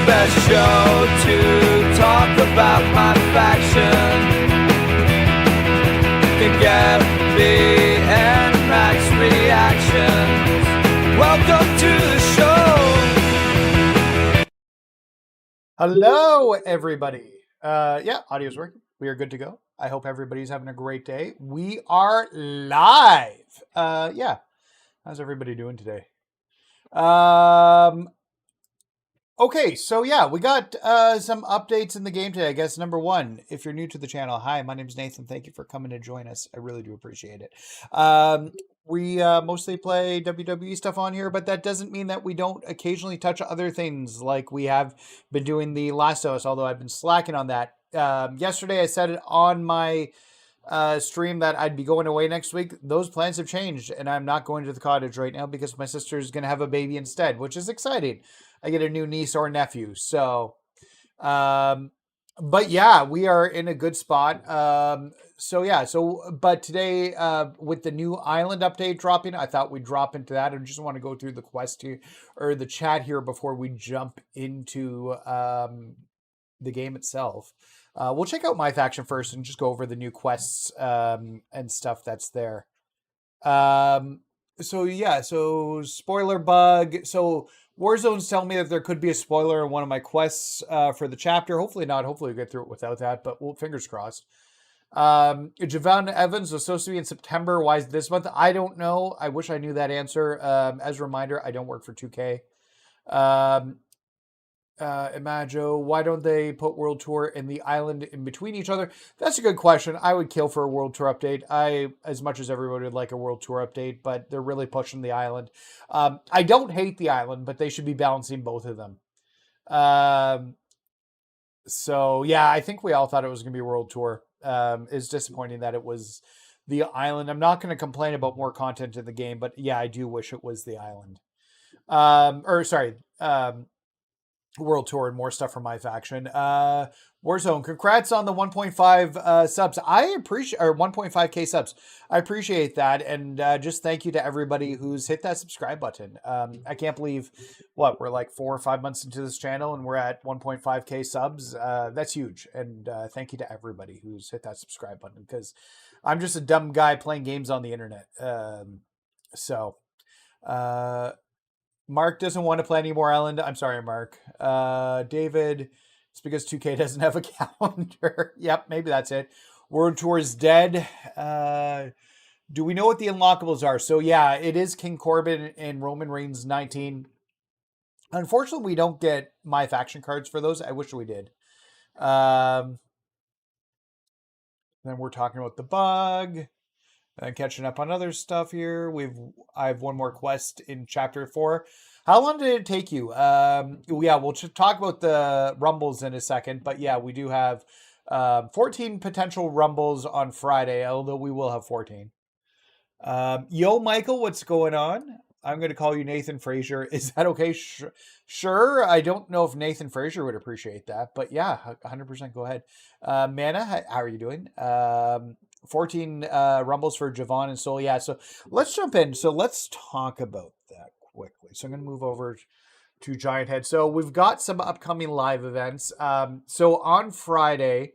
best show to talk about my faction. Can get me and Max reactions. Welcome to the show. Hello, everybody. Yeah, audio's working. We are good to go. I hope everybody's having a great day. We are live. Yeah. How's everybody doing today? Okay, so yeah, we got some updates in the game today. I guess number one, if you're new to the channel, hi, my name's Nathan. Thank you for coming to join us. I really do appreciate it. We mostly play WWE stuff on here, but that doesn't mean that we don't occasionally touch other things like we have been doing the Last of Us, although I've been slacking on that. Yesterday I said it on my stream that I'd be going away next week. Those plans have changed, and I'm not going to the cottage right now because my sister's going to have a baby instead, which is exciting. I get a new niece or nephew. So, but yeah, we are in a good spot. But today, with the new island update dropping, I thought we'd drop into that. I just want to go through the quest here or the chat here before we jump into, the game itself. We'll check out MyFaction first and just go over the new quests, and stuff that's there. So spoiler bug. So Warzone's telling me that there could be a spoiler in one of my quests for the chapter. Hopefully not. Hopefully we'll get through it without that, but fingers crossed. Javon Evans was supposed to be in September. Why is this month? I don't know. I wish I knew that answer. As a reminder, I don't work for 2K. Imago, why don't they put World Tour and the island in between each other? That's a good question. I would kill for a World Tour update. As much as everybody would like a World Tour update, but they're really pushing the island. I don't hate the island, but they should be balancing both of them. So yeah, I think we all thought it was going to be a World Tour. It's disappointing that it was the island. I'm not going to complain about more content in the game, but yeah, I do wish it was the island. World Tour and more stuff from MyFaction. Warzone, congrats on the 1.5 subs. I appreciate, or 1.5k subs. I appreciate that, and just thank you to everybody who's hit that subscribe button. I can't believe we're like 4 or 5 months into this channel and we're at 1.5k subs. That's huge, and thank you to everybody who's hit that subscribe button because I'm just a dumb guy playing games on the internet. Mark doesn't want to play any more Island. I'm sorry, Mark. David, it's because 2K doesn't have a calendar. Yep, maybe that's it. World Tour is dead. Do we know what the unlockables are? So yeah, it is King Corbin and Roman Reigns 19. Unfortunately, we don't get MyFaction cards for those. I wish we did. Then we're talking about the bug. Catching up on other stuff here. I have one more quest in chapter 4. How long did it take you? Yeah, we'll talk about the rumbles in a second, but yeah, we do have 14 potential rumbles on Friday, although we will have 14. Yo, Michael, what's going on? I'm going to call you Nathan Frazier. Is that okay? Sure. I don't know if Nathan Frazier would appreciate that, but yeah, 100% go ahead. Mana, how are you doing? 14 rumbles for Javon and Soul. Yeah, so let's jump in. So let's talk about that quickly. So I'm going to move over to Giant Head. So we've got some upcoming live events. So on Friday,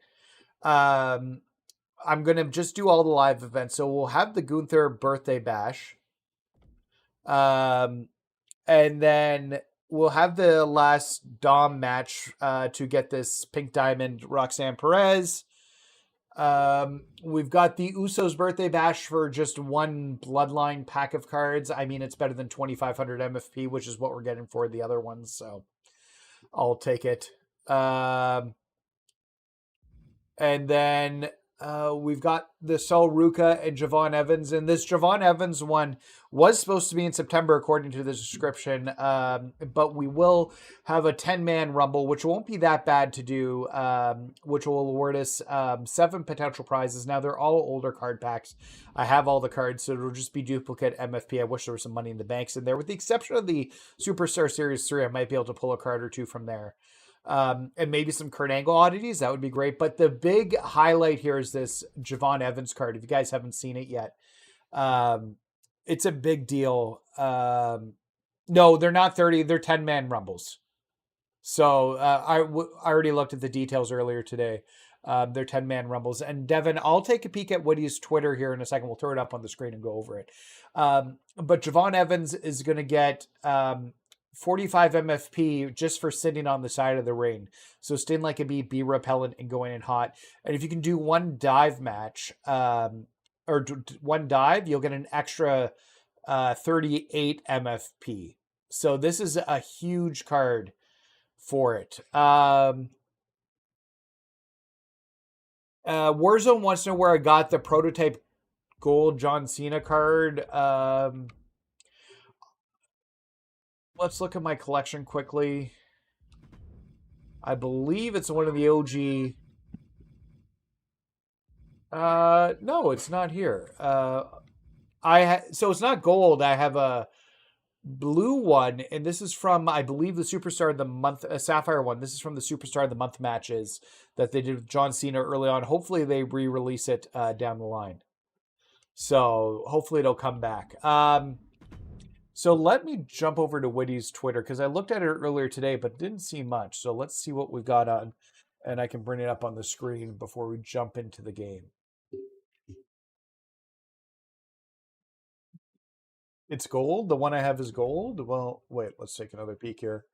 I'm going to just do all the live events. So we'll have the Gunther birthday bash. And then we'll have the last Dom match to get this Pink Diamond Roxanne Perez. We've got the Usos birthday bash for just one Bloodline pack of cards. I mean, it's better than 2,500 MFP, which is what we're getting for the other ones. So I'll take it. And then we've got the Sol Ruka and Javon Evans. And this Javon Evans one was supposed to be in September, according to the description. But we will have a 10-man rumble, which won't be that bad to do, which will award us 7 potential prizes. Now, they're all older card packs. I have all the cards, so it'll just be duplicate MFP. I wish there was some money in the banks in there. With the exception of the Superstar Series 3, I might be able to pull a card or two from there. And maybe some Kurt Angle oddities. That would be great. But the big highlight here is this Javon Evans card. If you guys haven't seen it yet, it's a big deal. No, they're not 30. They're 10-man rumbles. So I already looked at the details earlier today. They're 10-man rumbles. And Devin, I'll take a peek at Woody's Twitter here in a second. We'll throw it up on the screen and go over it. But Javon Evans is going to get 45 MFP just for sitting on the side of the ring. So staying like a bee, be repellent, and going in hot. And if you can do one dive match, one dive, you'll get an extra 38 MFP. So this is a huge card for it. Warzone wants to know where I got the prototype gold John Cena card. Let's look at my collection quickly. I believe it's one of the OG. No, it's not here. So it's not gold. I have a blue one, and this is from, I believe, the Superstar of the Month, Sapphire one. This is from the Superstar of the Month matches that they did with John Cena early on. Hopefully they re-release it down the line. So hopefully it'll come back. So let me jump over to Woody's Twitter, because I looked at it earlier today but didn't see much. So let's see what we've got on, and I can bring it up on the screen before we jump into the game. It's gold? The one I have is gold? Well, wait, let's take another peek here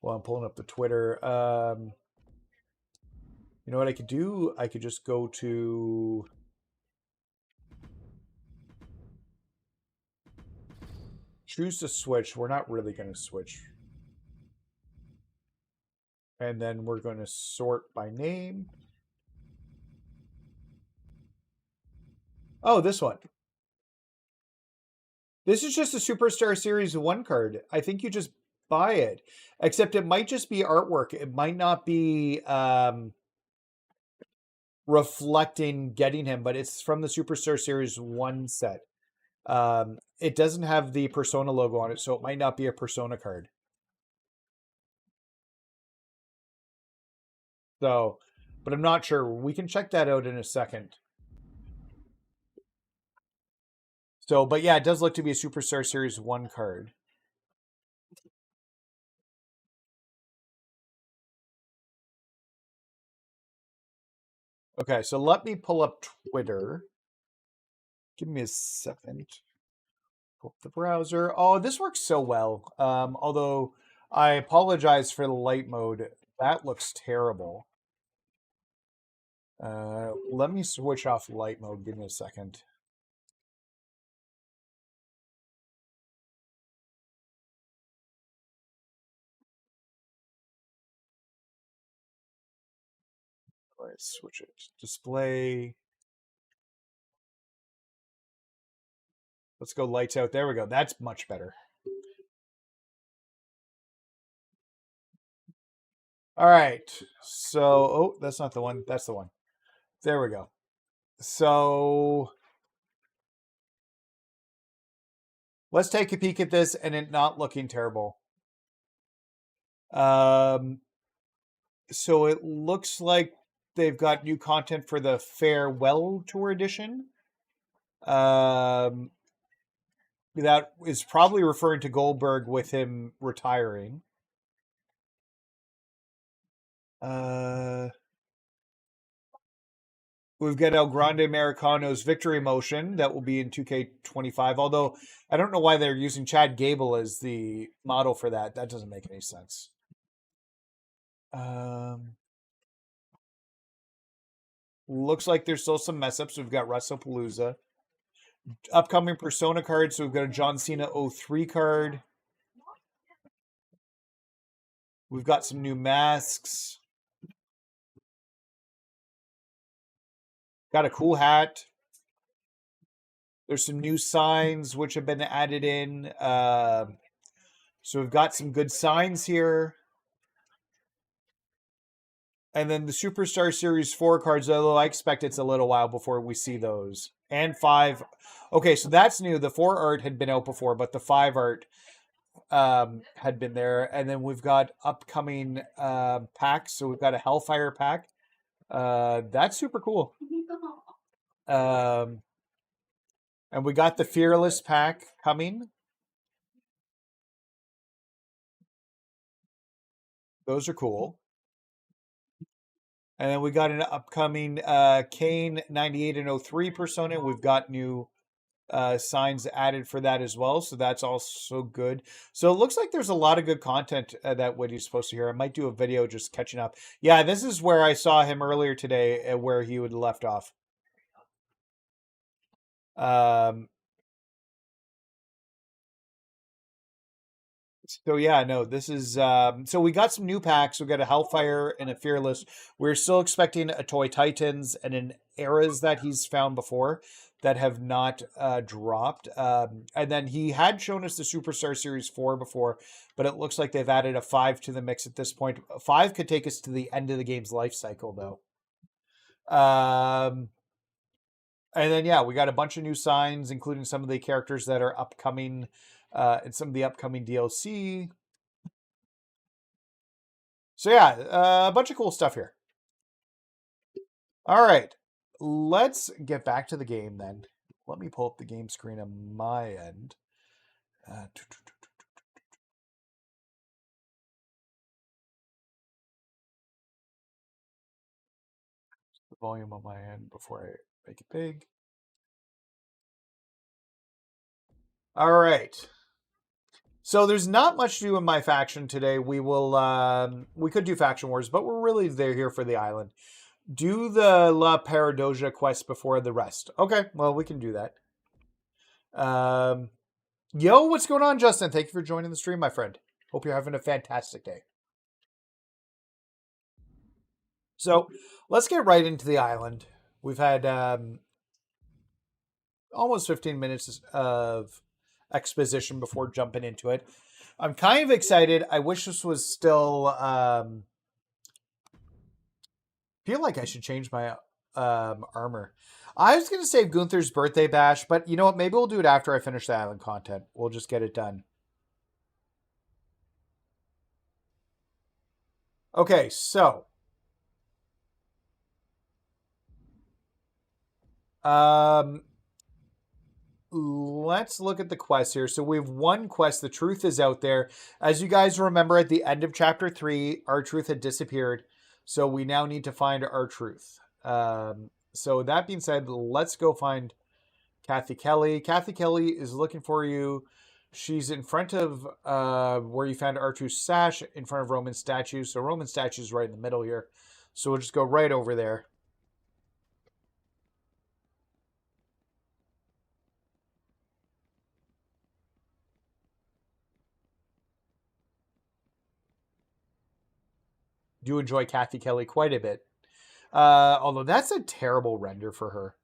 while I'm pulling up the Twitter. You know what I could do? I could just go to... choose to switch. We're not really going to switch. And then we're going to sort by name. Oh, this one. This is just a Superstar Series 1 card. I think you just buy it. Except it might just be artwork. It might not be reflecting getting him, but it's from the Superstar Series 1 set. It doesn't have the Persona logo on it, so it might not be a Persona card. So, but I'm not sure. We can check that out in a second. So, but yeah, it does look to be a Superstar Series 1 card. Okay, so let me pull up Twitter. Give me a second. Pull up the browser. Oh, this works so well. Although I apologize for the light mode. That looks terrible. Let me switch off light mode. Give me a second. All right, switch it. Display. Let's go lights out. There we go. That's much better. All right. So, oh, that's not the one. That's the one. There we go. So, let's take a peek at this and it not looking terrible. So it looks like they've got new content for the Farewell Tour Edition. That is probably referring to Goldberg with him retiring. We've got El Grande Americano's Victory Motion that will be in 2K25. Although I don't know why they're using Chad Gable as the model for that. That doesn't make any sense. Looks like there's still some mess ups. We've got WrestlePalooza. Upcoming Persona cards. So we've got a John Cena 03 card. We've got some new masks. Got a cool hat. There's some new signs which have been added in. So we've got some good signs here. And then the Superstar Series 4 cards, although I expect it's a little while before we see those. And 5. Okay, so that's new. The 4 art had been out before, but the 5 art had been there. And then we've got upcoming packs. So we've got a Hellfire pack. That's super cool. And we got the Fearless pack coming. Those are cool. And then we got an upcoming Kane 98 and 03 persona. We've got new signs added for that as well. So that's also good. So it looks like there's a lot of good content that Woody's supposed to hear. I might do a video just catching up. Yeah, this is where I saw him earlier today where he would left off. So yeah, no, this is so we got some new packs. We got a Hellfire and a Fearless. We're still expecting a Toy Titans and an Eras that he's found before that have not dropped. And then he had shown us the Superstar Series 4 before, but it looks like they've added a 5 to the mix at this point. 5 could take us to the end of the game's life cycle though. And then yeah, we got a bunch of new signs, including some of the characters that are upcoming and some of the upcoming DLC. So yeah, a bunch of cool stuff here. All right, let's get back to the game then. Let me pull up the game screen on my end. The volume on my end before I make it big. All right. So there's not much to do in MyFaction today. We could do Faction Wars, but we're really there here for the island. Do the La Peridosia quest before the rest. Okay, well, we can do that. Yo, what's going on, Justin? Thank you for joining the stream, my friend. Hope you're having a fantastic day. So let's get right into the island. We've had almost 15 minutes of exposition before jumping into it. I'm kind of excited. I wish this was still... feel like I should change my armor. I was going to save Gunther's birthday bash, but you know what? Maybe we'll do it after I finish the island content. We'll just get it done. Okay, so... let's look at the quest here. So we have one quest. The truth is out there. As you guys remember, at the end of chapter 3, R-Truth had disappeared. So we now need to find R-Truth. So that being said, let's go find Kathy Kelly. Kathy Kelly is looking for you. She's in front of where you found R-Truth's sash, in front of Roman's statue. So Roman's statue is right in the middle here. So we'll just go right over there. Do enjoy Kathy Kelly quite a bit. Although that's a terrible render for her.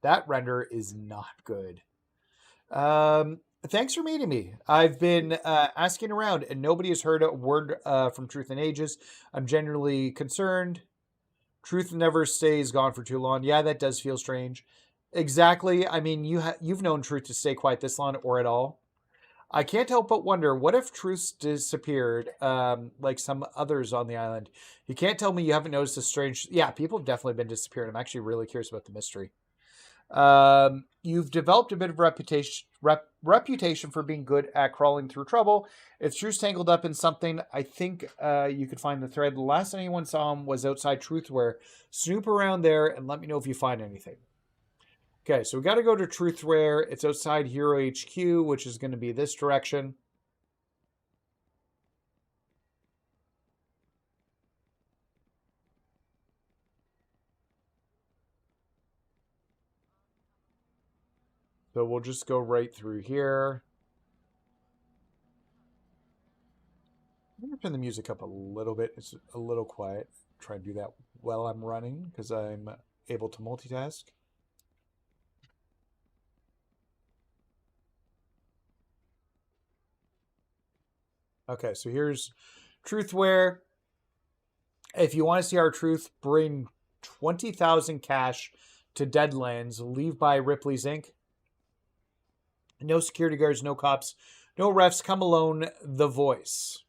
That render is not good. Thanks for meeting me. I've been asking around and nobody has heard a word from Truth in ages. I'm genuinely concerned. Truth never stays gone for too long. Yeah, that does feel strange. Exactly. I mean, you've known Truth to stay quiet this long or at all. I can't help but wonder, what if Truth disappeared like some others on the island? You can't tell me you haven't noticed a strange... Yeah, people have definitely been disappearing. I'm actually really curious about the mystery. You've developed a bit of reputation for being good at crawling through trouble. If Truth's tangled up in something, I think you could find the thread. The last time anyone saw him was outside Truthware. Snoop around there and let me know if you find anything. Okay, so we got to go to Truthware. It's outside Hero HQ, which is going to be this direction. So we'll just go right through here. I'm going to turn the music up a little bit. It's a little quiet. Try and do that while I'm running because I'm able to multitask. Okay, so here's Truthware. If you want to see R-Truth, bring 20,000 cash to Deadlands. Leave by Ripley's Inc. No security guards, no cops, no refs. Come alone. The Voice.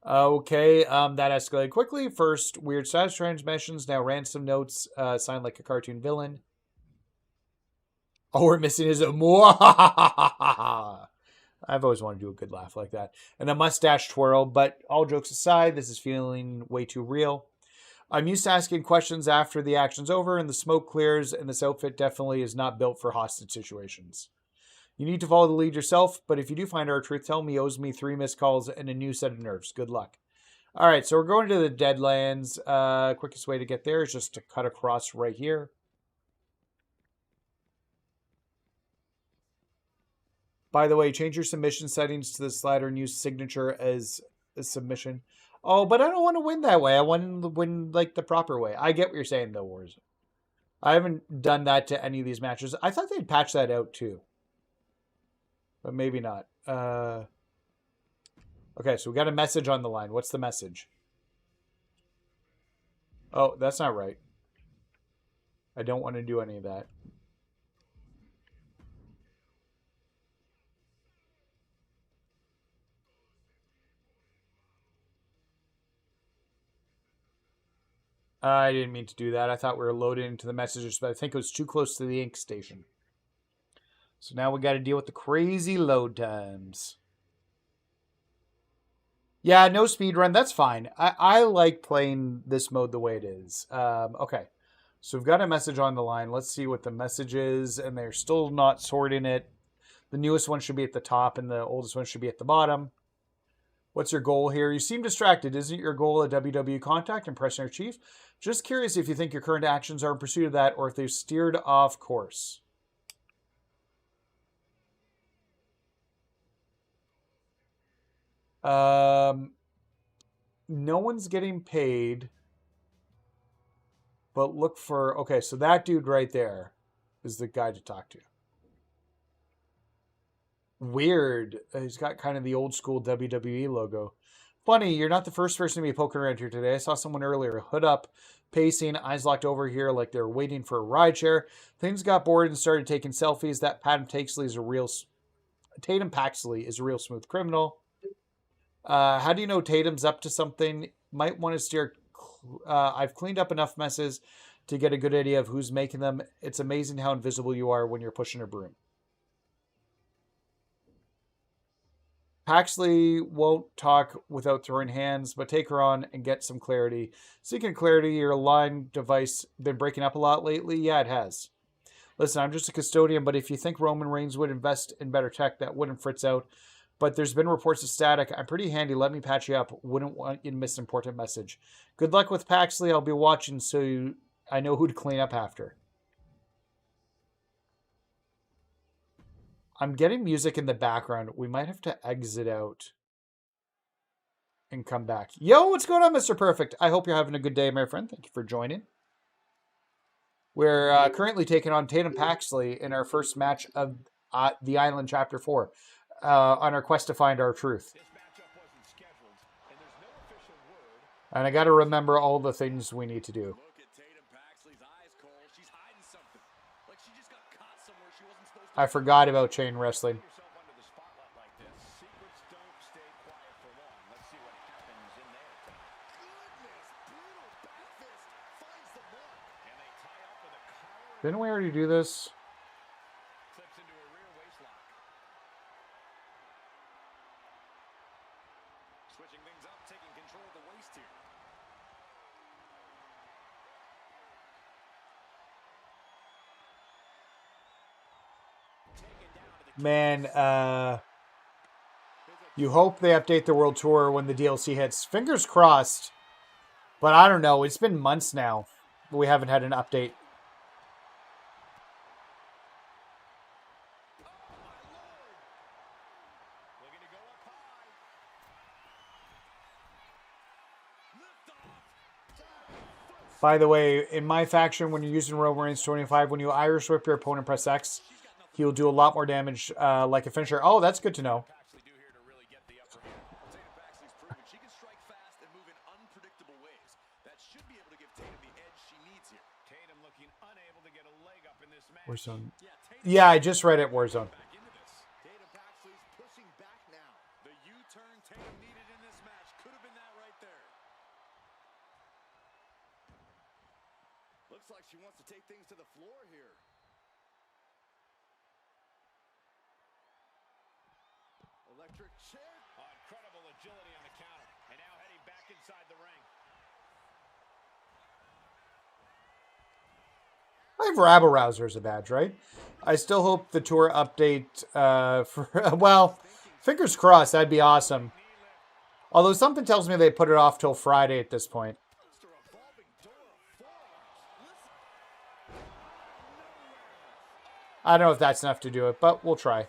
Okay, that escalated quickly. First, weird status transmissions. Now ransom notes. Signed like a cartoon villain. Oh, we're missing his... I've always wanted to do a good laugh like that. And a mustache twirl, but all jokes aside, this is feeling way too real. I'm used to asking questions after the action's over and the smoke clears, and this outfit definitely is not built for hostage situations. You need to follow the lead yourself, but if you do find R-Truth, tell him he owes me 3 missed calls and a new set of nerves. Good luck. All right, so we're going to the Deadlands. Quickest way to get there is just to cut across right here. By the way, change your submission settings to the slider and use signature as a submission. Oh, but I don't want to win that way. I want to win like the proper way. I get what you're saying, though, Wars. I haven't done that to any of these matches. I thought they'd patch that out, too. But maybe not. Okay, so we got a message on the line. What's the message? Oh, that's not right. I don't want to do any of that. I didn't mean to do that. I thought we were loaded into the messages, but I think it was too close to the ink station. So now we got to deal with the crazy load times. Yeah, no speed run. That's fine. I like playing this mode the way it is. Okay. So we've got a message on the line. Let's see what the message is. And they're still not sorting it. The newest one should be at the top and the oldest one should be at the bottom. What's your goal here? You seem distracted. Isn't your goal a WWE contact, impressing our chief? Just curious if you think your current actions are in pursuit of that or if they've steered off course. No one's getting paid. But look for... Okay, so that dude right there is the guy to talk to. Weird. He's got kind of the old school WWE logo. Funny, you're not the first person to be poking around here today. I saw someone earlier, hood up, pacing, eyes locked over here like they're waiting for a ride share. Things got bored and started taking selfies. That Tatum Paxley is a real smooth criminal. How do you know Tatum's up to something? Might want to steer. I've cleaned up enough messes to get a good idea of who's making them. It's amazing how invisible you are when you're pushing a broom. Paxley won't talk without throwing hands, but take her on and get some clarity. Seeking clarity, your line device been breaking up a lot lately? Yeah, it has. Listen, I'm just a custodian, but if you think Roman Reigns would invest in better tech, that wouldn't fritz out. But there's been reports of static. I'm pretty handy. Let me patch you up. Wouldn't want you to miss an important message. Good luck with Paxley. I'll be watching so I know who to clean up after. I'm getting music in the background. We might have to exit out and come back. Yo, what's going on, Mr. Perfect? I hope you're having a good day, my friend. Thank you for joining. We're currently taking on Tatum Paxley in our first match of the Island Chapter 4 on our quest to find R-Truth. And I got to remember all the things we need to do. I forgot about chain wrestling. Didn't we already do this? Switching things up, taking control of the waist here. Man, you hope they update the World Tour when the DLC hits. Fingers crossed. But I don't know. It's been months now. We haven't had an update. By the way, in MyFaction, when you're using Roman Reigns 25, when you Irish whip your opponent, press X, he'll do a lot more damage like a finisher. Oh, that's good to know. Warzone. Yeah, I just read it, Warzone. Looks like she wants to take things to the floor here. agility on the counter. And now heading back inside the ring. I have rabble rouser as a badge, right? I still hope the tour update for well, fingers crossed, that'd be awesome. Although something tells me they put it off till Friday at this point. I don't know if that's enough to do it, but we'll try.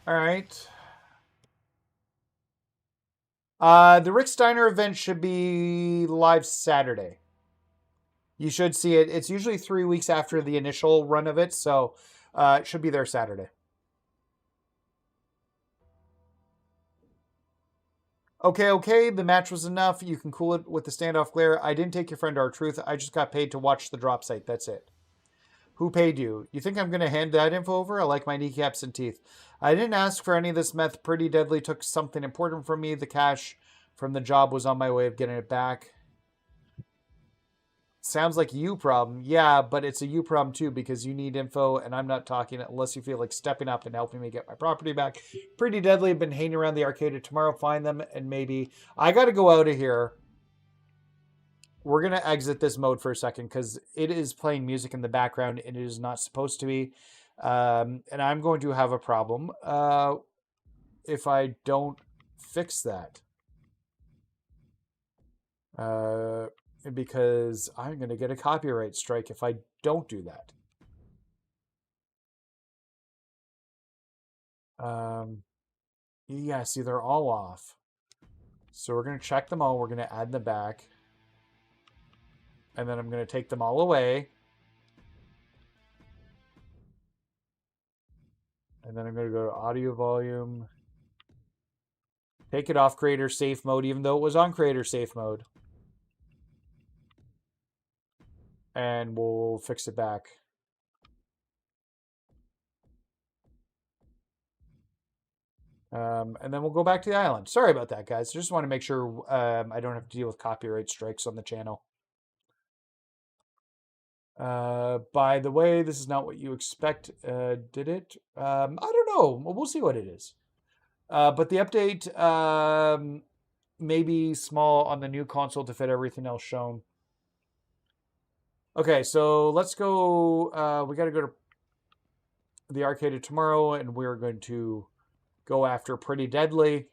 All right. The Rick Steiner event should be live Saturday. You should see it. It's usually 3 weeks after the initial run of it, so it should be there Saturday. Okay, the match was enough. You can cool it with the standoff glare. I didn't take your friend R-Truth. I just got paid to watch the drop site. That's it. Who paid you? You think I'm going to hand that info over? I like my kneecaps and teeth. I didn't ask for any of this meth. Pretty Deadly took something important from me. The cash from the job was on my way of getting it back. Sounds like a you problem. Yeah, but it's a you problem too because you need info and I'm not talking unless you feel like stepping up and helping me get my property back. Pretty Deadly have been hanging around the arcade tomorrow. Find them and maybe... I got to go out of here. We're going to exit this mode for a second because it is playing music in the background and it is not supposed to be. And I'm going to have a problem if I don't fix that. Because I'm going to get a copyright strike if I don't do that. Yeah, see, they're all off. So we're going to check them all. We're going to add them back. And then I'm going to take them all away. And then I'm going to go to audio volume. Take it off creator safe mode, even though it was on creator safe mode. And we'll fix it back. And then we'll go back to the island. Sorry about that, guys. Just want to make sure I don't have to deal with copyright strikes on the channel. By the way, this is not what you expect. Did it? I don't know. We'll see what it is. But the update may be small on the new console to fit everything else shown. Okay, so let's go. We got to go to the arcade tomorrow, and we're going to go after Pretty Deadly.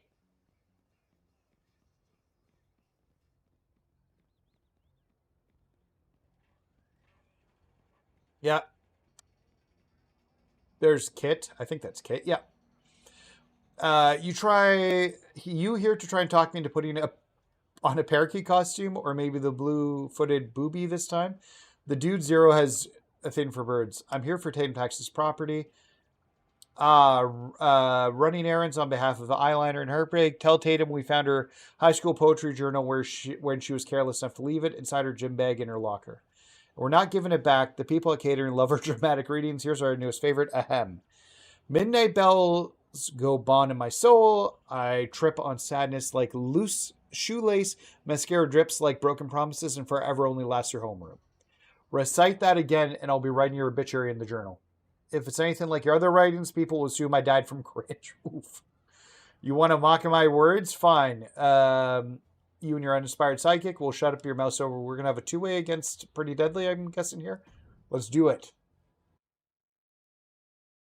Yeah. There's Kit. I think that's Kit. Yeah. You here to try and talk me into putting on a parakeet costume or maybe the blue-footed booby this time? The dude Zero has a thing for birds. I'm here for Tatum Paxley's property. Running errands on behalf of the Eyeliner and Heartbreak. Tell Tatum we found her high school poetry journal when she was careless enough to leave it inside her gym bag in her locker. We're not giving it back. The people at catering love her dramatic readings. Here's our newest favorite. Ahem. Midnight bells go bon in my soul. I trip on sadness like loose shoelace. Mascara drips like broken promises and forever only lasts your homeroom. Recite that again and I'll be writing your obituary in the journal. If it's anything like your other writings, people will assume I died from cringe. Oof. You want to mock my words? Fine. You and your uninspired psychic will shut up your mouth over. We're going to have a two-way against Pretty Deadly, I'm guessing here. Let's do it.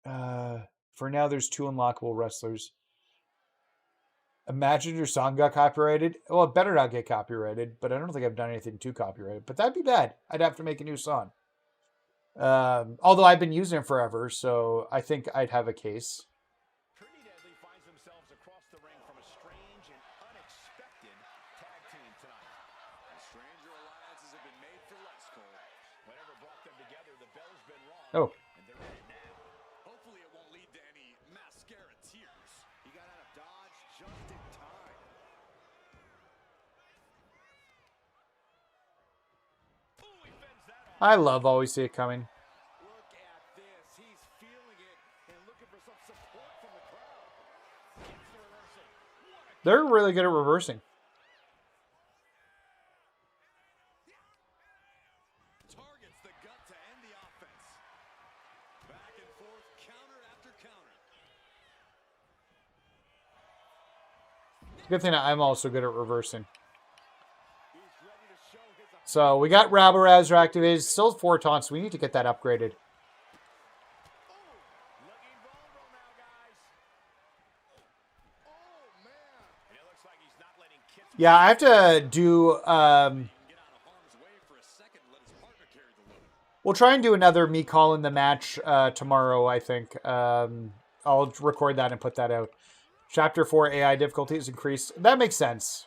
For now, there's 2 unlockable wrestlers. Imagine your song got copyrighted. Well, it better not get copyrighted, but I don't think I've done anything too copyrighted. But that'd be bad. I'd have to make a new song. Although I've been using it forever, so I think I'd have a case. Pretty Deadly finds themselves across the ring from a strange and unexpected tag team tonight. Stranger alliances have been made for less, Cole. Whatever brought them together, the bell's been rung. Oh. And they're in it now. Hopefully it won't lead to any mascara tears. He got out of Dodge just in time. Ooh, he fends that off. I love Always See It Coming. Look at this. He's feeling it. They're really good at reversing. Targets the gut to end the offense. Back and forth, counter after counter. Good thing I'm also good at reversing. He's ready to show his So we got Rabble Rouser activated. Still 4 taunts. We need to get that upgraded. looking vulnerable now, guys. Oh, man. And it looks like he's not letting Kitts Yeah, I have to do... get out of harm's way for a second and let his partner carry the load. We'll try and do another me calling the match tomorrow, I think. I'll record that and put that out. Chapter 4 AI difficulty is increased. That makes sense.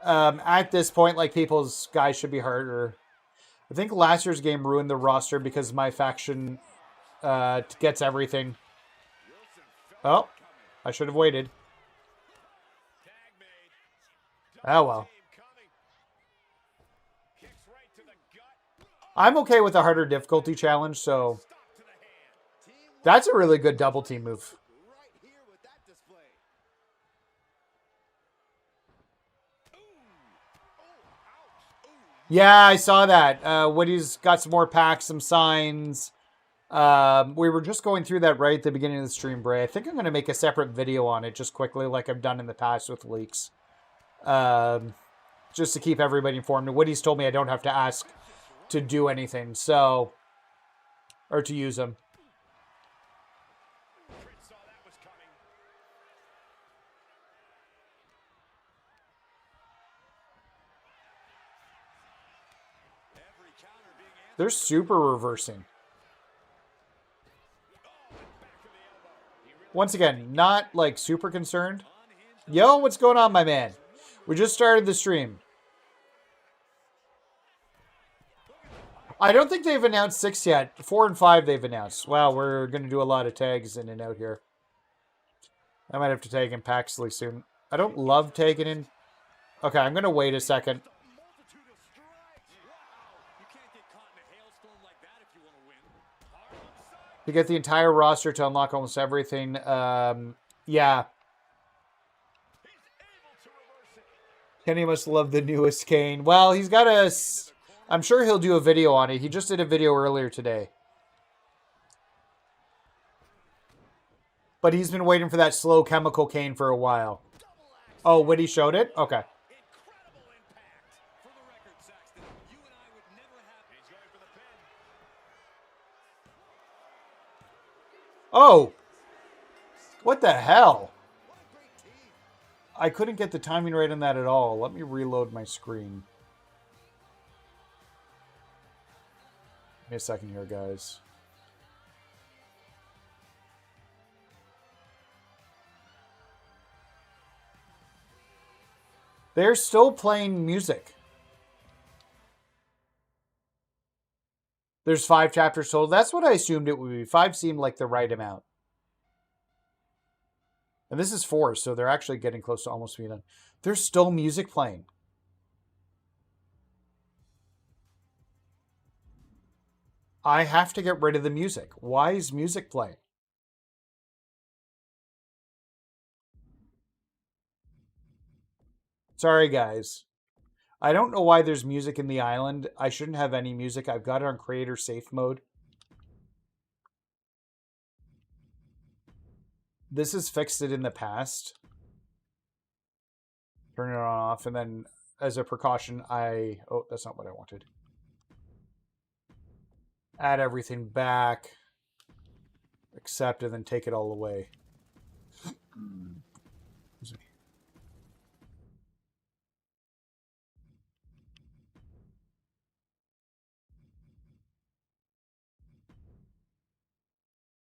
At this point, like, people's guys should be harder. I think last year's game ruined the roster because MyFaction gets everything. Oh, I should have waited. Tag made. Oh, well. Team coming. Kicks right to the gut. I'm okay with a harder difficulty challenge, so Stop to the hand. Team that's a really good double team move. right here with that display. Yeah, I saw that. Woody's got some more packs, some signs. We were just going through that right at the beginning of the stream, Bray. I think I'm going to make a separate video on it just quickly like I've done in the past with leaks. Just to keep everybody informed. And Woody's told me I don't have to ask to do anything, so... Or to use them. Crit saw that was coming. Every counter being answered. They're super reversing. Once again, not, like, super concerned. Yo, what's going on, my man? We just started the stream. I don't think they've announced 6 yet. 4 and 5 they've announced. Wow, we're going to do a lot of tags in and out here. I might have to tag in Paxley soon. I don't love tagging in. Okay, I'm going to wait a second. Multitude of strikes. Wow. You can't get caught in a hailstorm like that if you want to win. Hard on sight. To get the entire roster to unlock almost everything. Yeah. He's able to reverse it. Kenny must love the newest Kane. Well, he's got a... I'm sure he'll do a video on it. He just did a video earlier today. But he's been waiting for that slow chemical Kane for a while. Oh, Whitty showed it? Okay. Incredible impact. For the record, Saxton, you and I would never have. He's going for the pin. Oh! What the hell? What a great team. I couldn't get the timing right on that at all. Let me reload my screen. Give me a second here, guys. They're still playing music. There's 5 chapters total. That's what I assumed it would be. 5 seemed like the right amount. And this is 4, so they're actually getting close to almost being done. There's still music playing. I have to get rid of the music. Why is music playing? Sorry, guys. I don't know why there's music in the island. I shouldn't have any music. I've got it on creator safe mode. This has fixed it in the past. Turn it on off, and then as a precaution, oh, that's not what I wanted. Add everything back. Accept, and then take it all away.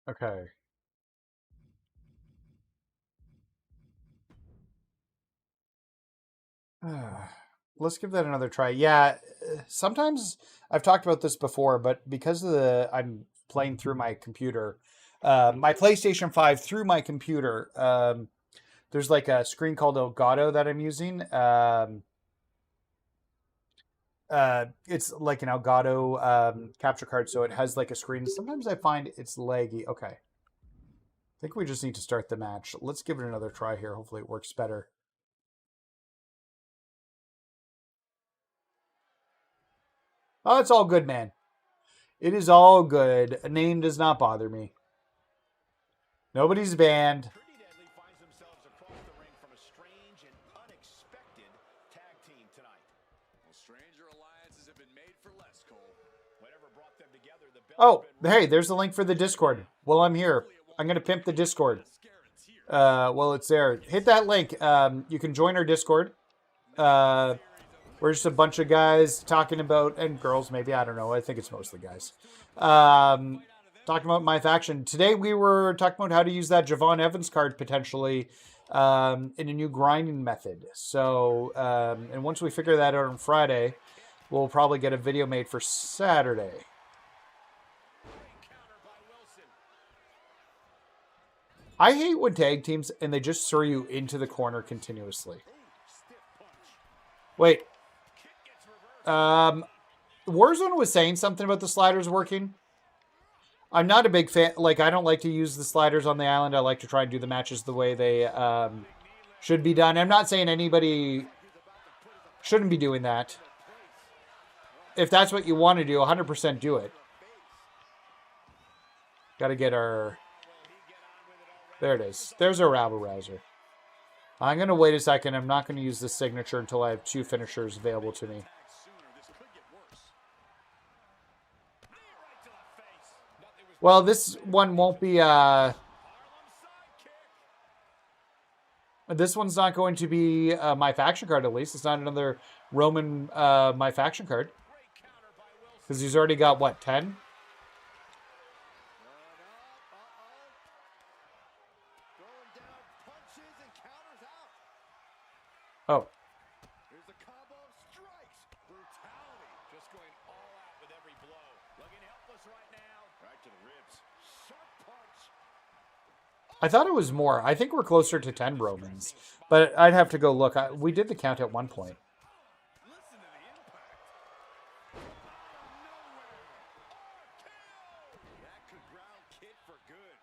Okay. Let's give that another try. Yeah, sometimes I've talked about this before, but because of I'm playing through my computer, my PlayStation 5 through my computer, there's like a screen called Elgato that I'm using. It's like an Elgato capture card, so it has like a screen. Sometimes I find it's laggy. Okay. I think we just need to start the match. Let's give it another try here. Hopefully it works better. Oh, it's all good, man. It is all good. A name does not bother me. Nobody's banned. Pretty Deadly finds themselves across the ring from a strange and unexpected tag team tonight. Well, stranger alliances have been made for less, Cole. Whatever brought them together, the belt Oh, has been hey, there's the link for the Discord. Well, I'm here. I'm going to pimp the Discord. Well, it's there. Hit that link. You can join our Discord. We're just a bunch of guys talking about, and girls maybe, I don't know. I think it's mostly guys. Talking about MyFaction. Today we were talking about how to use that Javon Evans card potentially in a new grinding method. So, and once we figure that out on Friday, we'll probably get a video made for Saturday. I hate when tag teams and they just throw you into the corner continuously. Wait. Warzone was saying something about the sliders working. I'm not a big fan. Like, I don't like to use the sliders on the island. I like to try and do the matches the way they should be done. I'm not saying anybody shouldn't be doing that. If that's what you want to do, 100% do it. Got to get our... There it is. There's our rabble rouser. I'm going to wait a second. I'm not going to use this signature until I have 2 finishers available to me. Well, this one won't be... This one's not going to be my faction card, at least. It's not another Roman my faction card. Because he's already got, what, 10? Oh. Here's a combo of strikes. Brutality. Just going all out with every blow. Looking helpless right now. Right to the ribs. Sharp punch. I thought it was more. I think we're closer to 10 Romans. But I'd have to go look. We did the count at one point. Listen to the impact. That could ground Kid for good.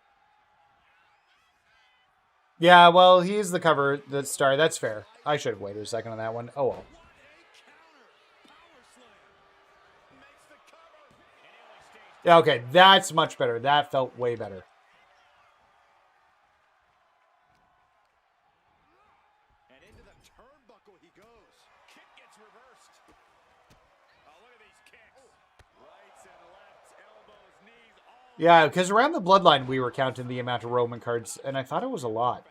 Yeah, well, he's the cover, the star. That's fair. I should have waited a second on that one. Oh, well. Yeah, okay. That's much better. That felt way better. And into the turnbuckle he goes. Kick gets reversed. Oh, look at these kicks. Rights and lefts, elbows, knees, all. Yeah, because around the bloodline, we were counting the amount of Roman cards, and I thought it was a lot.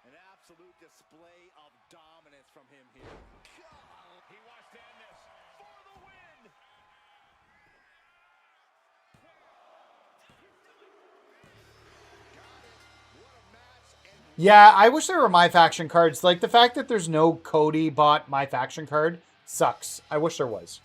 An absolute display of dominance from him here. He wants to end this for the win. Yeah, I wish there were my faction cards. Like, the fact that there's no Cody bought my faction card sucks. I wish there was.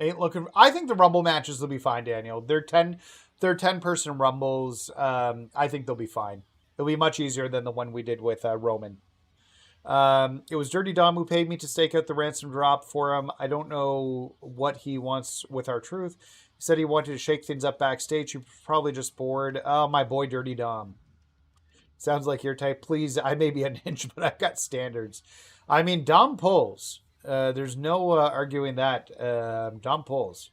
Ain't looking. I think the Rumble matches will be fine, Daniel. They're 10-person Rumbles. I think they'll be fine. It'll be much easier than the one we did with Roman. It was Dirty Dom who paid me to stake out the ransom drop for him. I don't know what he wants with R-Truth. He said he wanted to shake things up backstage. You're probably just bored. Oh, my boy, Dirty Dom. Sounds like your type. Please, I may be a ninja, but I've got standards. I mean, Dom pulls. There's no arguing that. Dom pulls.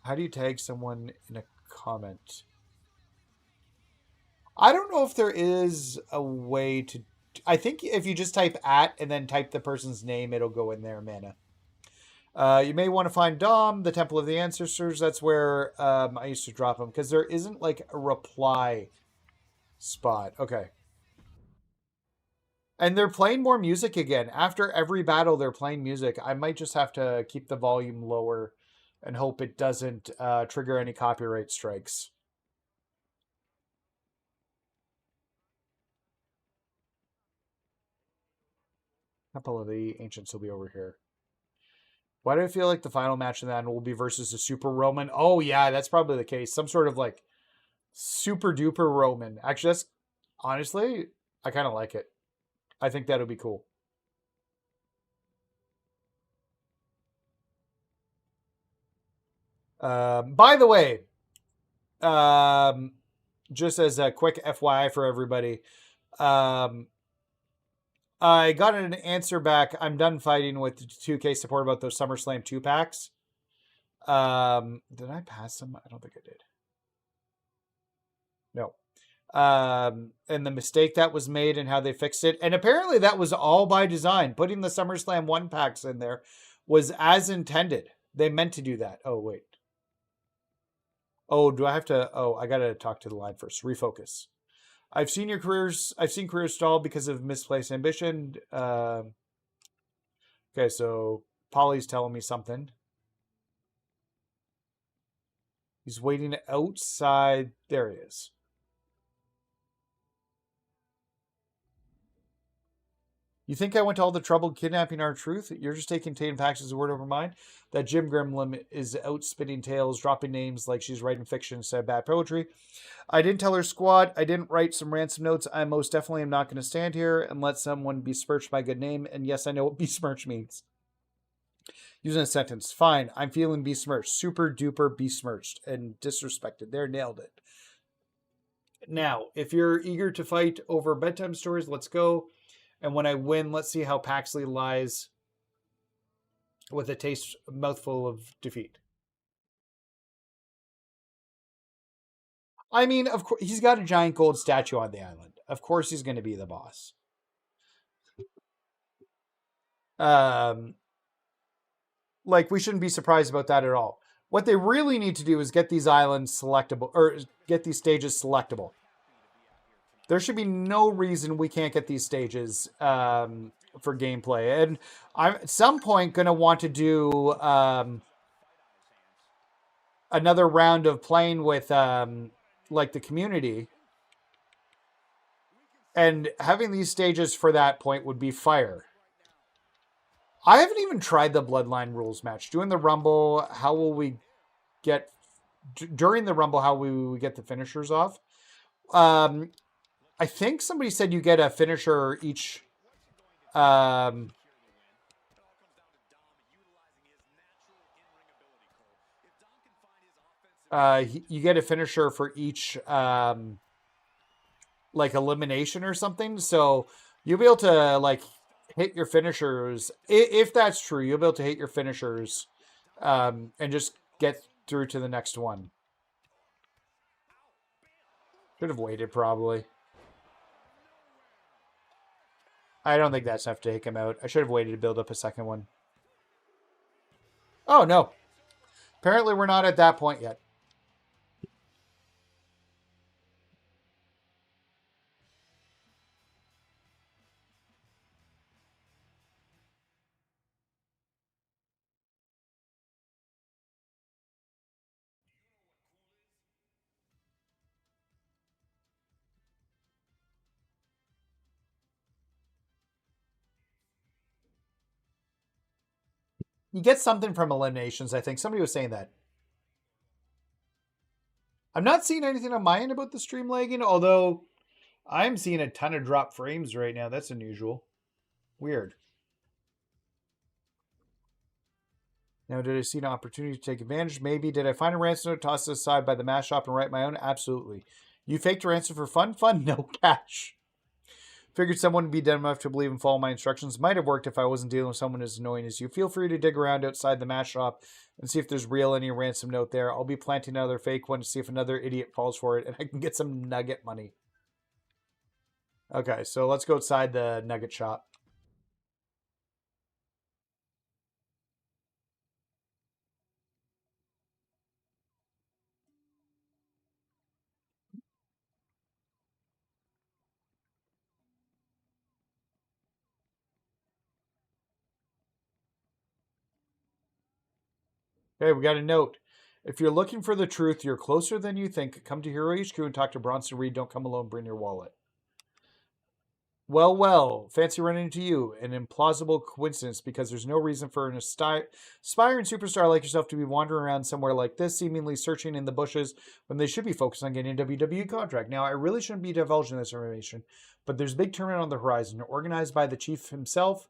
How do you tag someone in a comment? I don't know if there is a way to... I think if you just type @ and then type the person's name, it'll go in there, Mana. You may want to find Dom, the Temple of the Ancestors. That's where I used to drop him, because there isn't like a reply spot. Okay. And they're playing more music again. After every battle, they're playing music. I might just have to keep the volume lower and hope it doesn't trigger any copyright strikes. Temple of the Ancients will be over here. Why do I feel like the final match in that will be versus a Super Roman? Oh, yeah, that's probably the case. Some sort of, like, super duper Roman. Actually, that's, honestly, I kind of like it. I think that'll be cool. By the way, just as a quick FYI for everybody, I got an answer back. I'm done fighting with 2K support about those SummerSlam 2-packs. Did I pass them? I don't think I did. No. And the mistake that was made and how they fixed it. And apparently that was all by design. Putting the SummerSlam 1-packs in there was as intended. They meant to do that. Oh, wait. Oh, do I have to? Oh, I got to talk to the line first. Refocus. I've seen careers stall because of misplaced ambition. Okay, so Polly's telling me something. He's waiting outside. There he is. You think I went to all the trouble kidnapping R-Truth? You're just taking Tatum Paxley's word over mine? That Jim Gremlin is out spitting tales, dropping names like she's writing fiction instead of bad poetry. I didn't tell her squad. I didn't write some ransom notes. I most definitely am not going to stand here and let someone besmirch my good name. And yes, I know what besmirch means. Using a sentence. Fine, I'm feeling besmirched. Super duper besmirched and disrespected. There, nailed it. Now, if you're eager to fight over bedtime stories, let's go. And when I win, let's see how Paxley lies with a mouthful of defeat. I mean, of course, he's got a giant gold statue on the island. Of course he's going to be the boss. Like, we shouldn't be surprised about that at all. What they really need to do is get these islands selectable, or get these stages selectable. There should be no reason we can't get these stages for gameplay. And I'm at some point going to want to do another round of playing with like the community. And having these stages for that point would be fire. I haven't even tried the Bloodline rules match. Doing the Rumble, how will we get... During the Rumble, how will we get the finishers off? I think somebody said you get a finisher each. You get a finisher for each like elimination or something. So you'll be able to like hit your finishers. If that's true, you'll be able to hit your finishers and just get through to the next one. Should have waited probably. I don't think that's enough to take him out. I should have waited to build up a second one. Oh, no. Apparently we're not at that point yet. You get something from eliminations, I think. Somebody was saying that. I'm not seeing anything on my end about the stream lagging, although I'm seeing a ton of drop frames right now. That's unusual. Weird. Now, did I see an opportunity to take advantage? Maybe. Did I find a ransom note, toss it aside by the mash shop and write my own? Absolutely. You faked a ransom for fun? Fun? No cash. Figured someone would be dumb enough to believe and follow my instructions. Might have worked if I wasn't dealing with someone as annoying as you. Feel free to dig around outside the mash shop and see if there's any ransom note there. I'll be planting another fake one to see if another idiot falls for it and I can get some nugget money. Okay, so let's go outside the nugget shop. Okay, we got a note. If you're looking for the truth, you're closer than you think. Come to Hero HQ and talk to Bronson Reed. Don't come alone. Bring your wallet. Well, fancy running into you. An implausible coincidence because there's no reason for an aspiring superstar like yourself to be wandering around somewhere like this, seemingly searching in the bushes when they should be focused on getting a WWE contract. Now, I really shouldn't be divulging this information, but there's a big tournament on the horizon organized by the chief himself.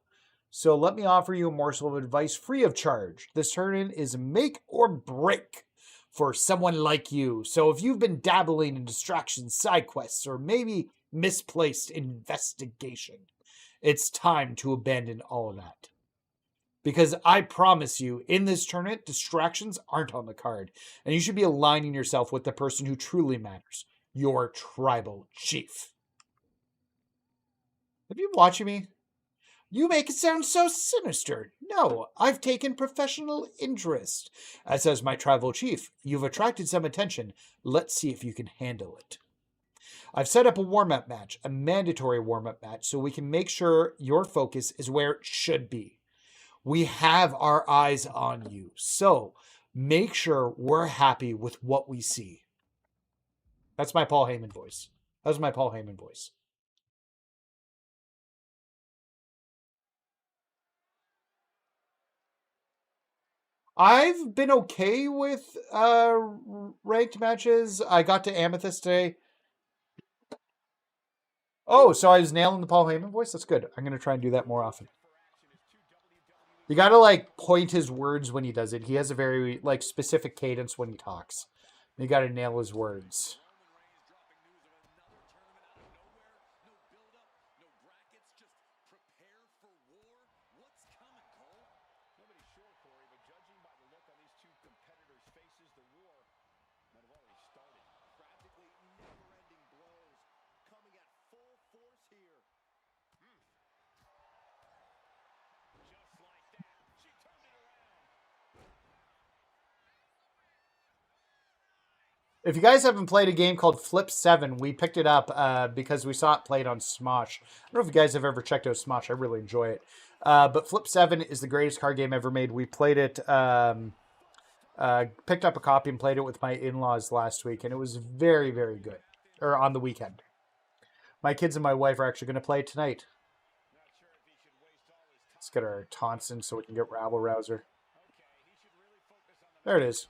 So let me offer you a morsel of advice free of charge. This tournament is make or break for someone like you. So if you've been dabbling in distractions, side quests, or maybe misplaced investigation, it's time to abandon all of that. Because I promise you, in this tournament, distractions aren't on the card. And you should be aligning yourself with the person who truly matters, your tribal chief. Have you been watching me? You make it sound so sinister. No, I've taken professional interest. As has my tribal chief. You've attracted some attention. Let's see if you can handle it. I've set up a warm-up match, a mandatory warm-up match, so we can make sure your focus is where it should be. We have our eyes on you, so make sure we're happy with what we see. That's my Paul Heyman voice. That was my Paul Heyman voice. I've been okay with ranked matches. I got to Amethyst today. Oh, so I was nailing the Paul Heyman voice? That's good. I'm going to try and do that more often. You got to, like, point his words when he does it. He has a very, like, specific cadence when he talks. You got to nail his words. If you guys haven't played a game called Flip 7, we picked it up because we saw it played on Smosh. I don't know if you guys have ever checked out Smosh. I really enjoy it. But Flip 7 is the greatest card game ever made. We played it, picked up a copy and played it with my in-laws last week, and it was very, very good. Or on the weekend. My kids and my wife are actually going to play it tonight. Let's get our taunts in so we can get Rabble Rouser. There it is.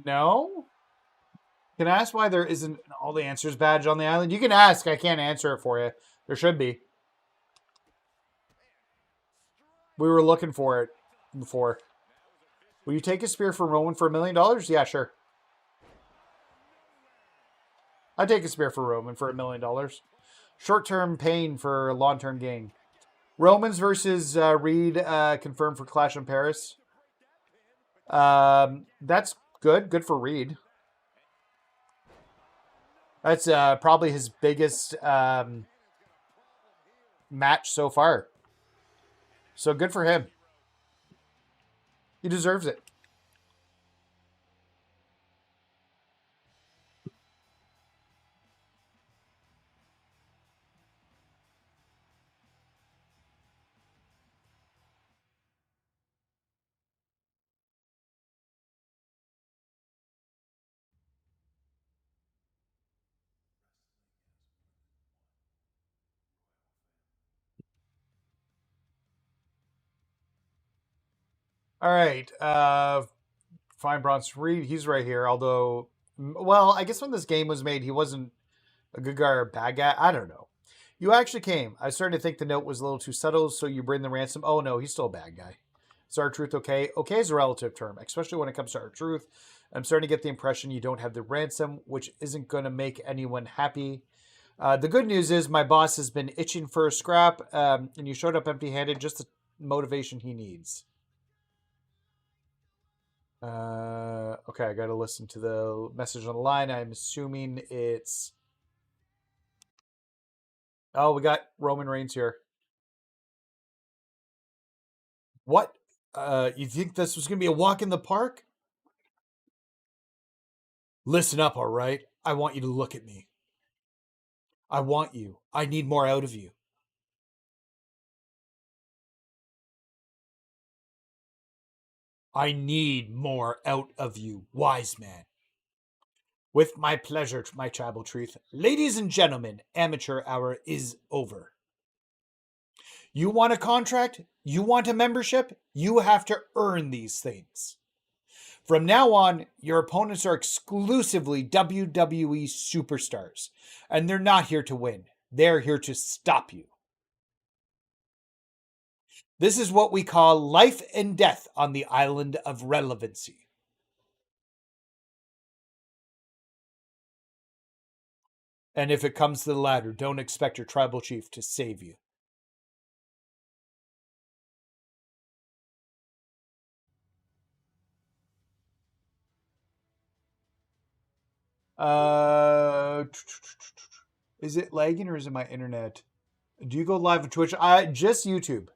No? Can I ask why there isn't an all the answers badge on the island? You can ask. I can't answer it for you. There should be. We were looking for it before. Will you take a spear for Roman for $1 million? Yeah, sure. I'd take a spear for Roman for $1 million. Short-term pain for long-term gain. Romans versus Reed confirmed for Clash in Paris. That's good. Good for Reed. That's probably his biggest match so far. So good for him. He deserves it. All right. Find Bronson Reed. He's right here. Although, well, I guess when this game was made, he wasn't a good guy or a bad guy. I don't know. You actually came. I started to think the note was a little too subtle, so you bring the ransom. Oh, no, he's still a bad guy. Is R-Truth okay? Okay is a relative term, especially when it comes to R-Truth. I'm starting to get the impression you don't have the ransom, which isn't going to make anyone happy. The good news is my boss has been itching for a scrap, and you showed up empty-handed, just the motivation he needs. Okay, I got to listen to the message on the line. I'm assuming it's... Oh, we got Roman Reigns here. What? You think this was going to be a walk in the park? Listen up, all right? I want you to look at me. I want you. I need more out of you. I need more out of you, wise man. With my pleasure, my tribal truth. Ladies and gentlemen, amateur hour is over. You want a contract? You want a membership? You have to earn these things. From now on, your opponents are exclusively WWE superstars, and they're not here to win. They're here to stop you. This is what we call life and death on the island of relevancy. And if it comes to the latter, don't expect your tribal chief to save you. Is it lagging or is it my internet? Do you go live on Twitch? Just YouTube.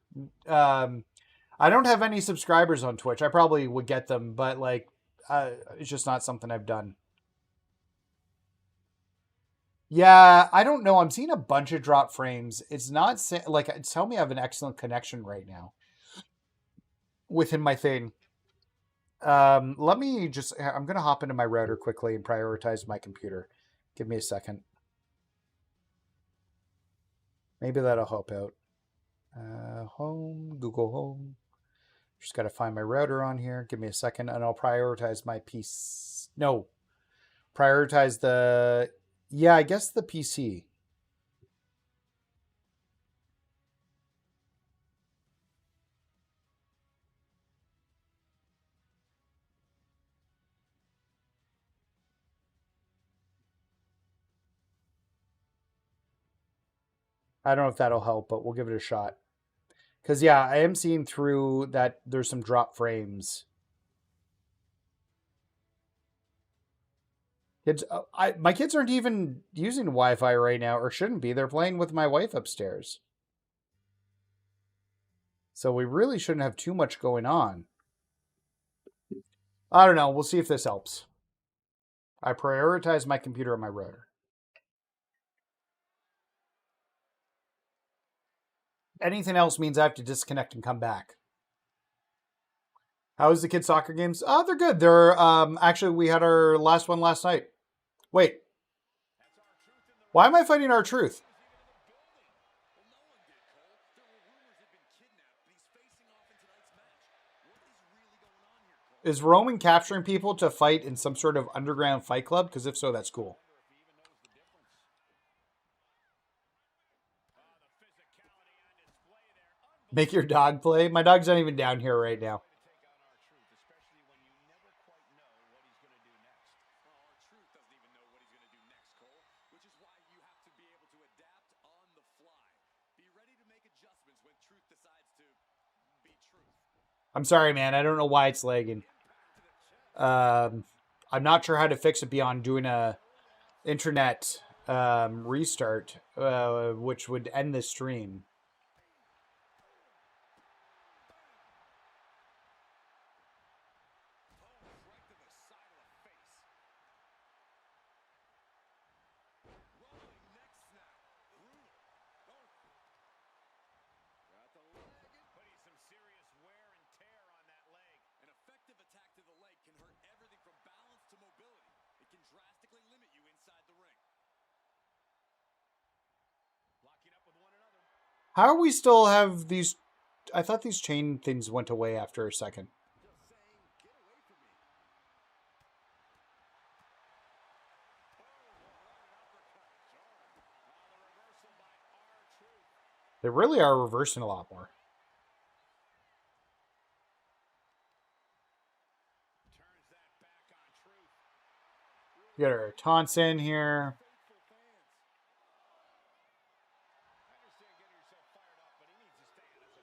I don't have any subscribers on Twitch. I probably would get them, but like, it's just not something I've done. Yeah, I don't know. I'm seeing a bunch of drop frames. It's not like tell me I have an excellent connection right now within my thing. Let me just. I'm gonna hop into my router quickly and prioritize my computer. Give me a second. Maybe that'll help out. Home, Google Home. Just got to find my router on here. Give me a second, and I'll prioritize my PC. No, prioritize the. Yeah, I guess the PC. I don't know if that'll help, but we'll give it a shot. Because, yeah, I am seeing through that there's some drop frames. Kids, my kids aren't even using Wi-Fi right now, or shouldn't be. They're playing with my wife upstairs. So we really shouldn't have too much going on. I don't know. We'll see if this helps. I prioritize my computer and my router. Anything else means I have to disconnect and come back. How's the kids' soccer games? Oh, they're good. They're actually we had our last one last night. Wait. Why am I fighting R-Truth? Is Roman capturing people to fight in some sort of underground fight club? Because if so, that's cool. Make your dog play? My dog's not even down here right now. I'm sorry, man. I don't know why it's lagging. I'm not sure how to fix it beyond doing a internet restart, which would end the stream. How are we still have these? I thought these chain things went away after a second. They really are reversing a lot more. We got our taunts in here.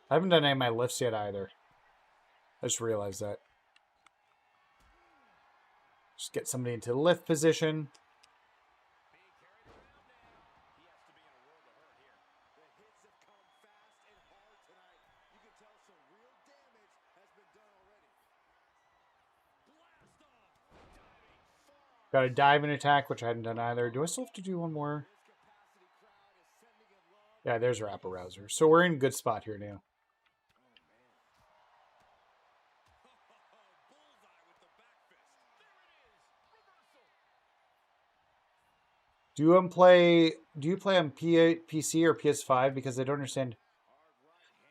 I haven't done any of my lifts yet either. I just realized that. Just get somebody into the lift position. Got a dive and attack, which I hadn't done either. Do I still have to do one more? Yeah, there's Rapper Rouser. So we're in a good spot here now. Do you play on PC or PS5? Because I don't understand.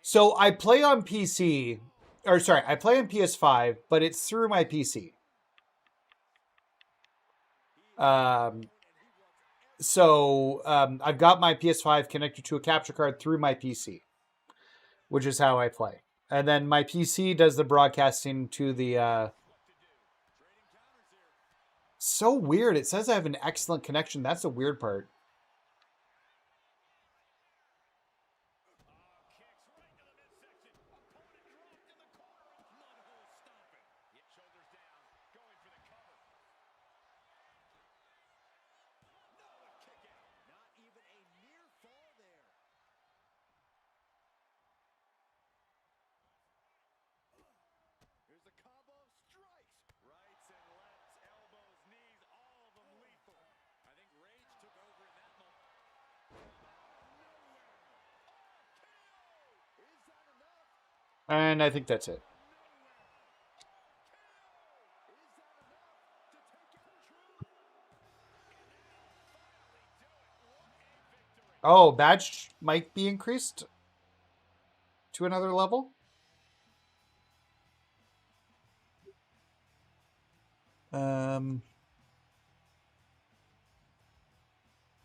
So I play on PC, or sorry, I play on PS5, but it's through my PC. I've got my PS5 connected to a capture card through my PC, which is how I play. And then my PC does the broadcasting to the... So weird. It says I have an excellent connection. That's the weird part. And I think that's it. Oh, badge might be increased to another level. I'll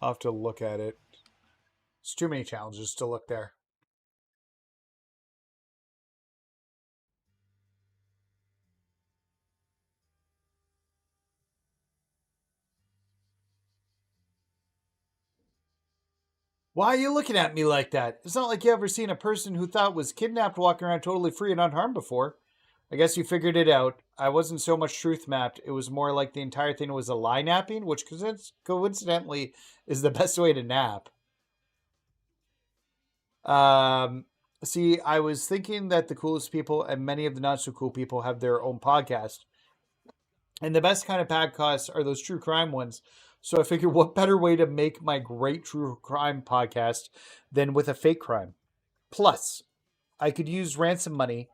have to look at it. It's too many challenges to look there. Why are you looking at me like that? It's not like you ever seen a person who thought was kidnapped walking around totally free and unharmed before. I guess you figured it out. I wasn't so much truth mapped. It was more like the entire thing was a lie napping, which coincidentally is the best way to nap. See, I was thinking that the coolest people and many of the not so cool people have their own podcast. And the best kind of podcasts are those true crime ones. So I figured what better way to make my great true crime podcast than with a fake crime. Plus, I could use ransom money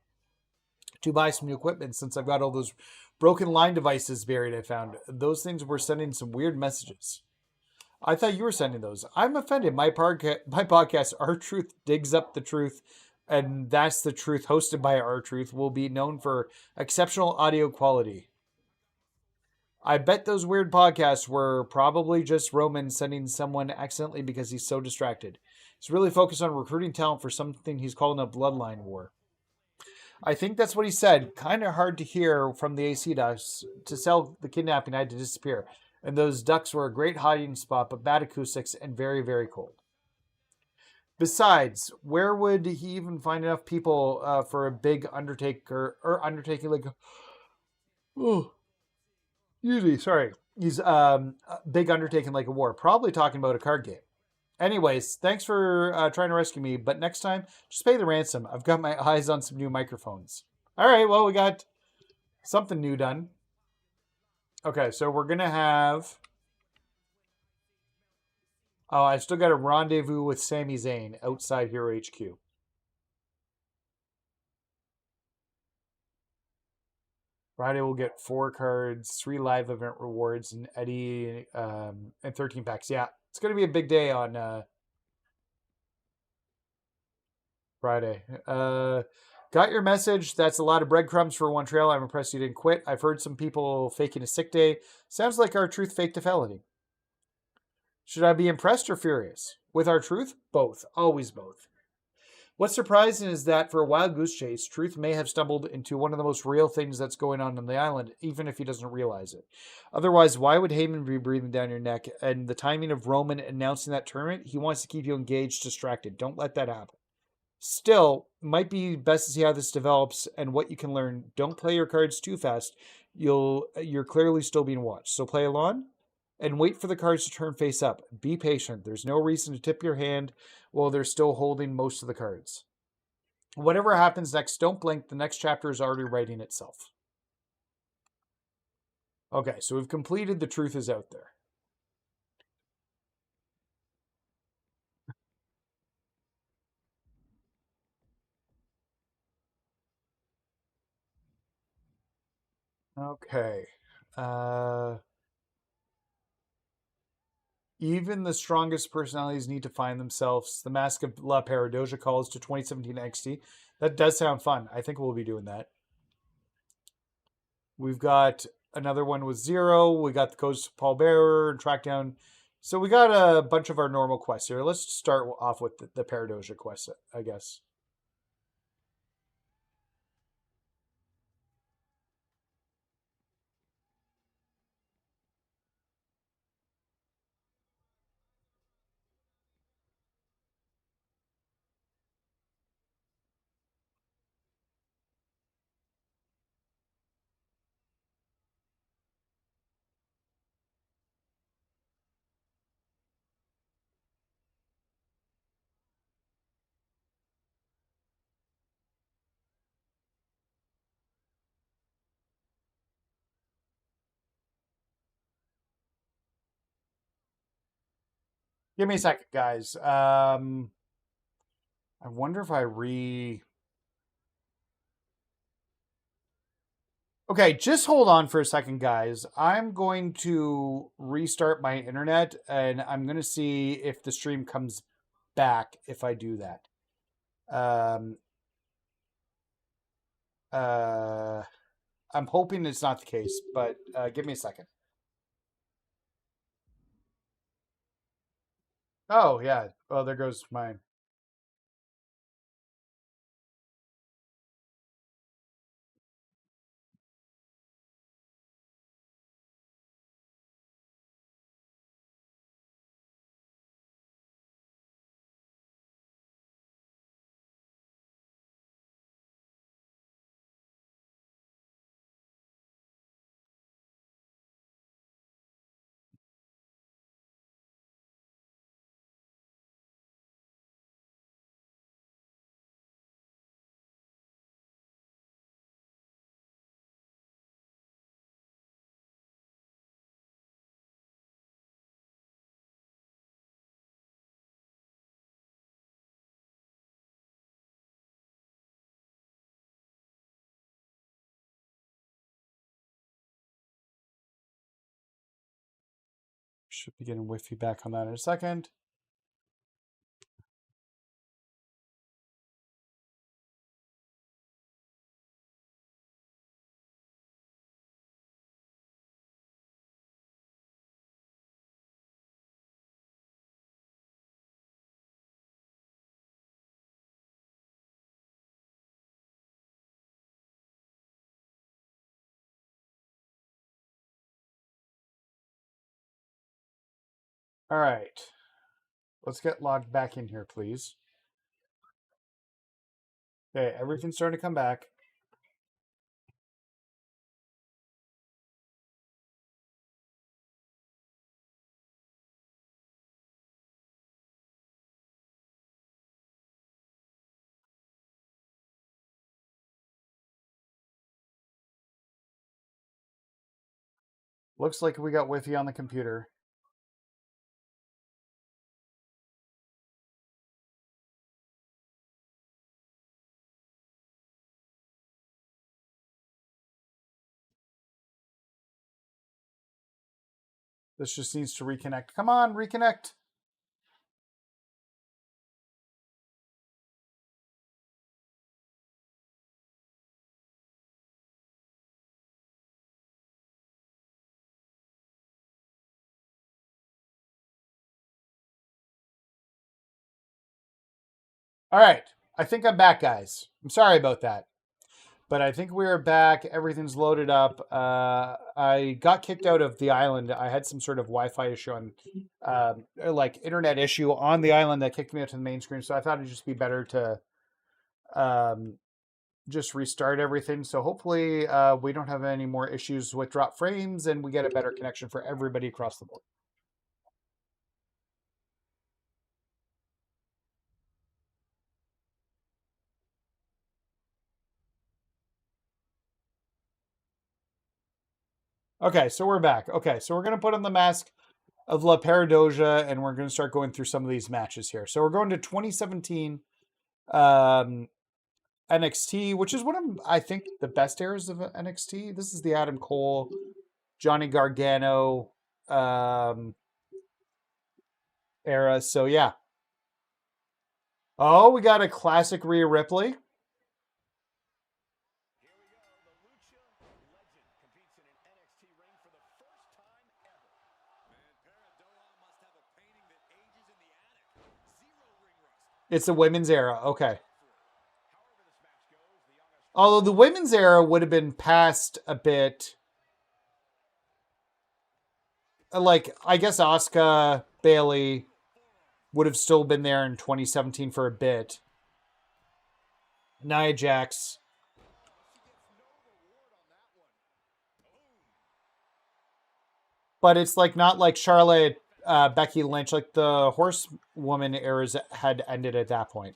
to buy some new equipment since I've got all those broken line devices buried I found. Those things were sending some weird messages. I thought you were sending those. I'm offended. My podcast, R-Truth Digs Up the Truth, and That's the Truth, hosted by R-Truth, will be known for exceptional audio quality. I bet those weird podcasts were probably just Roman sending someone accidentally because he's so distracted. He's really focused on recruiting talent for something he's calling a bloodline war. I think that's what he said. Kind of hard to hear from the AC ducks. To sell the kidnapping, I had to disappear. And those ducks were a great hiding spot, but bad acoustics and very, very cold. Besides, where would he even find enough people for a big undertaking like... Oh, usually, sorry. He's a big undertaking like a war. Probably talking about a card game. Anyways, thanks for trying to rescue me, but next time, just pay the ransom. I've got my eyes on some new microphones. All right, well, we got something new done. Okay, so we're going to have... Oh, I still got a rendezvous with Sami Zayn outside Hero HQ. Friday we'll get 4 cards, 3 live event rewards, and Eddie and 13 packs. Yeah, it's going to be a big day on Friday. Got your message. That's a lot of breadcrumbs for one trail. I'm impressed you didn't quit. I've heard some people faking a sick day. Sounds like R-Truth faked a felony. Should I be impressed or furious? With R-Truth? Both. Always both. What's surprising is that for a wild goose chase, Truth may have stumbled into one of the most real things that's going on the island, even if he doesn't realize it. Otherwise, why would Heyman be breathing down your neck? And the timing of Roman announcing that tournament, he wants to keep you engaged, distracted. Don't let that happen. Still, might be best to see how this develops and what you can learn. Don't play your cards too fast. You're clearly still being watched. So play along and wait for the cards to turn face up. Be patient. There's no reason to tip your hand while they're still holding most of the cards. Whatever happens next, don't blink. The next chapter is already writing itself. Okay, so we've completed The Truth is Out There. Okay. Even the strongest personalities need to find themselves. The Mask of La Peridosia calls to 2017 XT. That does sound fun. I think we'll be doing that. We've got another one with Zero. We got the Coast of Paul Bearer and Track Down. So we got a bunch of our normal quests here. Let's start off with the Peridosia quest, I guess. Give me a second, guys. I wonder if I Okay, just hold on for a second, guys. I'm going to restart my internet, and I'm going to see if the stream comes back if I do that. I'm hoping it's not the case, but give me a second. Oh, yeah. Oh, there goes mine. Should be getting Wi-Fi back on that in a second. All right. Let's get logged back in here, please. Okay, everything's starting to come back. Looks like we got Wi-Fi on the computer. This just needs to reconnect. Come on, reconnect. All right. I think I'm back, guys. I'm sorry about that. But I think we're back. Everything's loaded up. I got kicked out of the island. I had some sort of Wi-Fi issue on, like internet issue on the island that kicked me out to the main screen. So I thought it'd just be better to just restart everything. So hopefully we don't have any more issues with drop frames and we get a better connection for everybody across the board. Okay, so we're back. Okay, so we're going to put on the Mask of La Peridosia and we're going to start going through some of these matches here. So we're going to 2017 NXT, which is one of, I think, the best eras of NXT. This is the Adam Cole, Johnny Gargano era. So, yeah. Oh, we got a classic Rhea Ripley. It's the women's era. Okay. Although the women's era would have been past a bit. Like, I guess Asuka, Bayley would have still been there in 2017 for a bit. Nia Jax. But it's like not like Charlotte, Becky Lynch. Like the Horsewoman eras had ended at that point.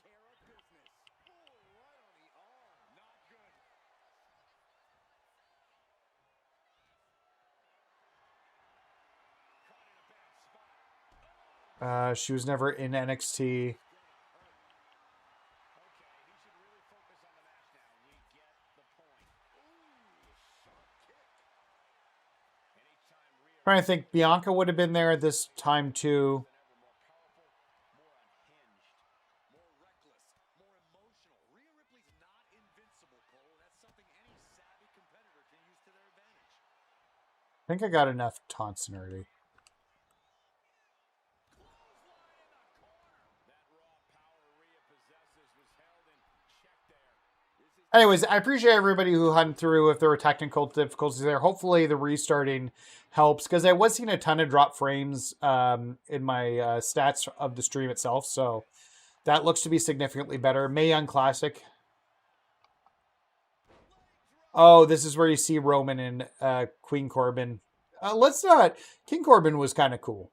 She was never in NXT. Trying to think, Bianca would have been there at this time too. I think I got enough taunts already. Anyways, I appreciate everybody who hunted through if there were technical difficulties there. Hopefully the restarting helps, because I was seeing a ton of drop frames in my stats of the stream itself, so that looks to be significantly better. Mae Young Classic. Oh, this is where you see Roman and Queen Corbin. Let's not... King Corbin was kind of cool.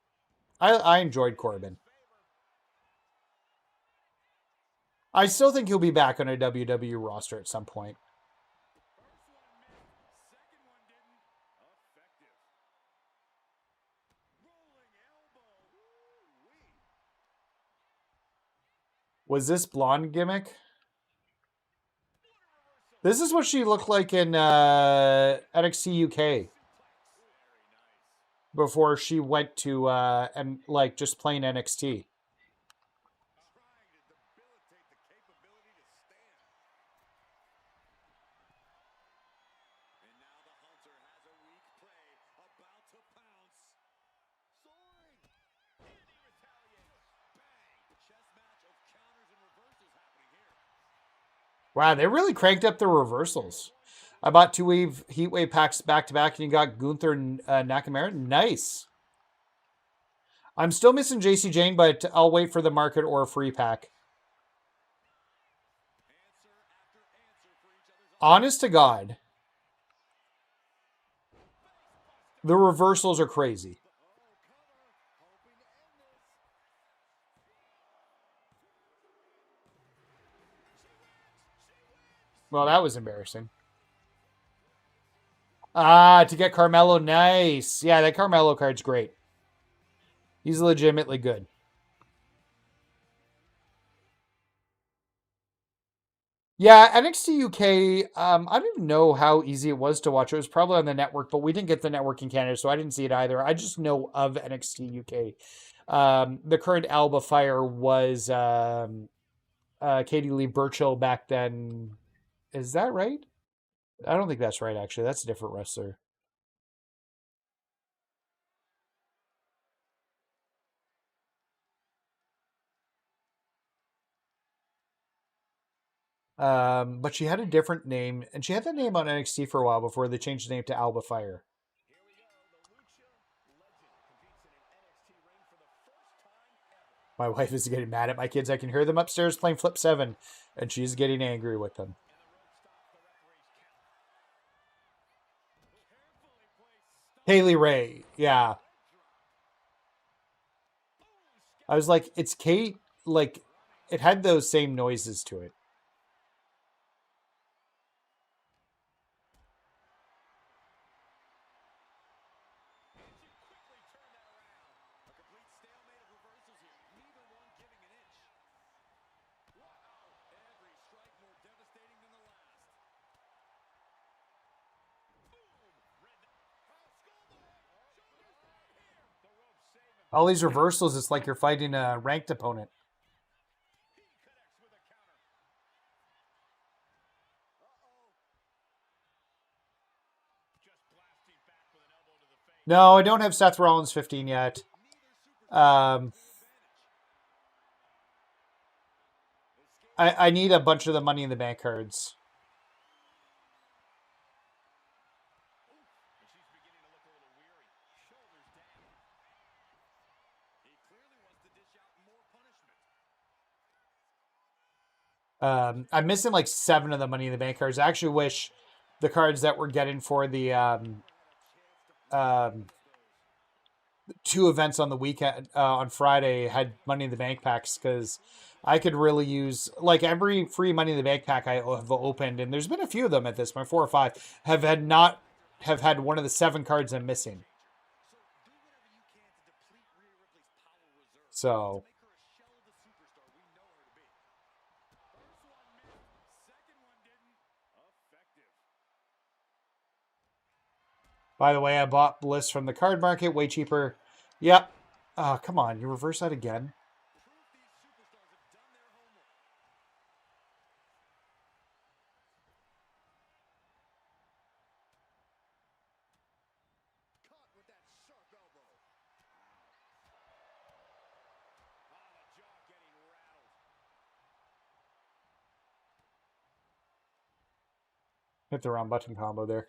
I enjoyed Corbin. I still think he'll be back on a WWE roster at some point. Was this blonde gimmick? This is what she looked like in NXT UK. Before she went to and like just plain NXT. Wow, they really cranked up the reversals. I bought 2 Heatwave packs back-to-back, and you got Gunther and Nakamura. Nice. I'm still missing JC Jane, but I'll wait for the market or a free pack. Honest to God, the reversals are crazy. Well, that was embarrassing. To get Carmelo, nice. Yeah, that Carmelo card's great. He's legitimately good. Yeah, NXT UK, I don't even know how easy it was to watch. It was probably on the network, but we didn't get the network in Canada, so I didn't see it either. I just know of NXT UK. The current Alba Fire was Katie Lee Burchill back then. Is that right? I don't think that's right, actually. That's a different wrestler. But she had a different name, and she had that name on NXT for a while before they changed the name to Alba Fire. My wife is getting mad at my kids. I can hear them upstairs playing Flip 7, and she's getting angry with them. Haley Ray, yeah. I was like, it's Kate. Like, it had those same noises to it. All these reversals, it's like you're fighting a ranked opponent. No, I don't have Seth Rollins 15 yet. I need a bunch of the Money in the Bank cards. I'm missing like 7 of the Money in the Bank cards. I actually wish the cards that we're getting for the 2 events on the weekend on Friday had Money in the Bank packs, because I could really use, like, every free Money in the Bank pack I have opened, and there's been a few of them at this point, 4 or 5, have had one of the 7 cards I'm missing. So by the way, I bought Bliss from the card market, way cheaper. Yep. Oh, come on, you reverse that again. Hit the wrong button combo there.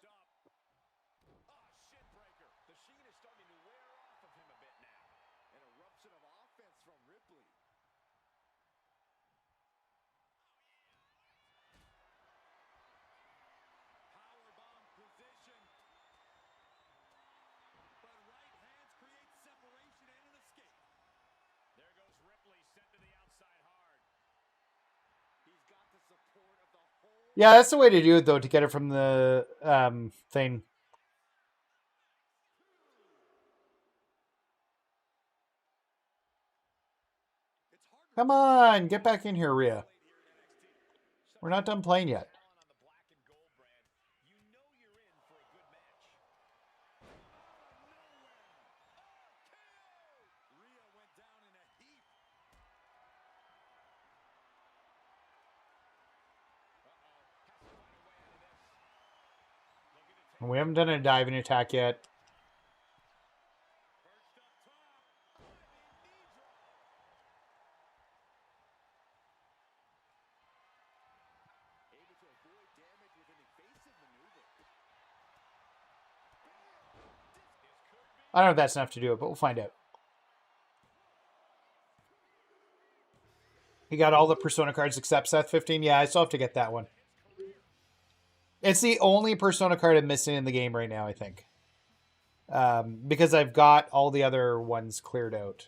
Yeah, that's the way to do it, though, to get it from the thing. Come on, get back in here, Rhea. We're not done playing yet. We haven't done a diving attack yet. I don't know if that's enough to do it, but we'll find out. He got all the Persona cards except Seth 15. Yeah, I still have to get that one. It's the only Persona card I'm missing in the game right now, I think. Because I've got all the other ones cleared out.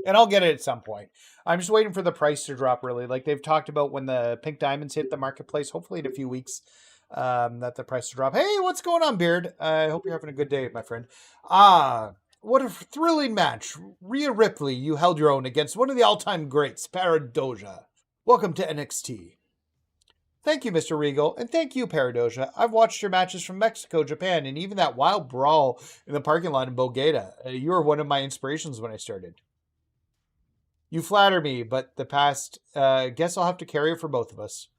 And I'll get it at some point. I'm just waiting for the price to drop, really. Like they've talked about when the pink diamonds hit the marketplace, hopefully in a few weeks, that the price will drop. Hey, what's going on, Beard? I hope you're having a good day, my friend. What a thrilling match. Rhea Ripley, you held your own against one of the all-time greats, Peridosia. Welcome to NXT. Thank you, Mr. Regal, and thank you, Peridosia. I've watched your matches from Mexico, Japan, and even that wild brawl in the parking lot in Bogota. You were one of my inspirations when I started. You flatter me, but the past, guess I'll have to carry it for both of us.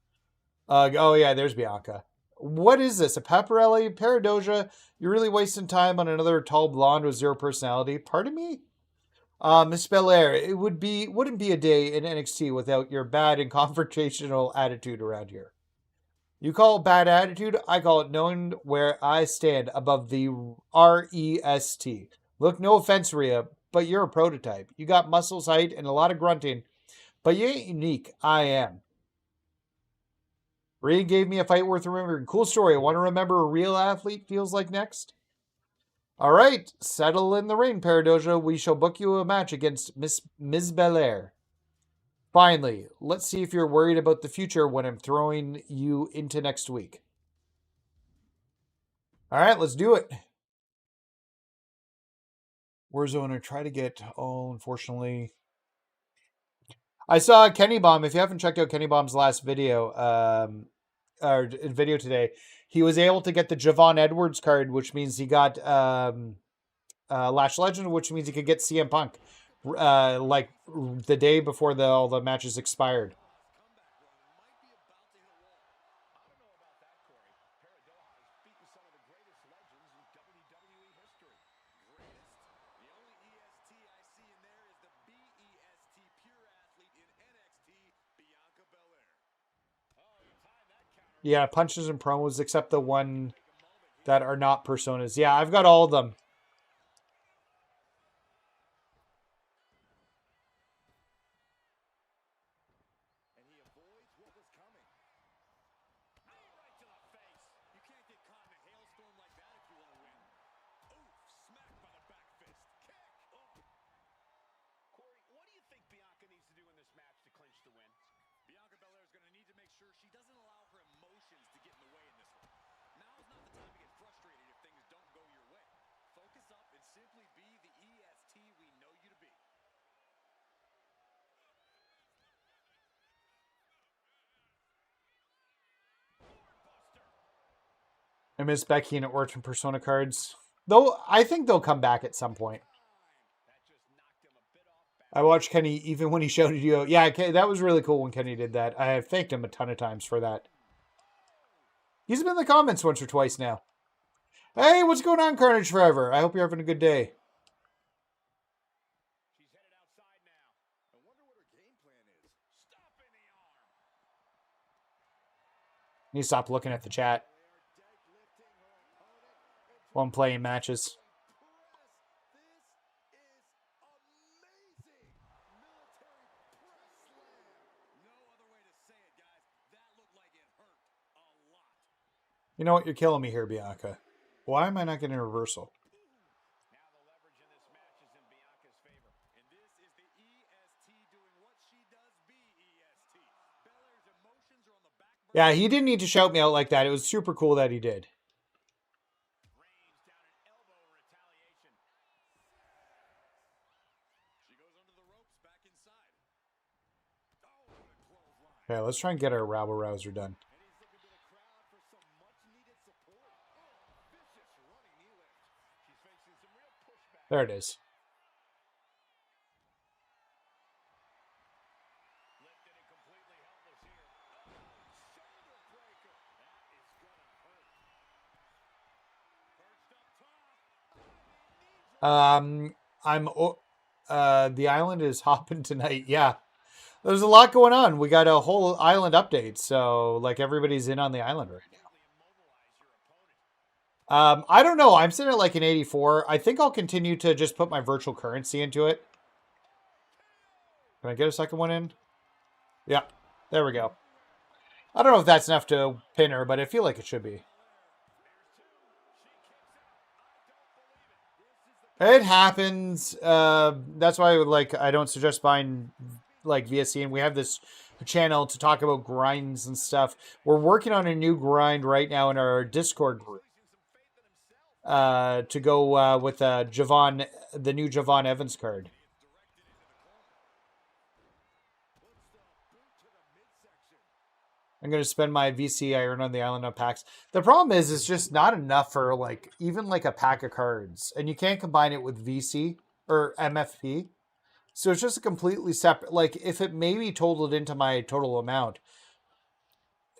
Oh yeah, there's Bianca. What is this, a Paparelli? Peridosia, you're really wasting time on another tall blonde with 0 personality. Pardon me? Miss Belair, it wouldn't be a day in NXT without your bad and confrontational attitude around here. You call it bad attitude, I call it knowing where I stand above the REST. Look, no offense, Rhea, but you're a prototype. You got muscles, height, and a lot of grunting, but you ain't unique. I am. Rhea gave me a fight worth remembering. Cool story. I want to remember a real athlete feels like next? All right, settle in the ring, Peridosia. We shall book you a match against Ms. Belair. Finally, let's see if you're worried about the future when I'm throwing you into next week. All right, let's do it. Warzone, I try to get, unfortunately. I saw Kenny Bomb. If you haven't checked out Kenny Bomb's last video, video today. He was able to get the Javon Edwards card, which means he got Lash Legend, which means he could get CM Punk like the day before all the matches expired. Yeah, punches and promos, except the one that are not personas. Yeah, I've got all of them. I miss Becky and Orton Persona cards. Though I think they'll come back at some point. I watched Kenny even when he showed you. Yeah, that was really cool when Kenny did that. I have thanked him a ton of times for that. He's been in the comments once or twice now. Hey, what's going on, Carnage Forever? I hope you're having a good day. She's headed outside now. I wonder what her game plan is. Stopping the arm. You need to stop looking at the chat while I'm playing matches. You know what? You're killing me here, Bianca. Why am I not getting a reversal? Now the leverage in this match is in Bianca's favor. And this is the EST doing what she does BEST. Belair's emotions are on the back burner. Yeah, he didn't need to shout me out like that. It was super cool that he did. Range down an elbow retaliation. She goes under the ropes back inside. Oh, what a clothesline. Okay, let's try and get our rabble rouser done. And he's looking to the crowd for some much-needed support. Oh, vicious running knee lift. She's facing some real pushback. There it is. Lifted and completely helpless here. Oh, shoulder breaker. That is gonna hurt. Perched up top. The island is hopping tonight. Yeah. There's a lot going on. We got a whole island update. So, like, everybody's in on the island right now. I don't know. I'm sitting at like an 84. I think I'll continue to just put my virtual currency into it. Can I get a second one in? Yeah. There we go. I don't know if that's enough to pin her, but I feel like it should be. It happens. That's why I don't suggest buying like VSC, and we have this channel to talk about grinds and stuff. We're working on a new grind right now in our Discord group to go with the new Javon Evans card. I'm going to spend my VC I earn on the island of packs. The problem is it's just not enough for like even like a pack of cards, and you can't combine it with VC or MFP. So it's just a completely separate, like if it maybe totaled into my total amount.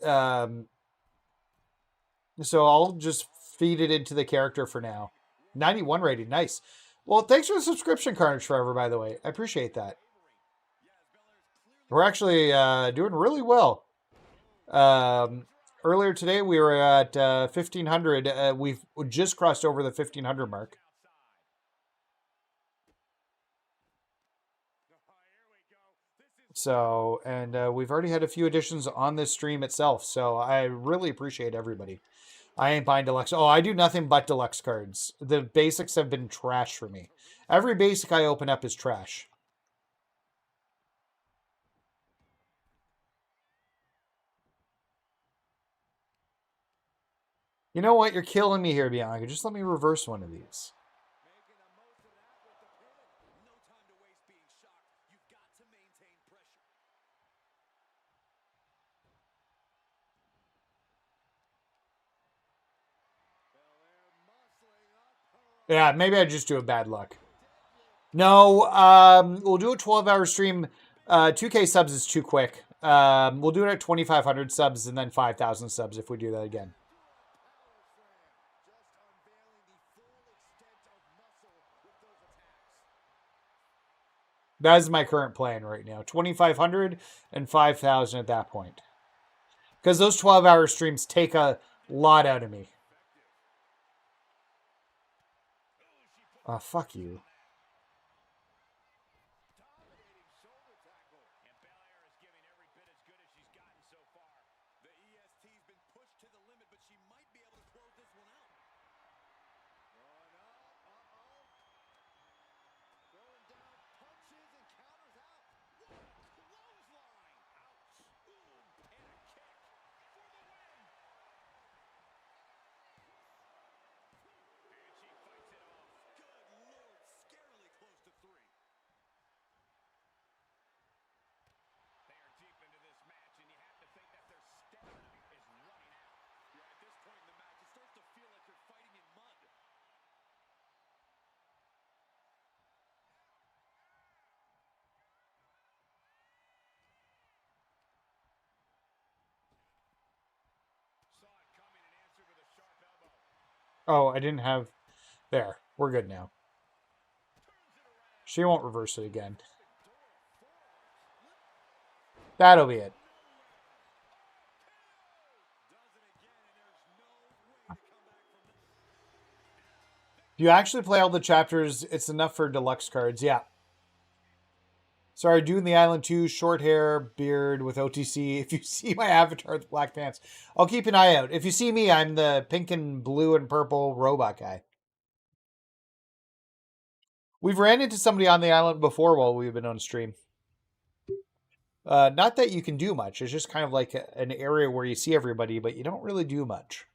So I'll just feed it into the character for now. 91 rating. Nice. Well, thanks for the subscription, Carnage Forever, by the way. I appreciate that. We're actually doing really well. Earlier today, we were at 1,500. We've just crossed over the 1,500 mark. So, and we've already had a few additions on this stream itself. So I really appreciate everybody. I ain't buying deluxe. Oh, I do nothing but deluxe cards. The basics have been trash for me. Every basic I open up is trash. You know what? You're killing me here, Bianca. Just let me reverse one of these. Yeah, maybe I just do a bad luck. No, we'll do a 12-hour stream. 2K subs is too quick. We'll do it at 2,500 subs and then 5,000 subs if we do that again. That is my current plan right now. 2,500 and 5,000 at that point. Because those 12-hour streams take a lot out of me. Oh, fuck you. Oh, I didn't have... There. We're good now. She won't reverse it again. That'll be it. If you actually play all the chapters, it's enough for deluxe cards. Yeah. Sorry, Dune the Island 2, short hair, beard with OTC. If you see my avatar with black pants, I'll keep an eye out. If you see me, I'm the pink and blue and purple robot guy. We've ran into somebody on the island before while we've been on stream. Not that you can do much. It's just kind of like an area where you see everybody, but you don't really do much.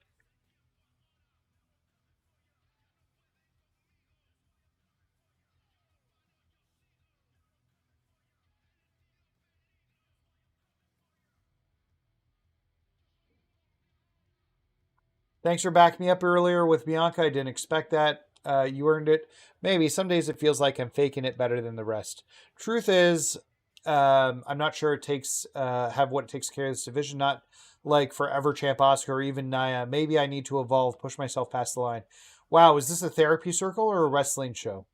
Thanks for backing me up earlier with Bianca. I didn't expect that. You earned it. Maybe. Some days it feels like I'm faking it better than the rest. Truth is, I'm not sure it takes have what it takes to carry this division. Not like forever champ Oscar or even Naya. Maybe I need to evolve, push myself past the line. Wow, is this a therapy circle or a wrestling show?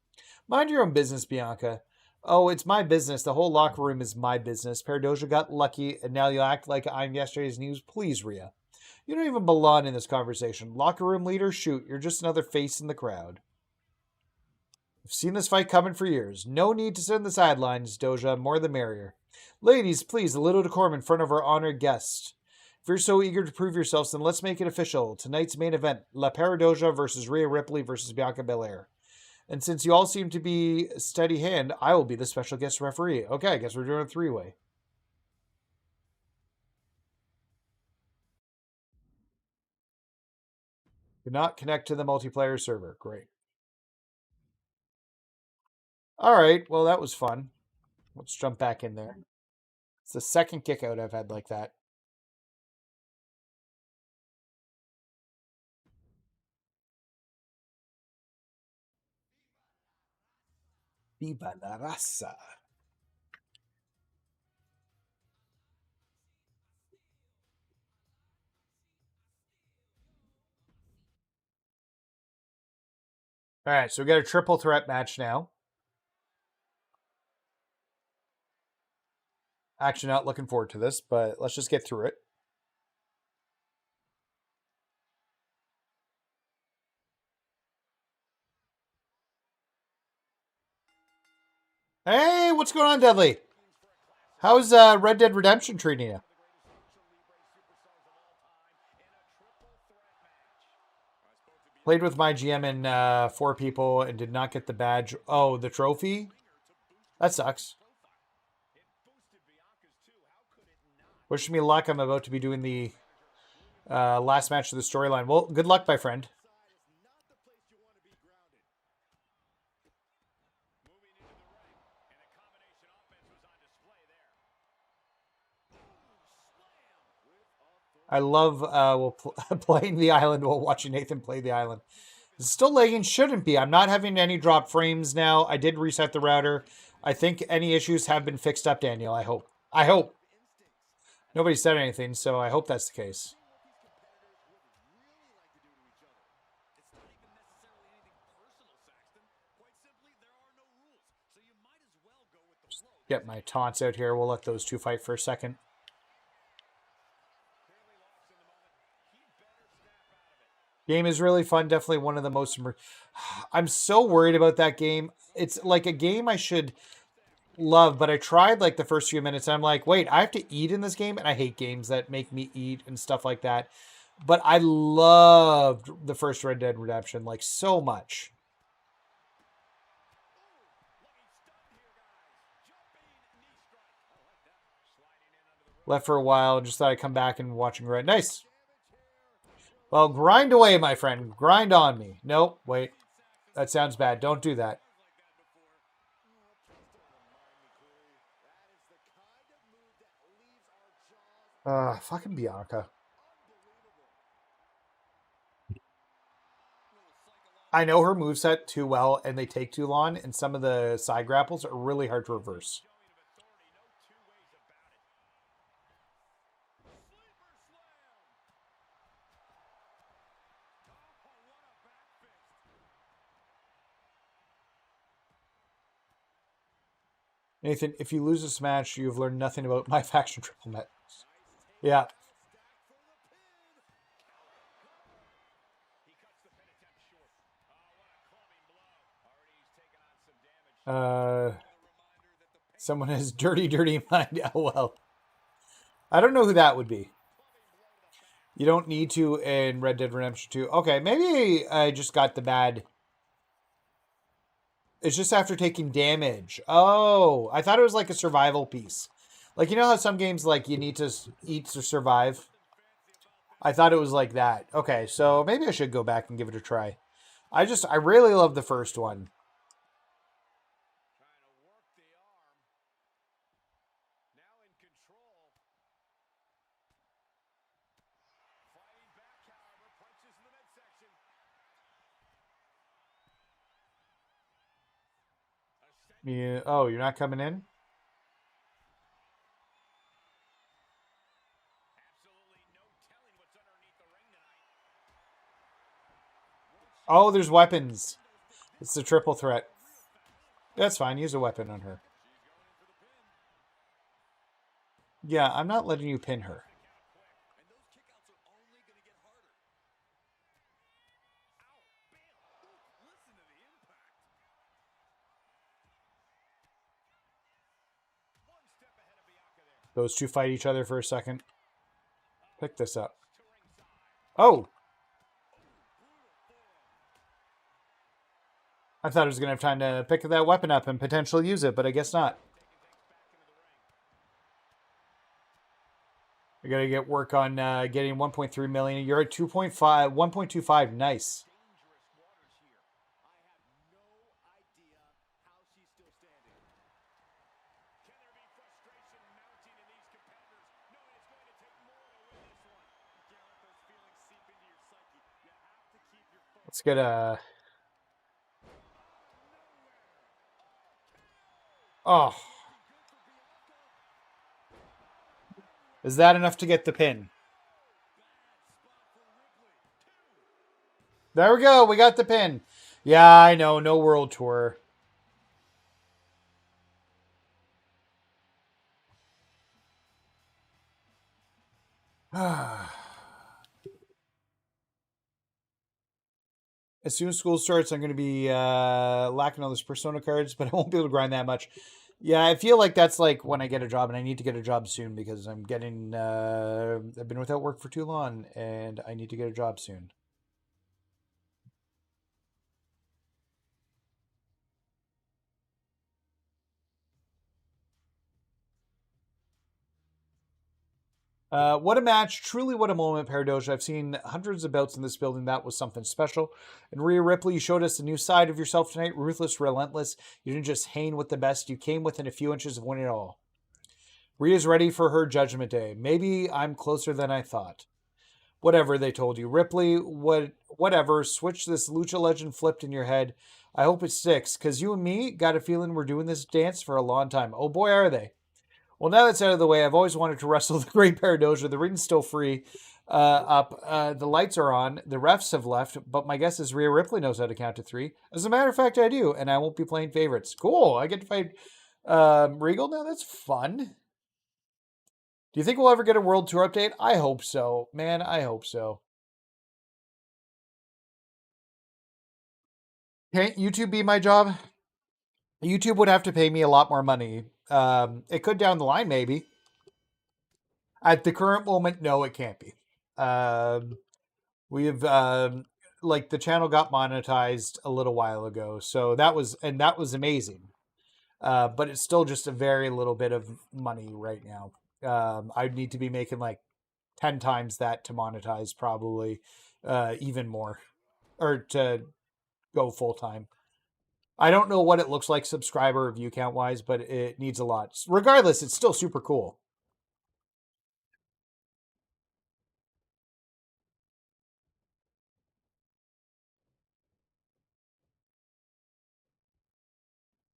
Mind your own business, Bianca. Oh, it's my business. The whole locker room is my business. Peridosia got lucky, and now you act like I'm yesterday's news. Please, Rhea. You don't even belong in this conversation. Locker room leader, shoot. You're just another face in the crowd. I've seen this fight coming for years. No need to sit on the sidelines, Doja. More the merrier. Ladies, please, a little decorum in front of our honored guest. If you're so eager to prove yourselves, then let's make it official. Tonight's main event, La Peridosia versus Rhea Ripley versus Bianca Belair. And since you all seem to be a steady hand, I will be the special guest referee. Okay, I guess we're doing a three-way. Do not connect to the multiplayer server. Great. All right, well, that was fun. Let's jump back in there. It's the second kick out I've had like that. Viva la raza. All right, so we got a triple threat match now. Actually, not looking forward to this, but let's just get through it. Hey, what's going on, Dudley? How's Red Dead Redemption treating you? Played with my GM and 4 people and did not get the badge. Oh, the trophy? That sucks. Wish me luck. I'm about to be doing the last match of the storyline. Well, good luck, my friend. I love playing the island while watching Nathan play the island. It's still lagging. Shouldn't be. I'm not having any drop frames now. I did reset the router. I think any issues have been fixed up, Daniel. I hope. I hope. Nobody said anything, so I hope that's the case. Get my taunts out here. We'll let those two fight for a second. Game is really fun. Definitely one of the most... I'm so worried about that game. It's like a game I should love, but I tried like the first few minutes and I'm like, wait, I have to eat in this game? And I hate games that make me eat and stuff like that. But I loved the first Red Dead Redemption like so much. Left for a while. Just thought I'd come back and watching Red. Nice. Well, grind away, my friend. Grind on me. Nope. Wait. That sounds bad. Don't do that. Fucking Bianca. I know her moveset too well, and they take too long, and some of the side grapples are really hard to reverse. Nathan, if you lose this match, you've learned nothing about MyFaction triple met. Yeah. Someone has dirty mind. Oh, well. I don't know who that would be. You don't need to in Red Dead Redemption 2. Okay, maybe I just got the bad... It's just after taking damage. Oh, I thought it was like a survival piece. Like, you know how some games, like, you need to eat to survive? I thought it was like that. Okay, so maybe I should go back and give it a try. I really love the first one. Yeah. Oh, you're not coming in? Oh, there's weapons. It's the triple threat. That's fine. Use a weapon on her. Yeah, I'm not letting you pin her. Those two fight each other for a second. Pick this up. Oh! I thought I was going to have time to pick that weapon up and potentially use it, but I guess not. I got to get work on getting 1.3 million. You're at 2.5, 1.25. Nice. Let's get a... Oh. Is that enough to get the pin? There we go. We got the pin. Yeah, I know. No World Tour. As soon as school starts, I'm going to be lacking all those Persona cards, but I won't be able to grind that much. Yeah, I feel like that's like when I get a job, and I need to get a job soon because I'm getting... I've been without work for too long, and I need to get a job soon. What a match. Truly what a moment, Peridosia. I've seen hundreds of bouts in this building. That was something special. And Rhea Ripley, you showed us a new side of yourself tonight. Ruthless, relentless. You didn't just hang with the best. You came within a few inches of winning it all. Rhea's ready for her judgment day. Maybe I'm closer than I thought. Whatever they told you. Ripley, whatever. Switch this Lucha Legend flipped in your head. I hope it sticks, because you and me got a feeling we're doing this dance for a long time. Oh boy, are they. Well, now that's out of the way, I've always wanted to wrestle the Great Peridosia. The ring's still free. The lights are on. The refs have left, but my guess is Rhea Ripley knows how to count to 3. As a matter of fact, I do, and I won't be playing favorites. Cool. I get to fight Regal now. That's fun. Do you think we'll ever get a World Tour update? I hope so. Man, I hope so. Can't YouTube be my job? YouTube would have to pay me a lot more money. It could down the line, maybe. At the current moment, no, it can't be. We've like the channel got monetized a little while ago, so that was amazing. But it's still just a very little bit of money right now. I'd need to be making like 10 times that to monetize, probably even more, or to go full time. I don't know what it looks like subscriber or view count wise, but it needs a lot. Regardless, it's still super cool.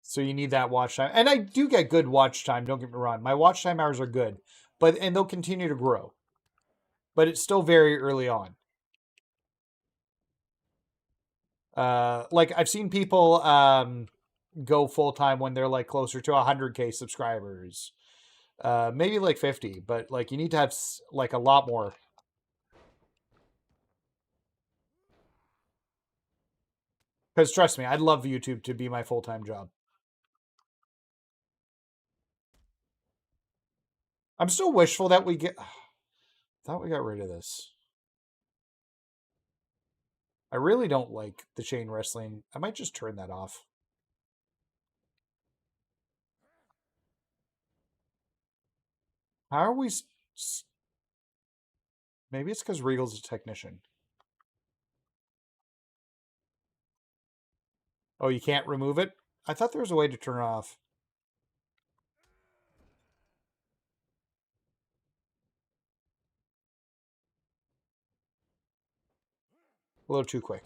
So you need that watch time. And I do get good watch time, don't get me wrong. My watch time hours are good, and they'll continue to grow. But it's still very early on. Like I've seen people go full time when they're like closer to 100K subscribers. Maybe like 50, but like you need to have like a lot more. Because trust me, I'd love YouTube to be my full-time job. I'm still wishful that we get... thought we got rid of this. I really don't like the chain wrestling. I might just turn that off. How are we... Maybe it's because Regal's a technician. Oh, you can't remove it? I thought there was a way to turn it off. A little too quick.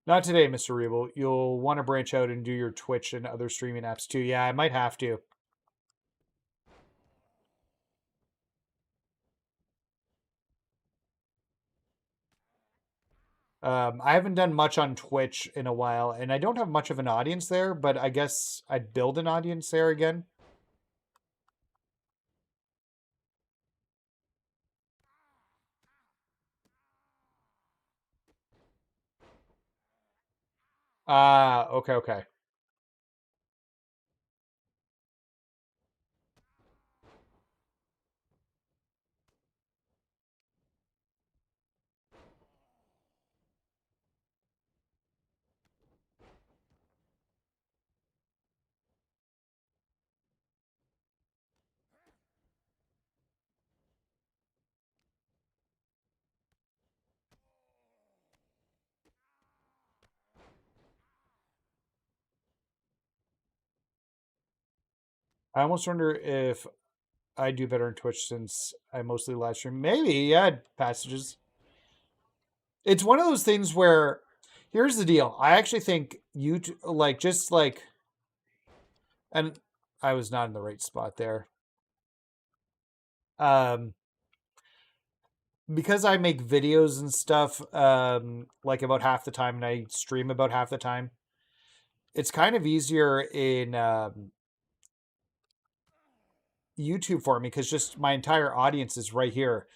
Not today, Mr. Regal. You'll want to branch out and do your Twitch and other streaming apps too. Yeah, I might have to. I haven't done much on Twitch in a while, and I don't have much of an audience there, but I guess I'd build an audience there again. Ah, okay, okay. I almost wonder if I do better on Twitch since I mostly live stream. Maybe, yeah, passages. It's one of those things where, here's the deal. I actually think YouTube, like, just like, and I was not in the right spot there. Because I make videos and stuff, like about half the time, and I stream about half the time, it's kind of easier in YouTube for me because just my entire audience is right here.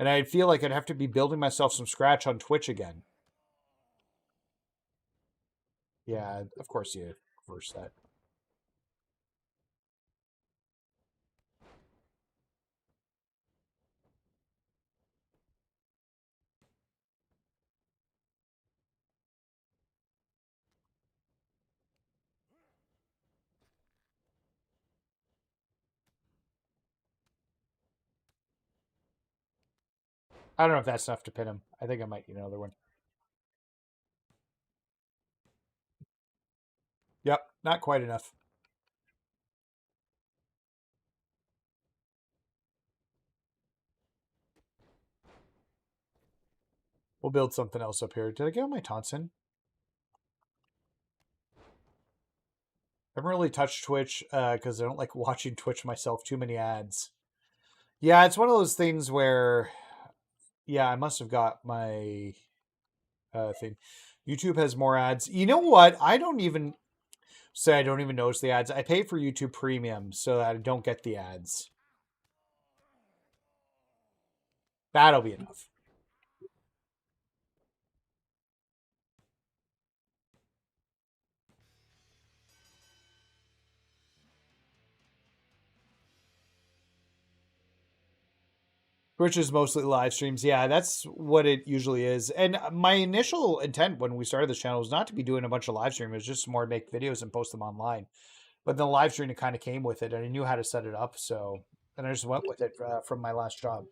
And I feel like I'd have to be building myself from scratch on Twitch again. Yeah, of course you reverse that. I don't know if that's enough to pin him. I think I might need another one. Yep, not quite enough. We'll build something else up here. Did I get all my taunts in? I haven't really touched Twitch because I don't like watching Twitch myself. Too many ads. Yeah, it's one of those things where, yeah, I must have got my thing. YouTube has more ads. You know what? I don't even notice the ads. I pay for YouTube Premium so that I don't get the ads. That'll be enough. Twitch is mostly live streams. Yeah, that's what it usually is. And my initial intent when we started this channel was not to be doing a bunch of live streams. It was just more to make videos and post them online. But the live streaming kind of came with it, and I knew how to set it up. So, and I just went with it from my last job.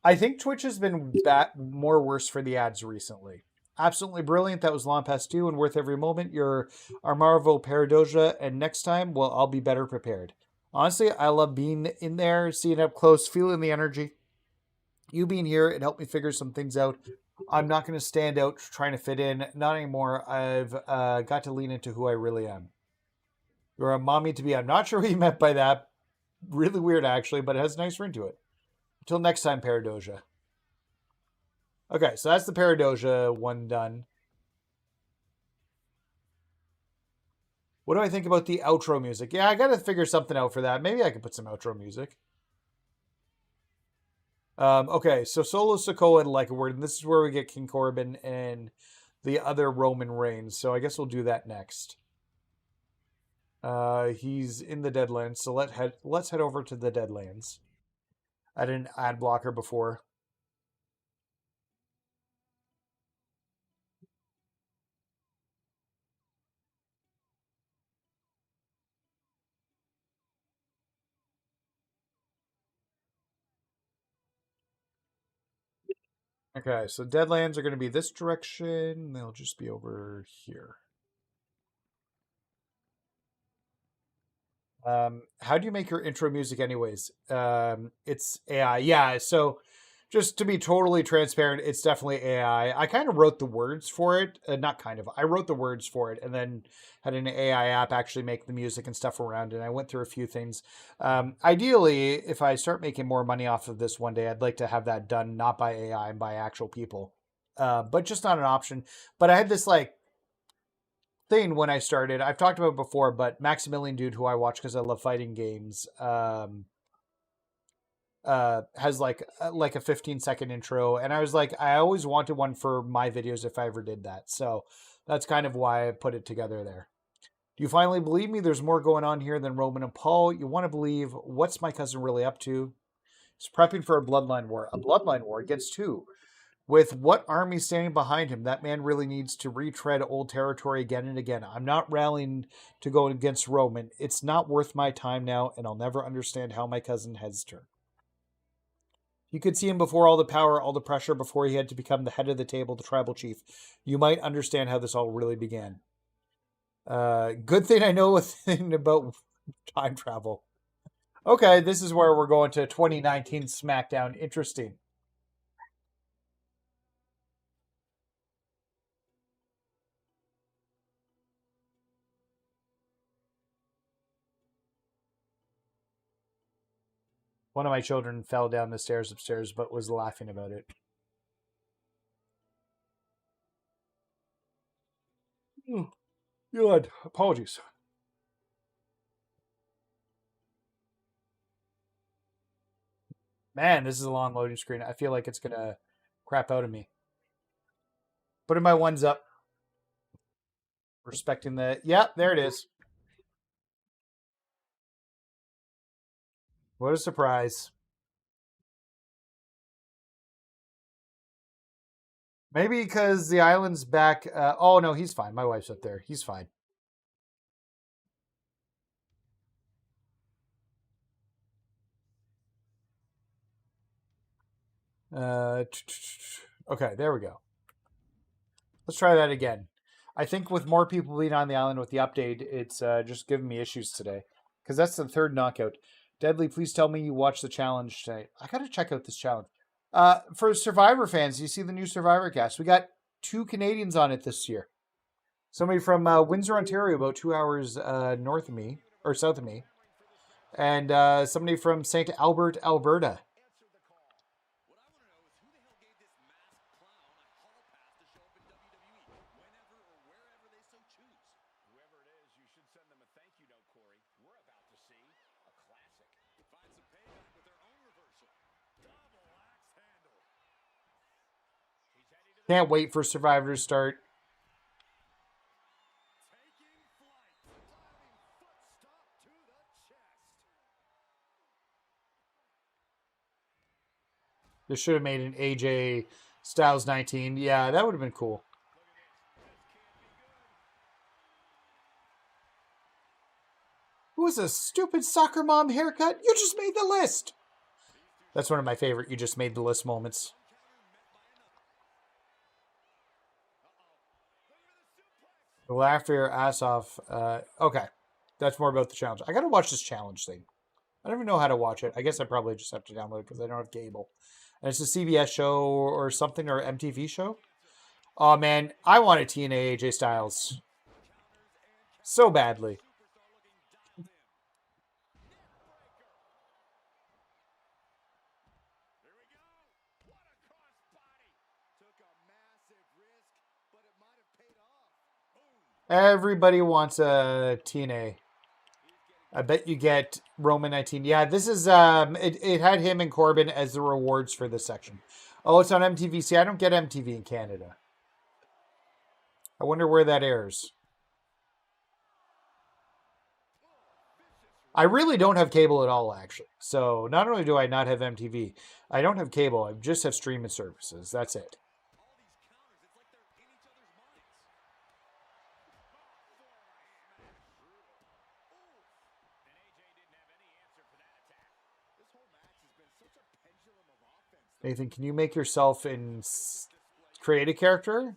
I think Twitch has been more worse for the ads recently. Absolutely brilliant. That was long past due and worth every moment. You're our Marvel Peridosia, and next time, well, I'll be better prepared. Honestly, I love being in there, seeing up close, feeling the energy. You being here, it helped me figure some things out. I'm not going to stand out trying to fit in. Not anymore. I've got to lean into who I really am. You're a mommy to be. I'm not sure what you meant by that. Really weird, actually, but it has a nice ring to it. Until next time, Peridosia. Okay, so that's the Peridosia one done. What do I think about the outro music? Yeah, I got to figure something out for that. Maybe I can put some outro music. Okay, so Solo Sokoa and Like a Word, and this is where we get King Corbin and the other Roman Reigns. So I guess we'll do that next. He's in the Deadlands, so let's head over to the Deadlands. I didn't ad blocker before. Okay, so Deadlands are going to be this direction. They'll just be over here. How do you make your intro music anyways? It's AI. Yeah, so just to be totally transparent, it's definitely AI. I kind of wrote the words for it. Not kind of. I wrote the words for it and then had an AI app actually make the music and stuff around it. And I went through a few things. Ideally, if I start making more money off of this one day, I'd like to have that done not by AI and by actual people. But just not an option. But I had this like thing when I started. I've talked about it before, but Maximilian Dude, who I watch because I love fighting games, has like a 15-second intro, and I was like, I always wanted one for my videos if I ever did that. So that's kind of why I put it together there. Do you finally believe me? There's more going on here than Roman and Paul. You want to believe what's my cousin really up to? He's prepping for a bloodline war. A bloodline war against who? With what army standing behind him, that man really needs to retread old territory again and again. I'm not rallying to go against Roman. It's not worth my time now, and I'll never understand how my cousin has turned. You could see him before all the power, all the pressure, before he had to become the head of the table, the tribal chief. You might understand how this all really began. Good thing I know a thing about time travel. Okay, this is where we're going to 2019 SmackDown. Interesting. One of my children fell down the stairs upstairs, but was laughing about it. Good. Apologies. Man, this is a long loading screen. I feel like it's going to crap out of me. Putting my ones up. Respecting the... Yeah, there it is. What a surprise. Maybe because the island's back. Oh, no, he's fine. My wife's up there. He's fine. Okay, there we go. Let's try that again. I think with more people being on the island with the update, it's just giving me issues today. Because that's the third knockout. Deadly, please tell me you watched the challenge today. I gotta check out this challenge. For Survivor fans, you see the new Survivor cast. We got 2 Canadians on it this year. Somebody from Windsor, Ontario, about 2 hours north of me, or south of me. And somebody from St. Albert, Alberta. Can't wait for Survivor to start. This should have made an AJ Styles 19. Yeah, that would have been cool. Who was a stupid soccer mom haircut? You just made the list. That's one of my favorite you just made the list moments. Laugh your ass off. Okay. That's more about the challenge. I gotta watch this challenge thing. I don't even know how to watch it. I guess I probably just have to download it because I don't have cable. And it's a CBS show or something, or MTV show. Oh man, I want a TNA AJ Styles so badly. Everybody wants a TNA. I bet you get Roman 19. Yeah, this is it had him and Corbin as the rewards for this section. Oh, it's on MTV. See, I don't get MTV in Canada. I wonder where that airs. I really don't have cable at all, actually. So not only do I not have MTV, I don't have cable. I just have streaming services. That's it. Nathan, can you make yourself in create a character?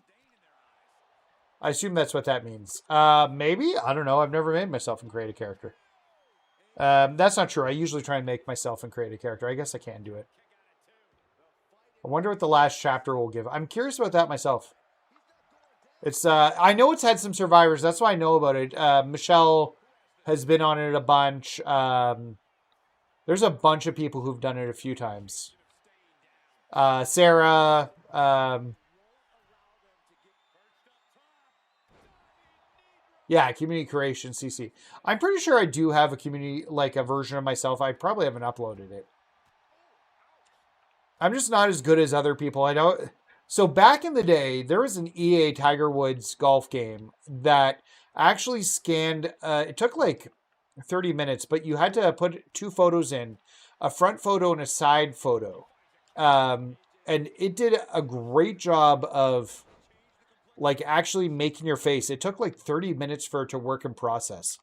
I assume that's what that means. Maybe? I don't know. I've never made myself in create a character. That's not true. I usually try and make myself and create a character. I guess I can do it. I wonder what the last chapter will give. I'm curious about that myself. It's I know it's had some survivors. That's why I know about it. Michelle has been on it a bunch. There's a bunch of people who've done it a few times. Sarah. Yeah, community creation, CC. I'm pretty sure I do have a community, like a version of myself. I probably haven't uploaded it. I'm just not as good as other people. I know. So back in the day, there was an EA Tiger Woods golf game that actually scanned. It took like 30 minutes, but you had to put 2 photos in, a front photo and a side photo. And it did a great job of like actually making your face. It took like 30 minutes for it to work and process.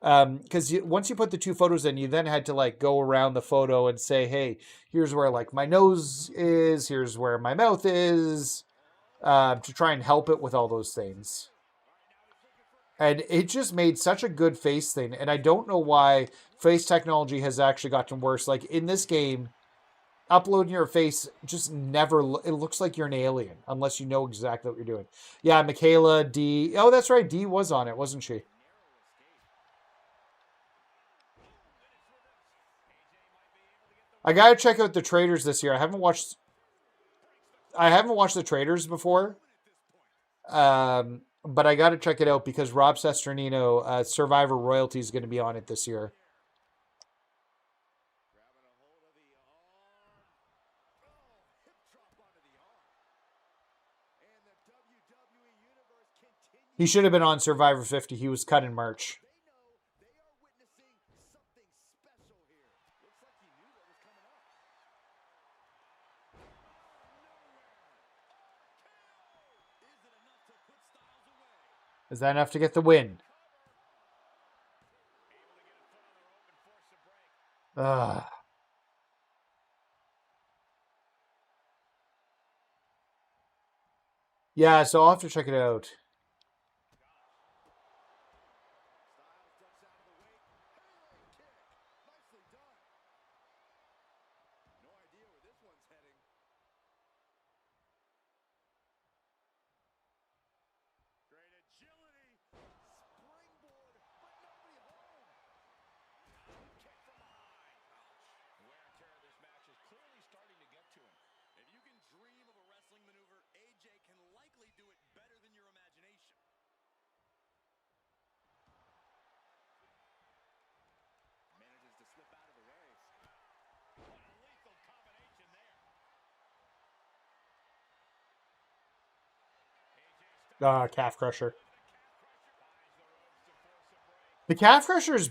Because once you put the 2 photos in, you then had to like go around the photo and say, hey, here's where like my nose is, here's where my mouth is, to try and help it with all those things. And it just made such a good face thing. And I don't know why face technology has actually gotten worse. Like in this game, uploading your face just never, it looks like you're an alien unless you know exactly what you're doing. Yeah, Michaela, D. Oh, that's right. D was on it, wasn't she? I gotta check out the Traders this year. I haven't watched the Traders before. But I gotta check it out because Rob Sesternino, Survivor Royalty, is going to be on it this year. He should have been on Survivor 50. He was cut in March. Is that enough to get the win? Ugh. Yeah, so I'll have to check it out. Calf crusher. The calf crushers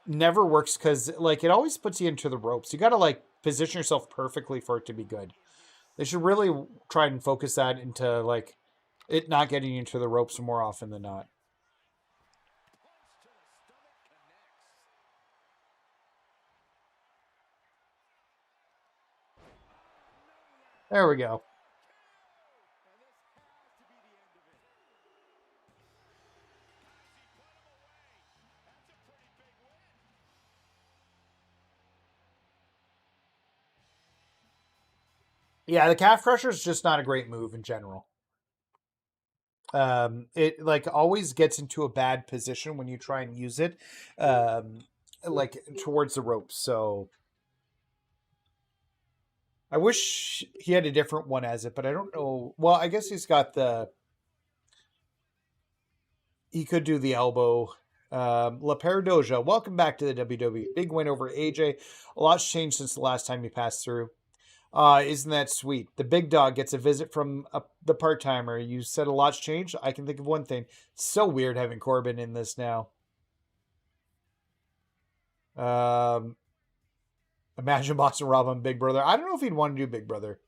never works because, like, it always puts you into the ropes. You got to, like, position yourself perfectly for it to be good. They should really try and focus that into, like, it not getting you into the ropes more often than not. There we go. Yeah, the calf crusher is just not a great move in general. It like always gets into a bad position when you try and use it, like towards the ropes. So I wish he had a different one as it, but I don't know. Well, I guess he's got the. He could do the elbow. Peridosia, welcome back to the WWE. Big win over AJ. A lot's changed since the last time you passed through. Isn't that sweet? The big dog gets a visit from the part-timer. You said a lot's changed. I can think of one thing. It's so weird having Corbin in this now. Imagine Boston Rob on Big Brother. I don't know if he'd want to do Big Brother.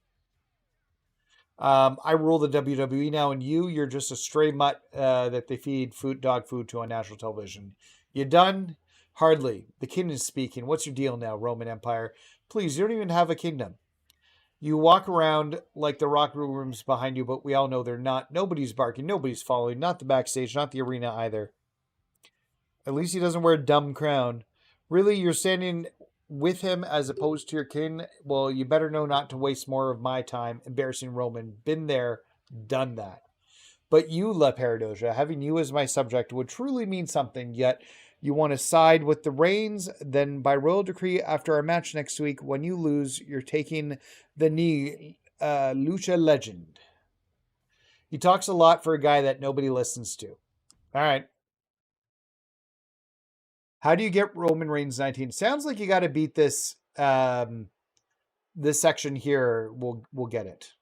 I rule the WWE now, and you're just a stray mutt that they feed dog food to on national television. You done? Hardly. The king is speaking. What's your deal now, Roman Empire? Please, you don't even have a kingdom. You walk around like the rock rooms behind you, but we all know they're not. Nobody's barking. Nobody's following. Not the backstage, not the arena either. At least he doesn't wear a dumb crown. Really, you're standing with him as opposed to your kin? Well, you better know not to waste more of my time embarrassing Roman. Been there, done that. But you, La Peridosia, having you as my subject would truly mean something, yet you want to side with the Reigns, then by royal decree after our match next week, when you lose, you're taking the knee, Lucha Legend. He talks a lot for a guy that nobody listens to. All right. How do you get Roman Reigns 19? Sounds like you got to beat this this section here. We'll get it.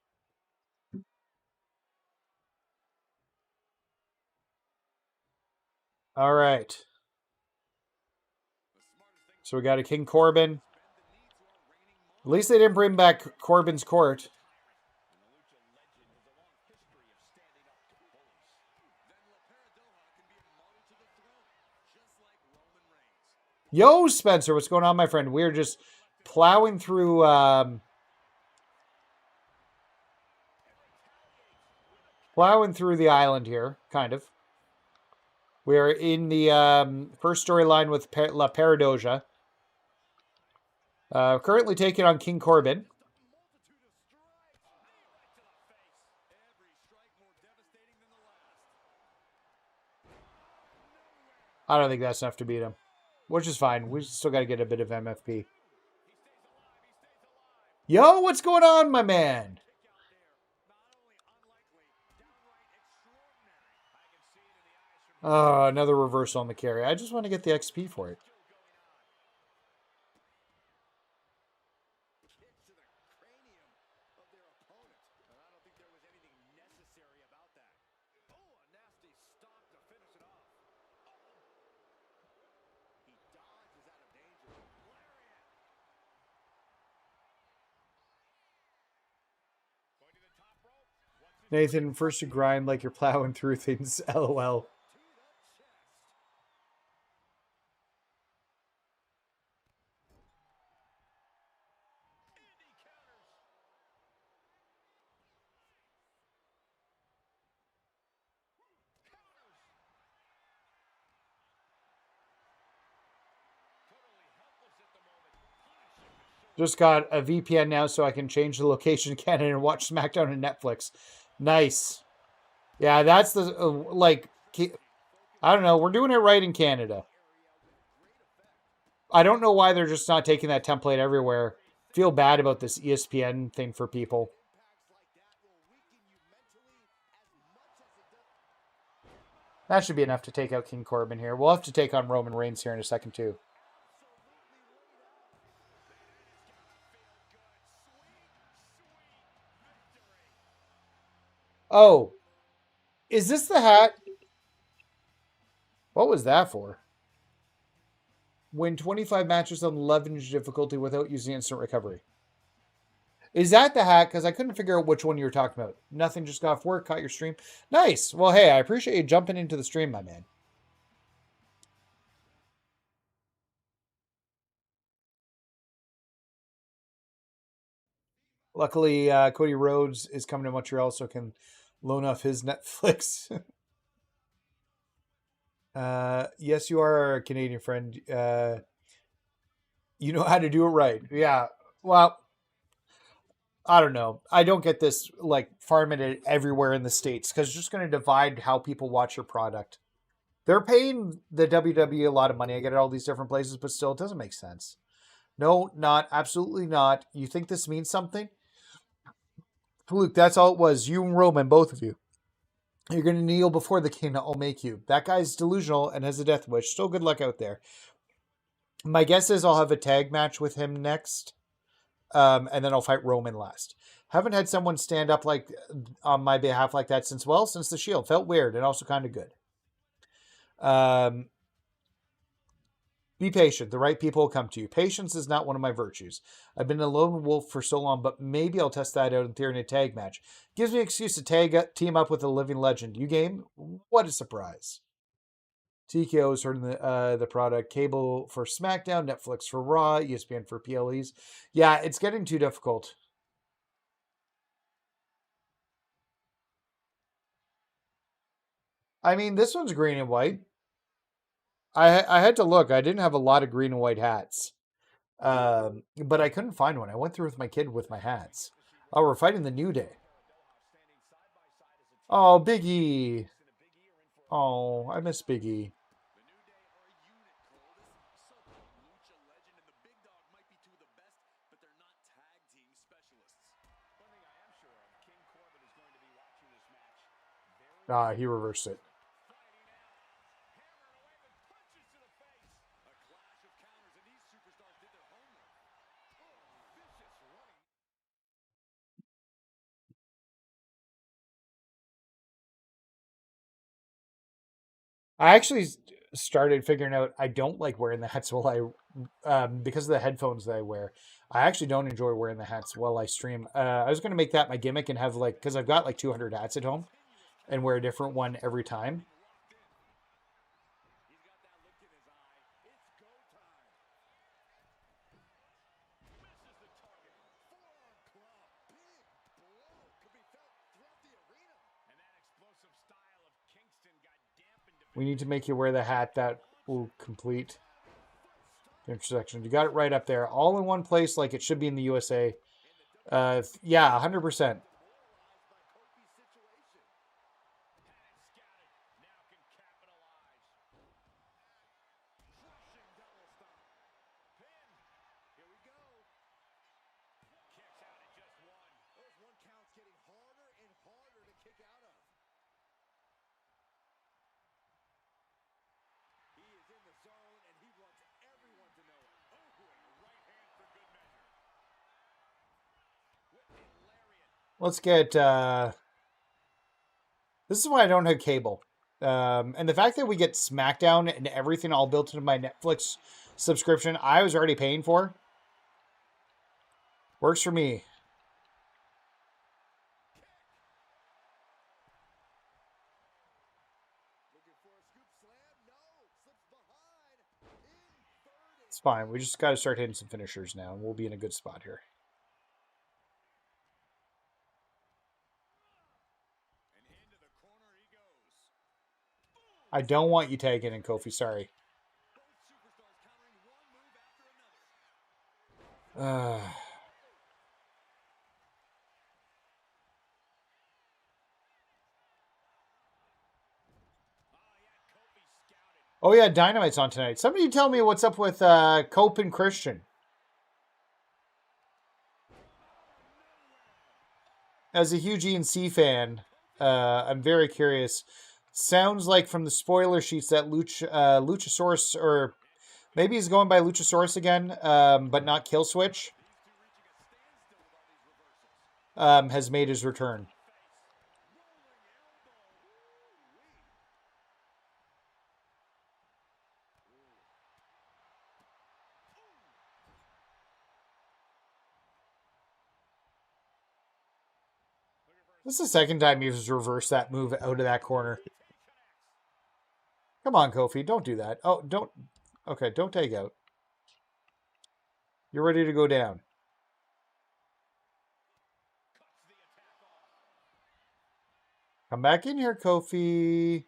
All right. So we got a King Corbin. At least they didn't bring back Corbin's court. Yo, Spencer, what's going on, my friend? We're just plowing through the island here, kind of. We are in the first storyline with La Peridosia. Currently taking on King Corbin. I don't think that's enough to beat him, which is fine. We still got to get a bit of MFP. Yo, what's going on, my man? Oh, another reversal on the carry. I just want to get the XP for it. Nathan, first you grind like you're plowing through things. LOL. Just got a VPN now so I can change the location in Canada and watch SmackDown and Netflix. Nice. Yeah, that's the, like, I don't know. We're doing it right in Canada. I don't know why they're just not taking that template everywhere. Feel bad about this ESPN thing for people. That should be enough to take out King Corbin here. We'll have to take on Roman Reigns here in a second, too. Oh. Is this the hat? What was that for? Win 25 matches on 11 difficulty without using instant recovery. Is that the hat? Because I couldn't figure out which one you were talking about. Nothing, just got off work, caught your stream. Nice. Well, hey, I appreciate you jumping into the stream, my man. Luckily, Cody Rhodes is coming to Montreal, so can loan off his Netflix. Yes, you are a Canadian friend. You know how to do it right. Yeah. Well, I don't know. I don't get this, like, farming it everywhere in the States because it's just going to divide how people watch your product. They're paying the WWE a lot of money. I get it all these different places, but still, it doesn't make sense. No, not. Absolutely not. You think this means something? Luke, that's all it was. You and Roman, both of you. You're going to kneel before the king. I'll make you. That guy's delusional and has a death wish. Still good luck out there. My guess is I'll have a tag match with him next. And then I'll fight Roman last. Haven't had someone stand up like on my behalf like that since the Shield. Felt weird and also kind of good. Be patient. The right people will come to you. Patience is not one of my virtues. I've been a lone wolf for so long, but maybe I'll test that out in theory in a tag match. Gives me an excuse to team up with a living legend. You game? What a surprise. TKO is hurting the product. Cable for SmackDown, Netflix for Raw, ESPN for PLEs. Yeah, it's getting too difficult. I mean, this one's green and white. I had to look. I didn't have a lot of green and white hats. But I couldn't find one. I went through with my kid with my hats. Oh, we're fighting the New Day. Oh, Big E. Oh, I miss Big E. Ah, he reversed it. I actually started figuring out I don't like wearing the hats while because of the headphones that I wear. I actually don't enjoy wearing the hats while I stream. I was going to make that my gimmick and have because I've got like 200 hats at home and wear a different one every time. We need to make you wear the hat that will complete the intersection. You got it right up there. All in one place like it should be in the USA. Yeah, 100%. Let's get... this is why I don't have cable. And the fact that we get SmackDown and everything all built into my Netflix subscription I was already paying for works for me. It's fine. We just got to start hitting some finishers now, and we'll be in a good spot here. I don't want you tagging in, Kofi. Sorry. Oh yeah, Dynamite's on tonight. Somebody tell me what's up with Cope and Christian. As a huge ENC fan, I'm very curious. Sounds like from the spoiler sheets that Luchasaurus, or maybe he's going by Luchasaurus again, but not Killswitch, has made his return. This is the second time he's reversed that move out of that corner. Come on, Kofi. Don't do that. Oh, don't. Okay, don't take out. You're ready to go down. Come back in here, Kofi.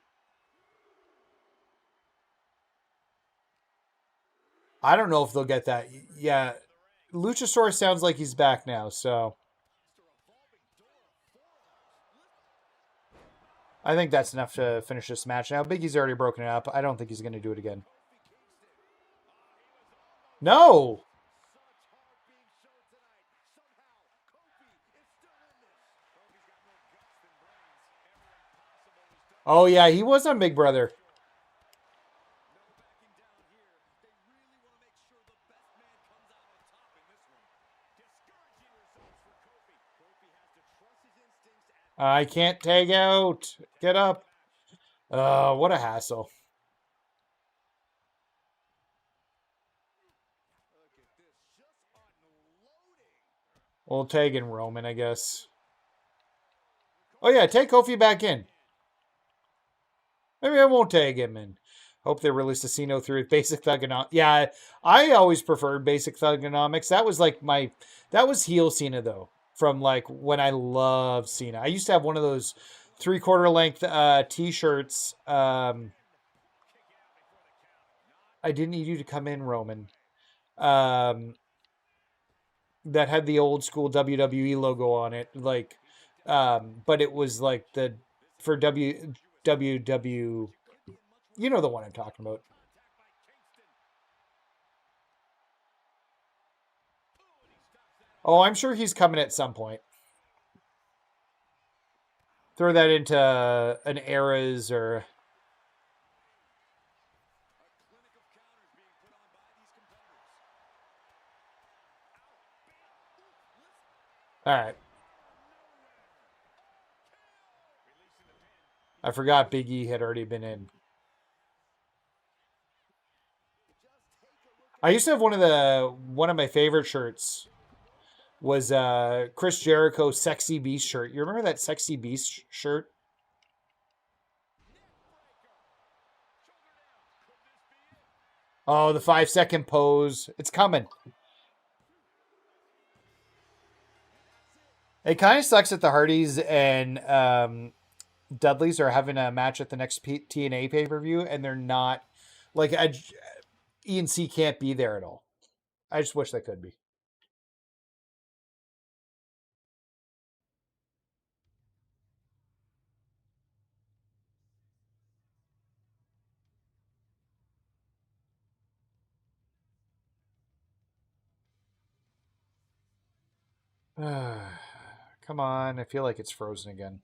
I don't know if they'll get that. Yeah, Luchasaurus sounds like he's back now, so I think that's enough to finish this match now. Biggie's already broken it up. I don't think he's going to do it again. No! Oh, yeah, he was on Big Brother. I can't tag out. Get up. What a hassle. We'll tag in Roman, I guess. Oh, yeah, take Kofi back in. Maybe I won't tag him in. Hope they release the Cena through Basic Thugonomics. Yeah, I always preferred Basic Thugonomics. That was like that was heel Cena, though. From like when I loved Cena. I used to have one of those 3/4 length t-shirts. I didn't need you to come in, Roman. That had the old school WWE logo on it. Like, but it was like for WW. You know the one I'm talking about. Oh, I'm sure he's coming at some point. Throw that into an Eras or... All right. I forgot Big E had already been in. I used to have one of my favorite shirts was Chris Jericho's Sexy Beast shirt. You remember that Sexy Beast shirt? Oh, the 5-second pose. It's coming. It kind of sucks that the Hardys and Dudleys are having a match at the next TNA pay-per-view, and they're not... Like, ENC can't be there at all. I just wish they could be. Come on, I feel like it's frozen again.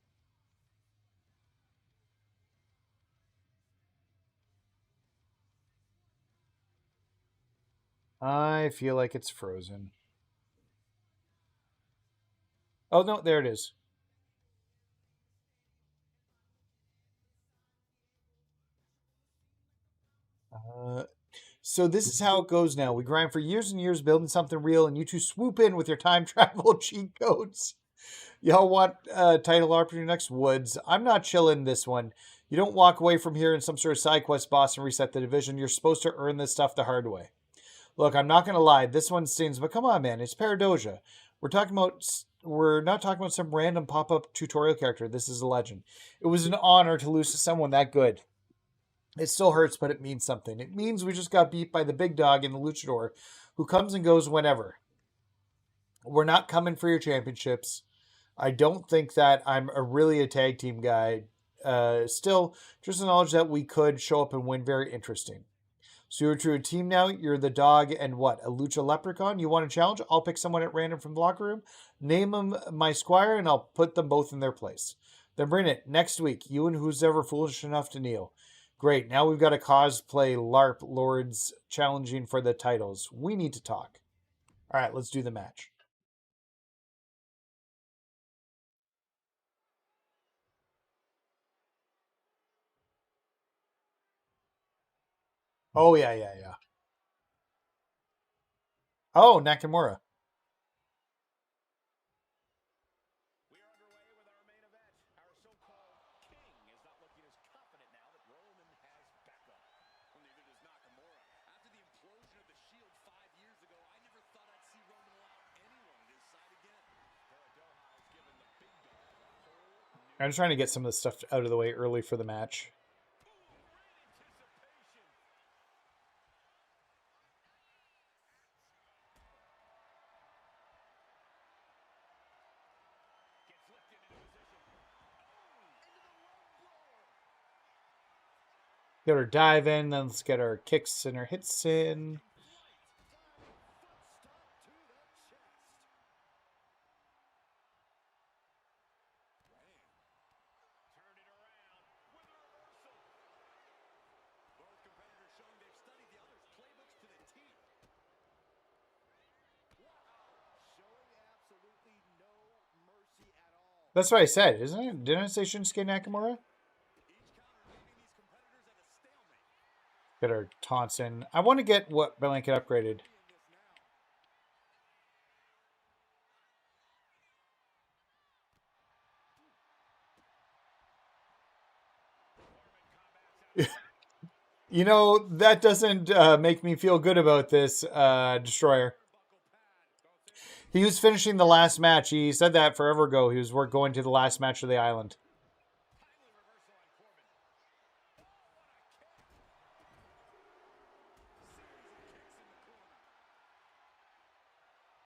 I feel like it's frozen. Oh, no, there it is. So this is how it goes now. We grind for years and years building something real, and you two swoop in with your time travel cheat codes. Y'all want title opportunity next? Woods. I'm not chilling this one. You don't walk away from here in some sort of side quest boss and reset the division. You're supposed to earn this stuff the hard way. Look, I'm not going to lie. This one stings, but come on, man. It's Peridosia. We're not talking about some random pop-up tutorial character. This is a legend. It was an honor to lose to someone that good. It still hurts, but it means something. It means we just got beat by the big dog in the luchador who comes and goes whenever. We're not coming for your championships. I don't think that I'm really a tag team guy. Still, just the knowledge that we could show up and win, very interesting. So you're to a team now. You're the dog and what? A lucha leprechaun? You want a challenge? I'll pick someone at random from the locker room, name them my squire, and I'll put them both in their place. Then bring it next week. You and who's ever foolish enough to kneel. Great. Now we've got a cosplay LARP lords challenging for the titles. We need to talk. All right, let's do the match. Oh, yeah. Oh, Nakamura. We are underway with our main event. Our so-called king is not looking as confident now that Roman has backup. Well, neither does Nakamura. After the implosion of the Shield 5 years ago, I never thought I'd see Roman allow anyone on his side again. Peridosia has given the big dog a whole new... I'm just trying to get some of this stuff out of the way early for the match. Get her dive in, then let's get our kicks and our hits in. That's what I said, isn't it? Didn't I say Shinsuke Nakamura? Get our taunts in. I want to get what blanket upgraded. You know, that doesn't make me feel good about this, Destroyer. He was finishing the last match. He said that forever ago. He was going to the last match of the island.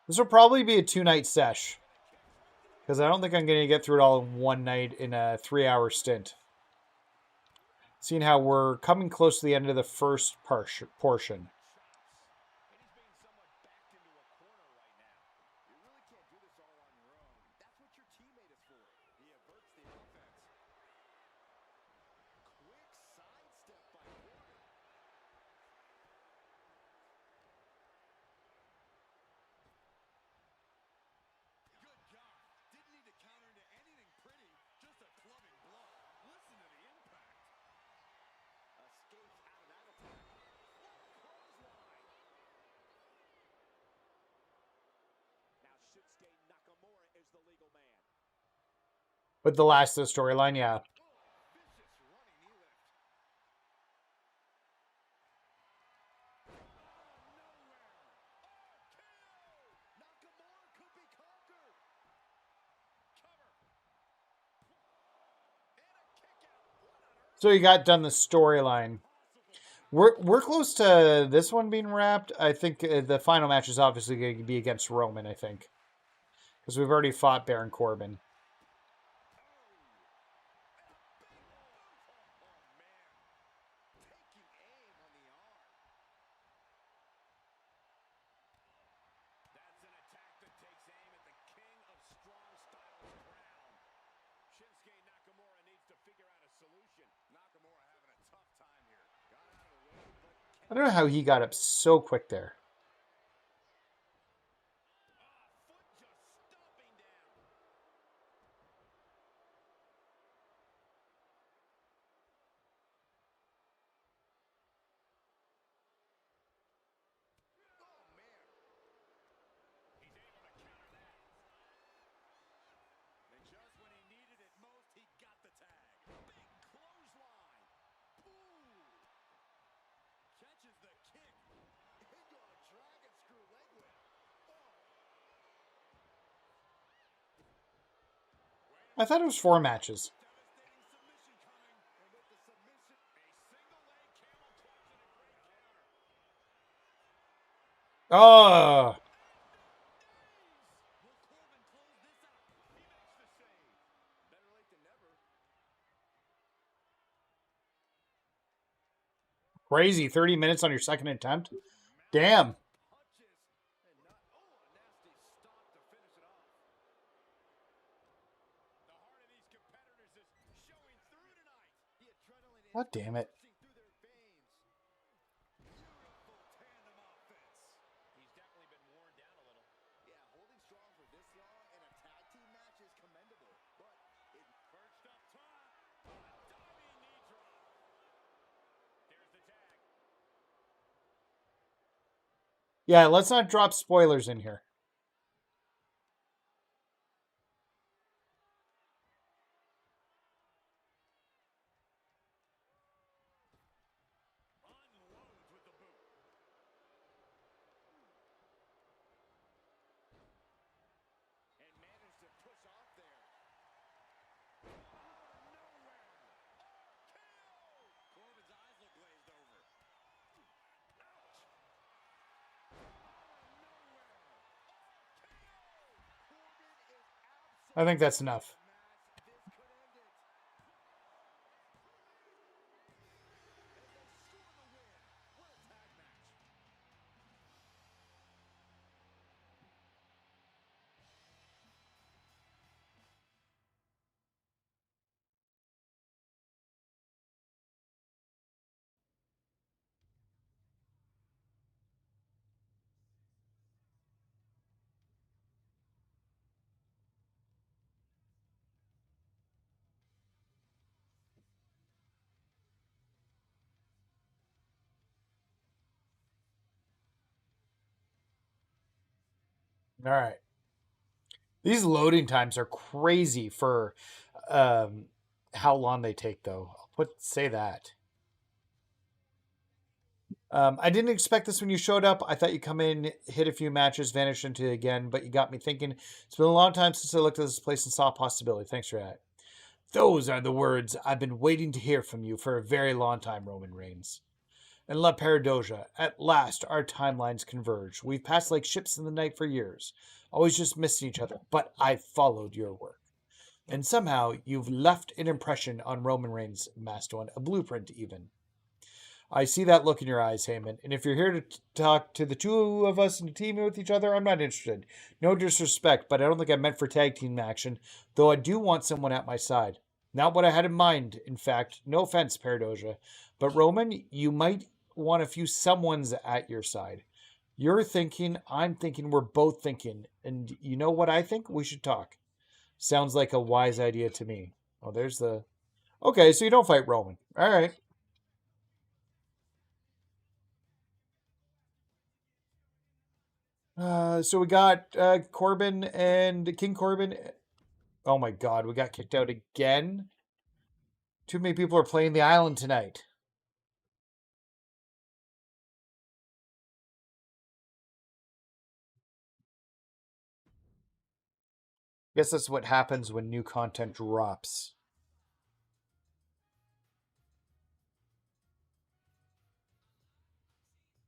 This will probably be a 2-night sesh. Because I don't think I'm going to get through it all in one night in a 3-hour stint. Seeing how we're coming close to the end of the first portion. But the last of the storyline, yeah. So you got done the storyline. We're close to this one being wrapped. I think the final match is obviously going to be against Roman, I think. Because we've already fought Baron Corbin. I don't know how he got up so quick there. I thought it was 4 matches. Oh! Crazy. 30 minutes on your second attempt? Damn. God damn it. Yeah, let's not drop spoilers in here. I think that's enough. All right. These loading times are crazy for how long they take, though. Say that. I didn't expect this when you showed up. I thought you'd come in, hit a few matches, vanish into it again, but you got me thinking. It's been a long time since I looked at this place and saw a possibility. Thanks for that. Those are the words I've been waiting to hear from you for a very long time, Roman Reigns. And La Peridosia, at last our timelines converge. We've passed like ships in the night for years, always just missing each other, but I've followed your work. And somehow you've left an impression on Roman Reigns, Mastodon, a blueprint even. I see that look in your eyes, Heyman, and if you're here to talk to the two of us and teaming with each other, I'm not interested. No disrespect, but I don't think I'm meant for tag team action, though I do want someone at my side. Not what I had in mind, in fact. No offense, Peridosia. But Roman, you might want a few someones at your side. You're thinking, I'm thinking, we're both thinking. And you know what I think? We should talk. Sounds like a wise idea to me. Oh, there's the... Okay, so you don't fight Roman. All right. So we got Corbin and King Corbin. Oh my God, we got kicked out again. Too many people are playing the island tonight. Guess that's what happens when new content drops.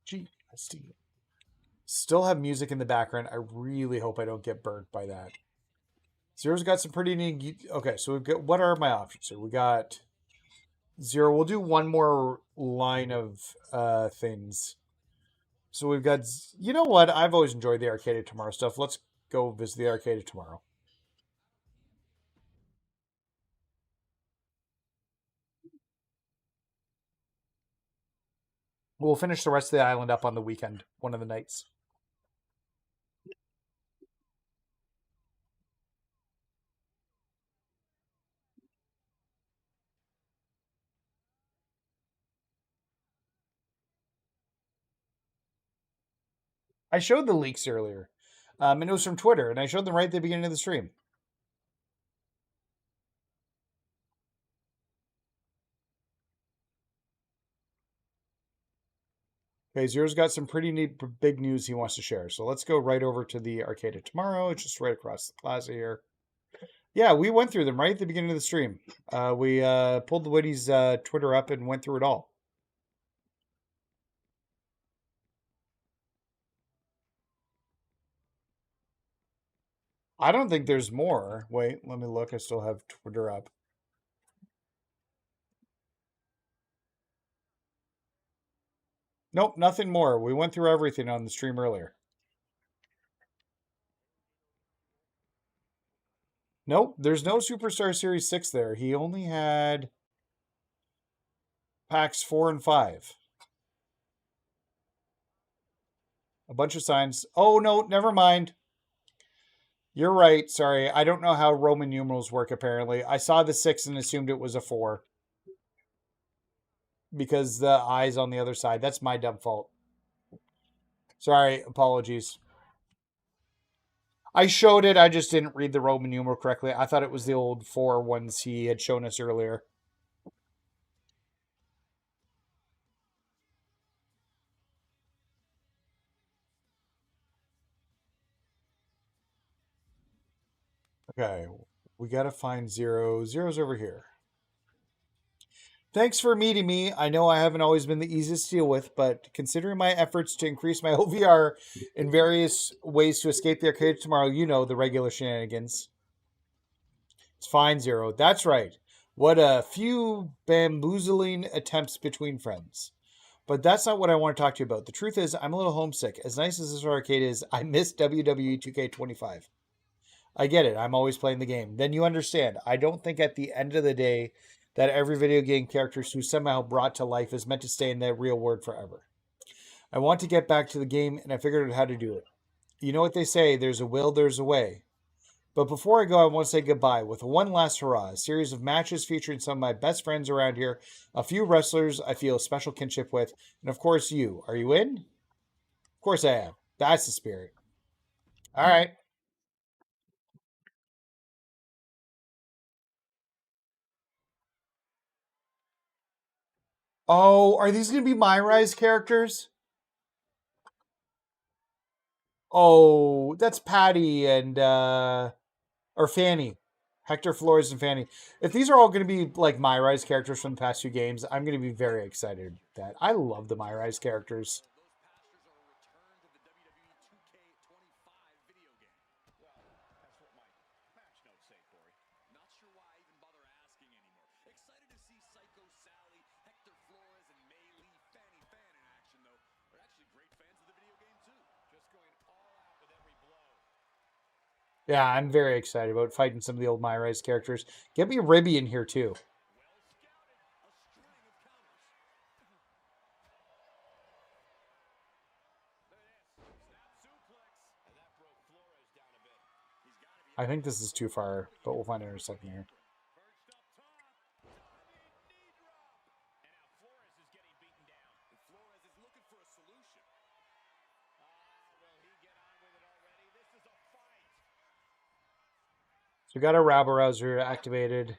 Gee, still have music in the background. I really hope I don't get burnt by that. Zero's got some pretty neat. Okay, so we've got. What are my options here? We got Zero. We'll do one more line of things. So we've got. You know what? I've always enjoyed the Arcade of Tomorrow stuff. Let's go visit the Arcade of Tomorrow. We'll finish the rest of the island up on the weekend, one of the nights. I showed the leaks earlier, and it was from Twitter, and I showed them right at the beginning of the stream. Okay, Zero's got some pretty neat big news he wants to share. So let's go right over to the Arcade of Tomorrow. It's just right across the plaza here. Yeah, we went through them right at the beginning of the stream. We pulled the Woody's Twitter up and went through it all. I don't think there's more. Wait, let me look. I still have Twitter up. Nope, nothing more. We went through everything on the stream earlier. Nope, there's no Superstar Series 6 there. He only had packs 4 and 5. A bunch of signs. Oh, no, never mind. You're right. Sorry. I don't know how Roman numerals work, apparently. I saw the 6 and assumed it was a 4. Because the I's on the other side. That's my dumb fault. Sorry. Apologies. I showed it. I just didn't read the Roman numeral correctly. I thought it was the old 4 ones he had shown us earlier. Okay. We got to find 0. 0's over here. Thanks for meeting me. I know I haven't always been the easiest to deal with, but considering my efforts to increase my OVR in various ways to escape the arcade tomorrow, you know the regular shenanigans. It's fine, 0. That's right. What a few bamboozling attempts between friends. But that's not what I want to talk to you about. The truth is, I'm a little homesick. As nice as this arcade is, I miss WWE 2K25. I get it. I'm always playing the game. Then you understand. I don't think at the end of the day that every video game character who's somehow brought to life is meant to stay in the real world forever. I want to get back to the game, and I figured out how to do it. You know what they say, there's a will, there's a way. But before I go, I want to say goodbye with one last hurrah, a series of matches featuring some of my best friends around here, a few wrestlers I feel a special kinship with, and of course you. Are you in? Of course I am. That's the spirit. All right. Oh, are these going to be my Rise characters? Oh, that's Patty and or Fanny. Hector Flores and Fanny. If these are all going to be like my Rise characters from the past 2 games, I'm going to be very excited with that. I love the my Rise characters. Yeah, I'm very excited about fighting some of the old My Rise characters. Get me Ribby in here too. I think this is too far, but we'll find out in a second here. So we got our rabble rouser activated.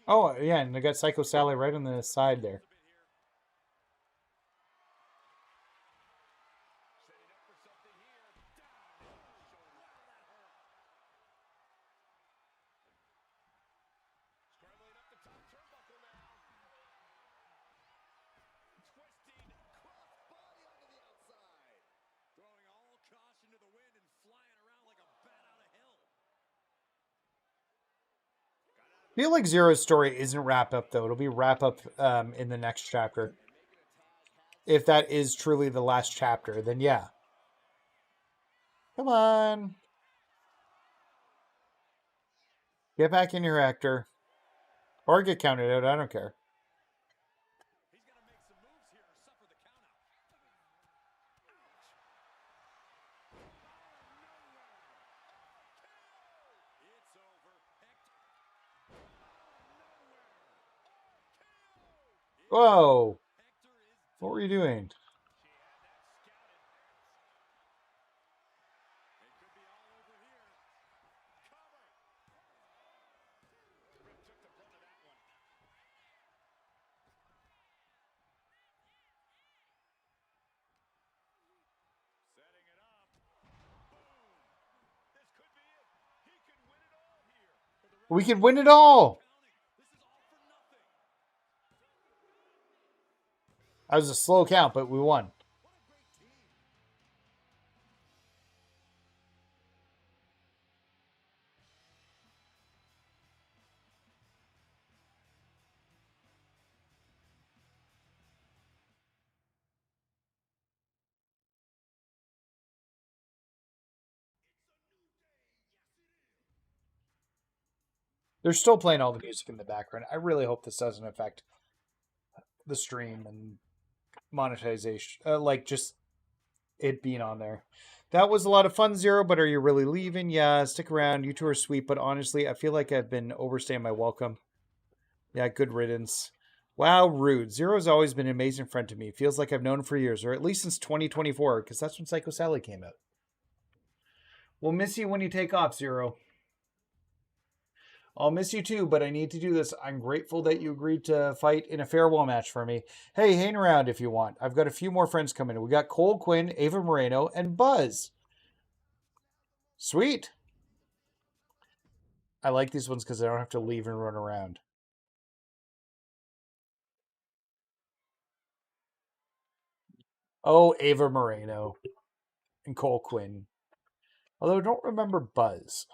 Oh, yeah, and they got Psycho Sally right on the side there. I feel like Zero's story isn't wrap up though. It'll be wrap up in the next chapter. If that is truly the last chapter, then yeah. Come on. Get back in your actor. Or get counted out. I don't care. Whoa. What were you doing? We can win it all. That was a slow count, but we won. They're still playing all the music in the background. I really hope this doesn't affect the stream and monetization. Like, just it being on there. That was a lot of fun, Zero, but are you really leaving? Yeah, stick around. You two are sweet, but honestly, I feel like I've been overstaying my welcome. Yeah, good riddance. Wow, rude. Zero's always been an amazing friend to me. Feels like I've known him for years, or at least since 2024, because that's when Psycho Sally came out. We'll miss you when you take off, Zero. I'll miss you too, but I need to do this. I'm grateful that you agreed to fight in a farewell match for me. Hey, hang around if you want. I've got a few more friends coming in. We got Cole Quinn, Ava Moreno, and Buzz. Sweet. I like these ones because I don't have to leave and run around. Oh, Ava Moreno and Cole Quinn. Although I don't remember Buzz.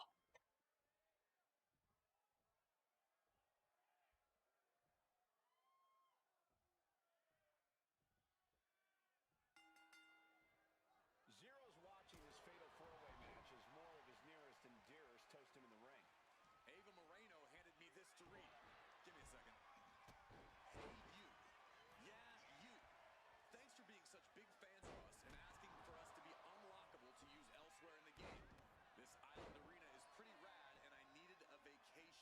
Zero's watching this fatal four-way match as more of his nearest and dearest toast him in the ring. Ava Moreno handed me this to read. Give me a second. Hey, you. Yeah, you. Thanks for being such big fans of us and asking for us to be unlockable to use elsewhere in the game. This island arena is pretty rad, and I needed a vacation.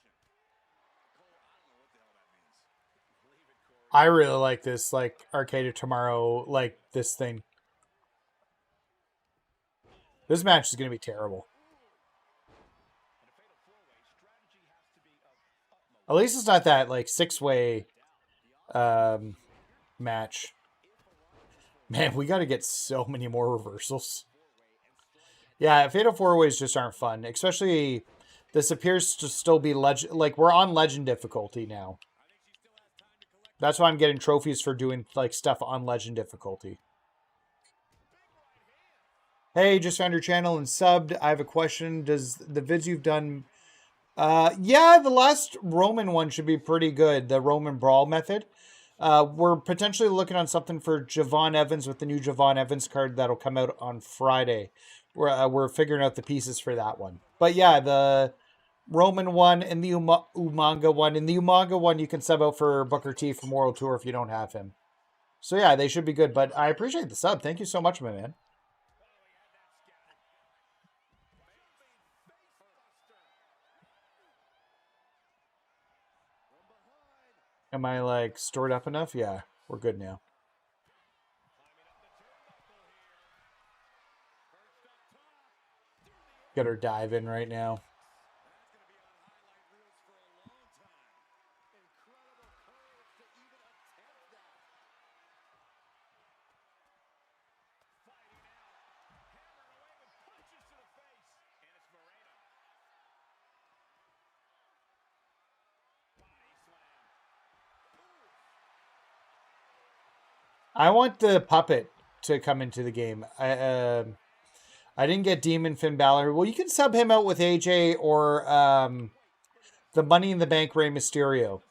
Cole, I don't know what the hell that means. Leave it, Corey. I really like this, like, Arcade of Tomorrow, like, this thing. This match is going to be terrible. At least it's not that, like, six-way match. Man, we got to get so many more reversals. Yeah, Fatal 4-Ways just aren't fun. Especially, this appears to still be legend. Like, we're on legend difficulty now. That's why I'm getting trophies for doing, like, stuff on legend difficulty. Hey, just found your channel and subbed. I have a question. Does the vids you've done... yeah, the last Roman one should be pretty good. The Roman Brawl method. We're potentially looking on something for Javon Evans with the new Javon Evans card that'll come out on Friday. We're figuring out the pieces for that one. But yeah, the Roman one and the Umaga one. In the Umaga one, you can sub out for Booker T from World Tour if you don't have him. So yeah, they should be good. But I appreciate the sub. Thank you so much, my man. Am I, like, stored up enough? Yeah, we're good now. Get her dive in right now. I want the puppet to come into the game. I didn't get Demon Finn Balor. Well, you can sub him out with AJ or the Money in the Bank Rey Mysterio.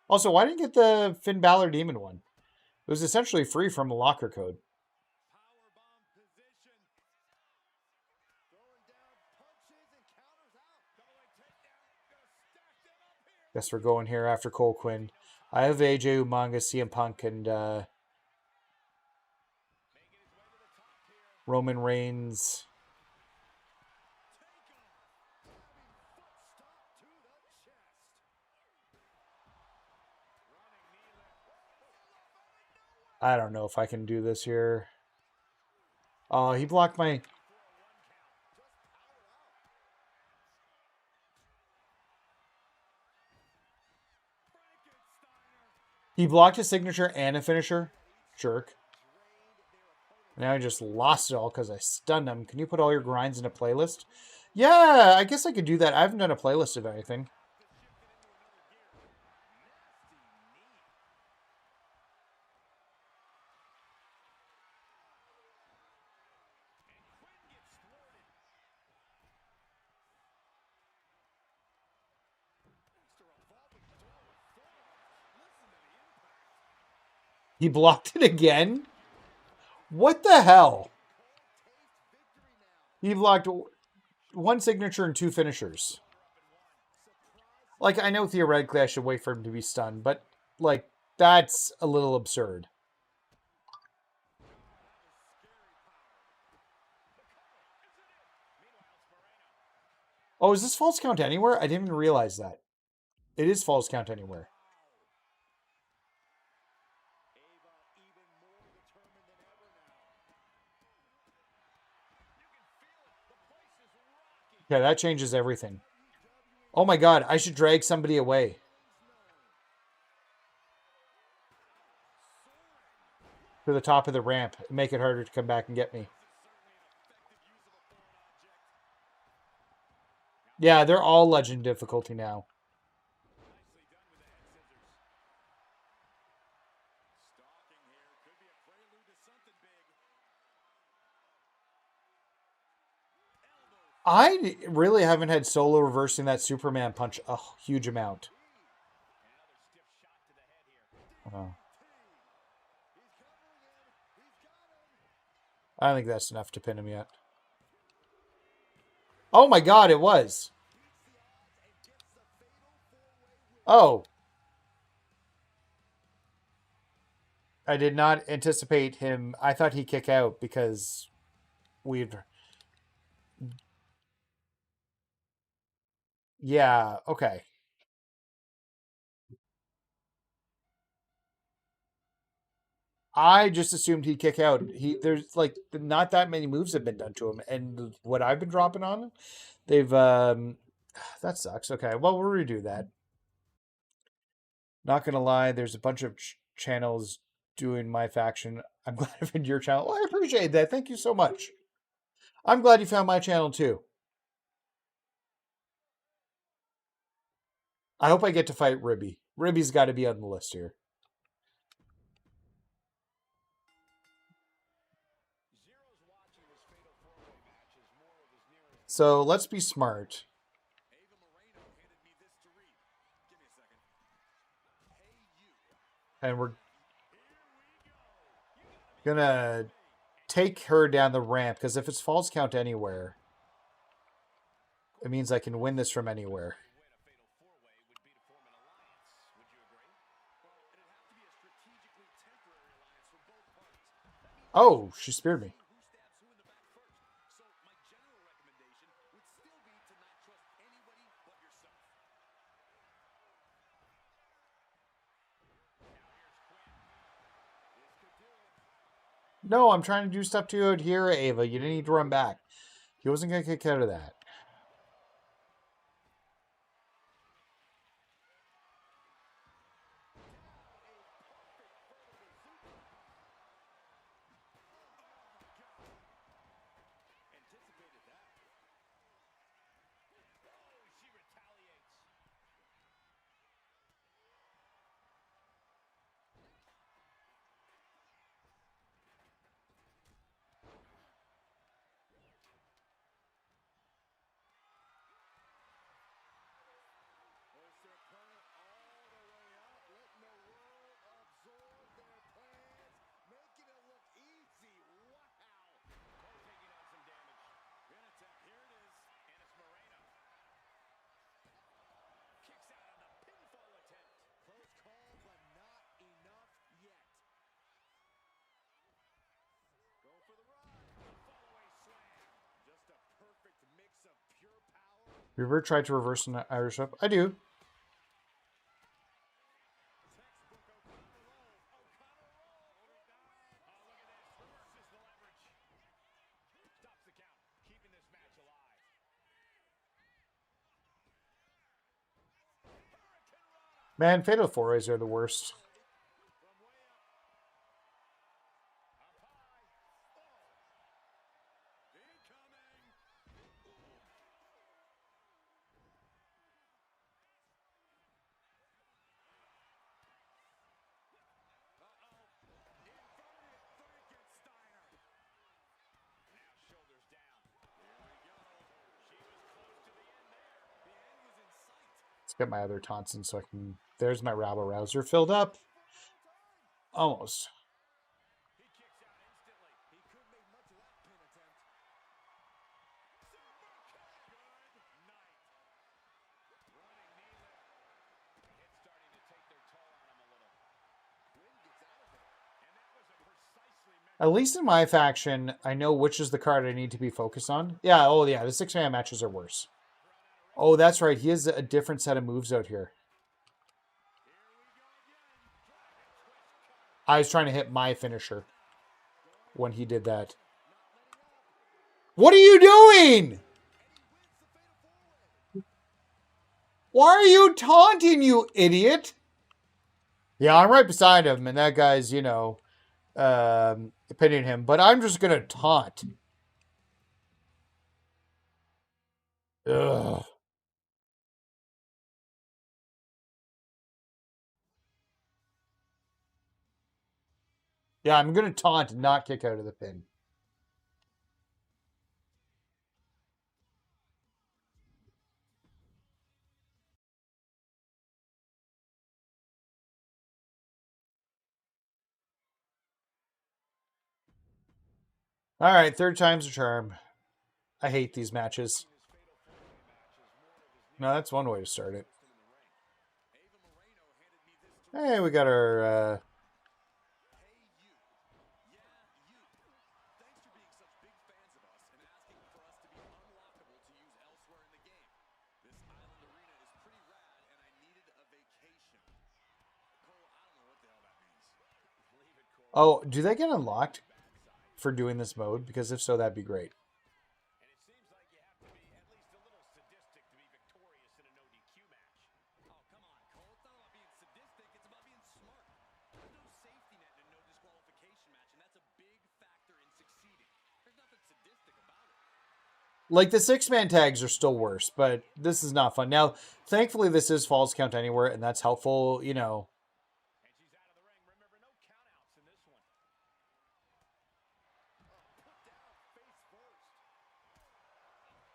Also, why didn't you get the Finn Balor Demon one? It was essentially free from a locker code. Guess we're going here after Cole Quinn. I have AJ Umaga, CM Punk, and Roman Reigns. I don't know if I can do this here. Oh, he blocked my... He blocked his signature and a finisher. Jerk. Now I just lost it all because I stunned him. Can you put all your grinds in a playlist? Yeah, I guess I could do that. I haven't done a playlist of anything. He blocked it again? What the hell? He blocked one signature and 2 finishers. Like, I know theoretically I should wait for him to be stunned, but, like, that's a little absurd. Oh, is this false count anywhere? I didn't even realize that. It is false count anywhere. Okay, that changes everything. Oh my god, I should drag somebody away. To the top of the ramp and make it harder to come back and get me. Yeah, they're all legend difficulty now. I really haven't had Solo reversing that Superman punch a huge amount. Oh. I don't think that's enough to pin him yet. Oh my god, it was. Oh. I did not anticipate him. I thought he'd kick out because we'd... Yeah, okay. I just assumed he'd kick out. There's like not that many moves have been done to him, and what I've been dropping on him, they've that sucks. Okay, well we'll redo that. Not gonna lie, there's a bunch of channels doing MyFaction. I'm glad I found your channel. Well, I appreciate that. Thank you so much. I'm glad you found my channel too. I hope I get to fight Ribby. Ribby's got to be on the list here. So let's be smart. And we're gonna take her down the ramp, because if it's false count anywhere, it means I can win this from anywhere. Oh, she speared me. No, I'm trying to do stuff to you out here, Ava. You didn't need to run back. He wasn't going to kick out of that. You ever tried to reverse an Irish whip? I do. Man, fatal four-ways are the worst. Let's get my other taunts in so I can... There's my rabble rouser filled up. Almost. He kicks out instantly. He could make much of that pin attempt. Good night. Running knee lift. It's starting to take their toll on him a little. Quinn gets out of it. And that was a precisely measured. At least in my faction, I know which is the card I need to be focused on. Yeah, oh yeah, the 6-man matches are worse. Oh, that's right. He has a different set of moves out here. I was trying to hit my finisher when he did that. What are you doing? Why are you taunting, you idiot? Yeah, I'm right beside him, and that guy's, you know, pinning him. But I'm just going to taunt. Ugh. Yeah, I'm going to taunt and not kick out of the pin. All right, third time's a charm. I hate these matches. No, that's one way to start it. Hey, we got our... Oh, do they get unlocked for doing this mode? Because if so, that'd be great. And it seems like you have to be at least a little sadistic to be victorious in a no DQ match. Oh, come on, Cole. It's not about being sadistic. It's about being smart. There's no safety net in a no disqualification match, and that's a big factor in succeeding. There's nothing sadistic about it. Like, the 6-man tags are still worse, but this is not fun. Now, thankfully, this is Falls Count Anywhere, and that's helpful, you know. And she's out of the ring. Remember, no countouts in this one. Put down face first.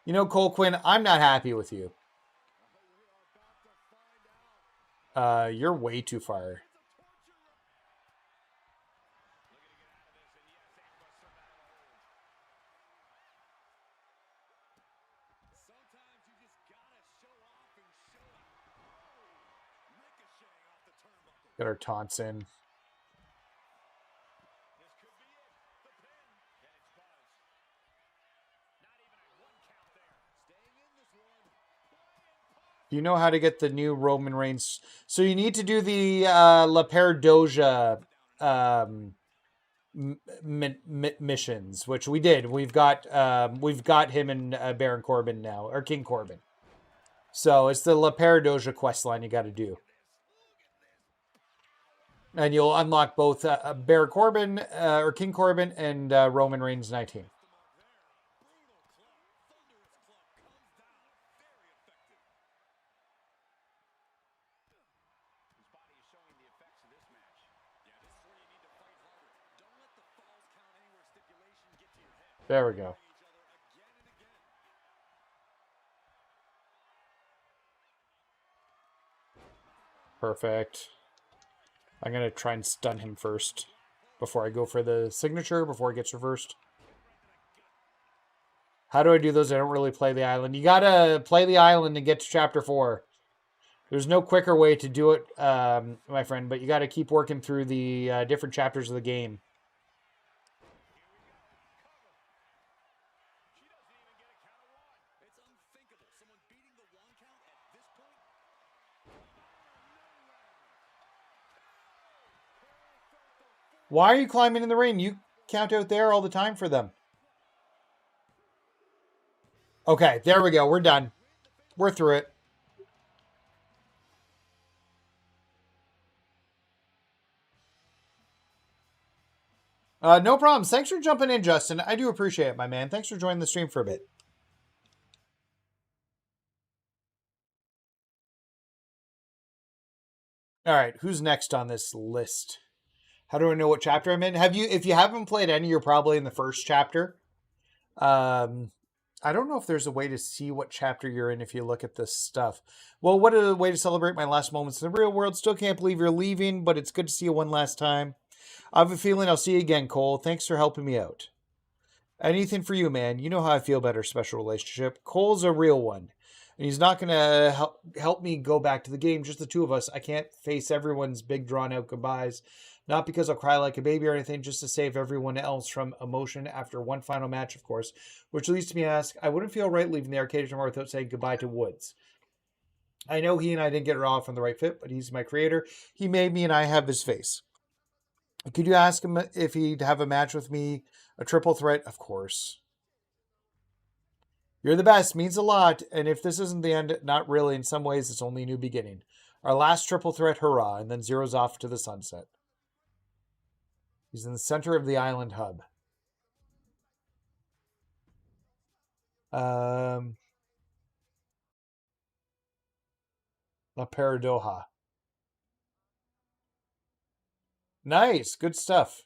You know, Cole Quinn, I'm not happy with you. We are about to find out. You're way too far. Sometimes you just gotta show off and show out. Ricocheting off the turnbuckle. Got our taunts in. This could be it. The pin. And it's buzzed. Not even a one count there. Staying in this one. You know how to get the new Roman Reigns. So you need to do the La Peridosia missions, which we did. We've got him and Baron Corbin now, or King Corbin. So it's the La Peridosia questline you got to do. And you'll unlock both Baron Corbin, or King Corbin, and Roman Reigns 19. His body is showing the effects of this match. Yeah, this is where you need to fight harder. Don't let the falls count anywhere stipulation get to your head. There we go. Each other again and again. Perfect. I'm going to try and stun him first before I go for the signature, before it gets reversed. How do I do those? I don't really play the island. You got to play the island and get to chapter 4. There's no quicker way to do it, my friend, but you got to keep working through the different chapters of the game. She doesn't even get a count of one. It's unthinkable. Someone beating the one count at this point. Why are you climbing in the ring? You count out there all the time for them. Okay, there we go. We're done. We're through it. No problems. Thanks for jumping in, Justin. I do appreciate it, my man. Thanks for joining the stream for a bit. All right, who's next on this list? How do I know what chapter I'm in? If you haven't played any, you're probably in the first chapter. I don't know if there's a way to see what chapter you're in if you look at this stuff. Well, what a way to celebrate my last moments in the real world. Still can't believe you're leaving, but it's good to see you one last time. I have a feeling I'll see you again, Cole. Thanks for helping me out. Anything for you, man. You know how I feel about our special relationship. Cole's a real one. And he's not going to help me go back to the game, just the two of us. I can't face everyone's big drawn-out goodbyes. Not because I'll cry like a baby or anything, just to save everyone else from emotion after one final match, of course. Which leads to me to ask, I wouldn't feel right leaving the arcade tomorrow without saying goodbye to Woods. I know he and I didn't get it off on the right fit, but he's my creator. He made me and I have his face. Could you ask him if he'd have a match with me? A triple threat? Of course. You're the best. Means a lot. And if this isn't the end, not really. In some ways, it's only a new beginning. Our last triple threat, hurrah. And then zeroes off to the sunset. He's in the center of the island hub. La Peridosia. Nice. Good stuff.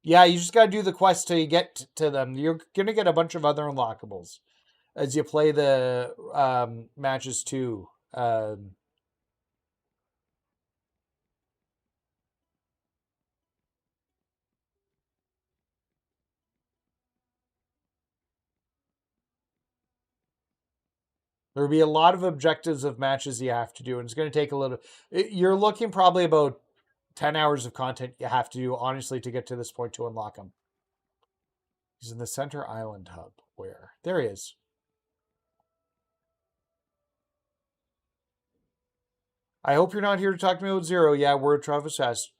Yeah, you just got to do the quest till you get to them. You're going to get a bunch of other unlockables as you play the matches too. There'll be a lot of objectives of matches you have to do, and it's going to take a little... You're looking probably about 10 hours of content you have to do, honestly, to get to this point to unlock them. He's in the center island hub. Where? There he is. I hope you're not here to talk to me about Zero. Yeah, word Travis has.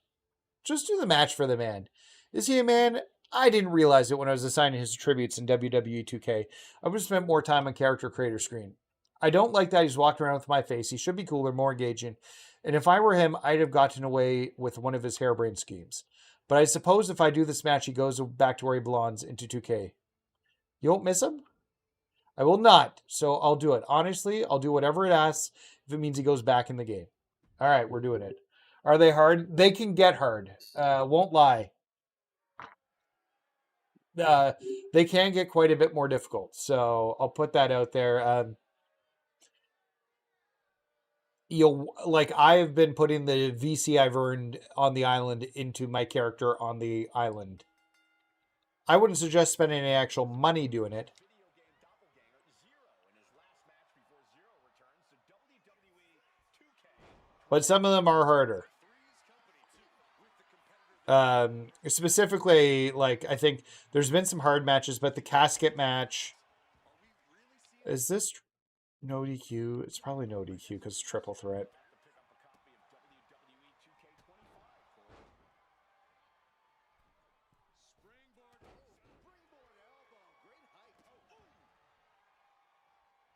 Just do the match for the man. Is he a man? I didn't realize it when I was assigning his attributes in WWE 2K. I would have spent more time on character creator screen. I don't like that he's walking around with my face. He should be cooler, more engaging. And if I were him, I'd have gotten away with one of his harebrained schemes. But I suppose if I do this match, he goes back to where he belongs, into 2K. You won't miss him? I will not. So I'll do it. Honestly, I'll do whatever it asks if it means he goes back in the game. All right, we're doing it. Are they hard? They can get hard. Won't lie. They can get quite a bit more difficult. So I'll put that out there. I've been putting the VC I've earned on the island into my character on the island. I wouldn't suggest spending any actual money doing it. But some of them are harder. Specifically, I think there's been some hard matches, but the casket match... Is this no DQ? It's probably no DQ because it's triple threat.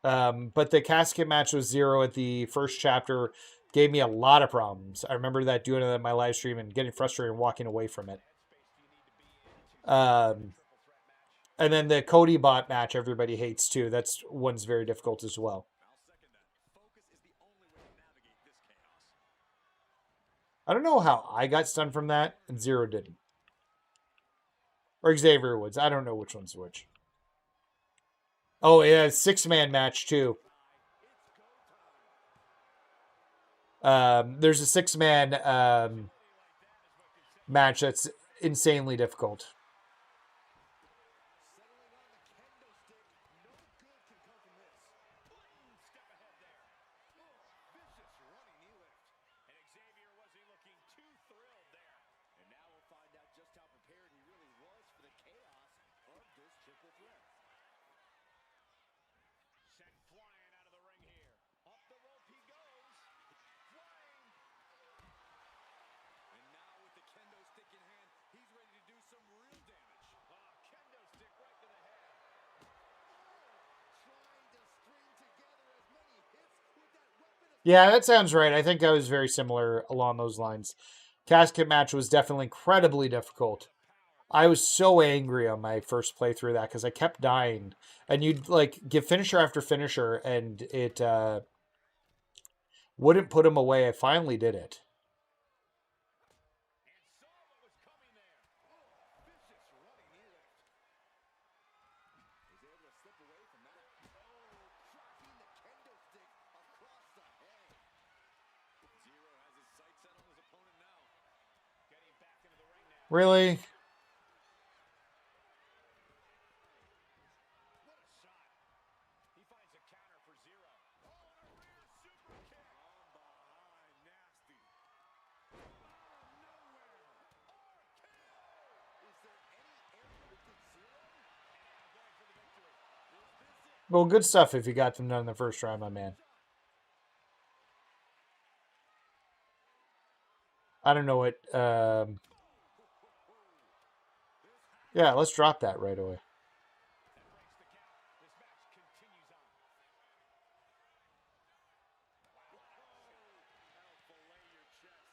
But the casket match with Zero at the first chapter gave me a lot of problems. I remember that doing it on my live stream and getting frustrated and walking away from it. And then the Cody bot match everybody hates too. That's one's very difficult as well. I don't know how I got stunned from that and Zero didn't. Or Xavier Woods. I don't know which one's which. Oh, yeah, 6-man match too. There's a 6-man match that's insanely difficult. Yeah, that sounds right. I think I was very similar along those lines. Casket match was definitely incredibly difficult. I was so angry on my first playthrough of that because I kept dying. And you'd give finisher after finisher and it wouldn't put him away. I finally did it. Really? He finds a counter for Zero. Oh, and a rear super kick. From behind, nasty. From out of nowhere. RKO. Is there any area to Zero? And going for the victory. Is this it? Well, good stuff if you got them done in the first round, my man. I don't know what. Yeah, let's drop that right away. That breaks the count. This match continues on. That'll fillet your chest.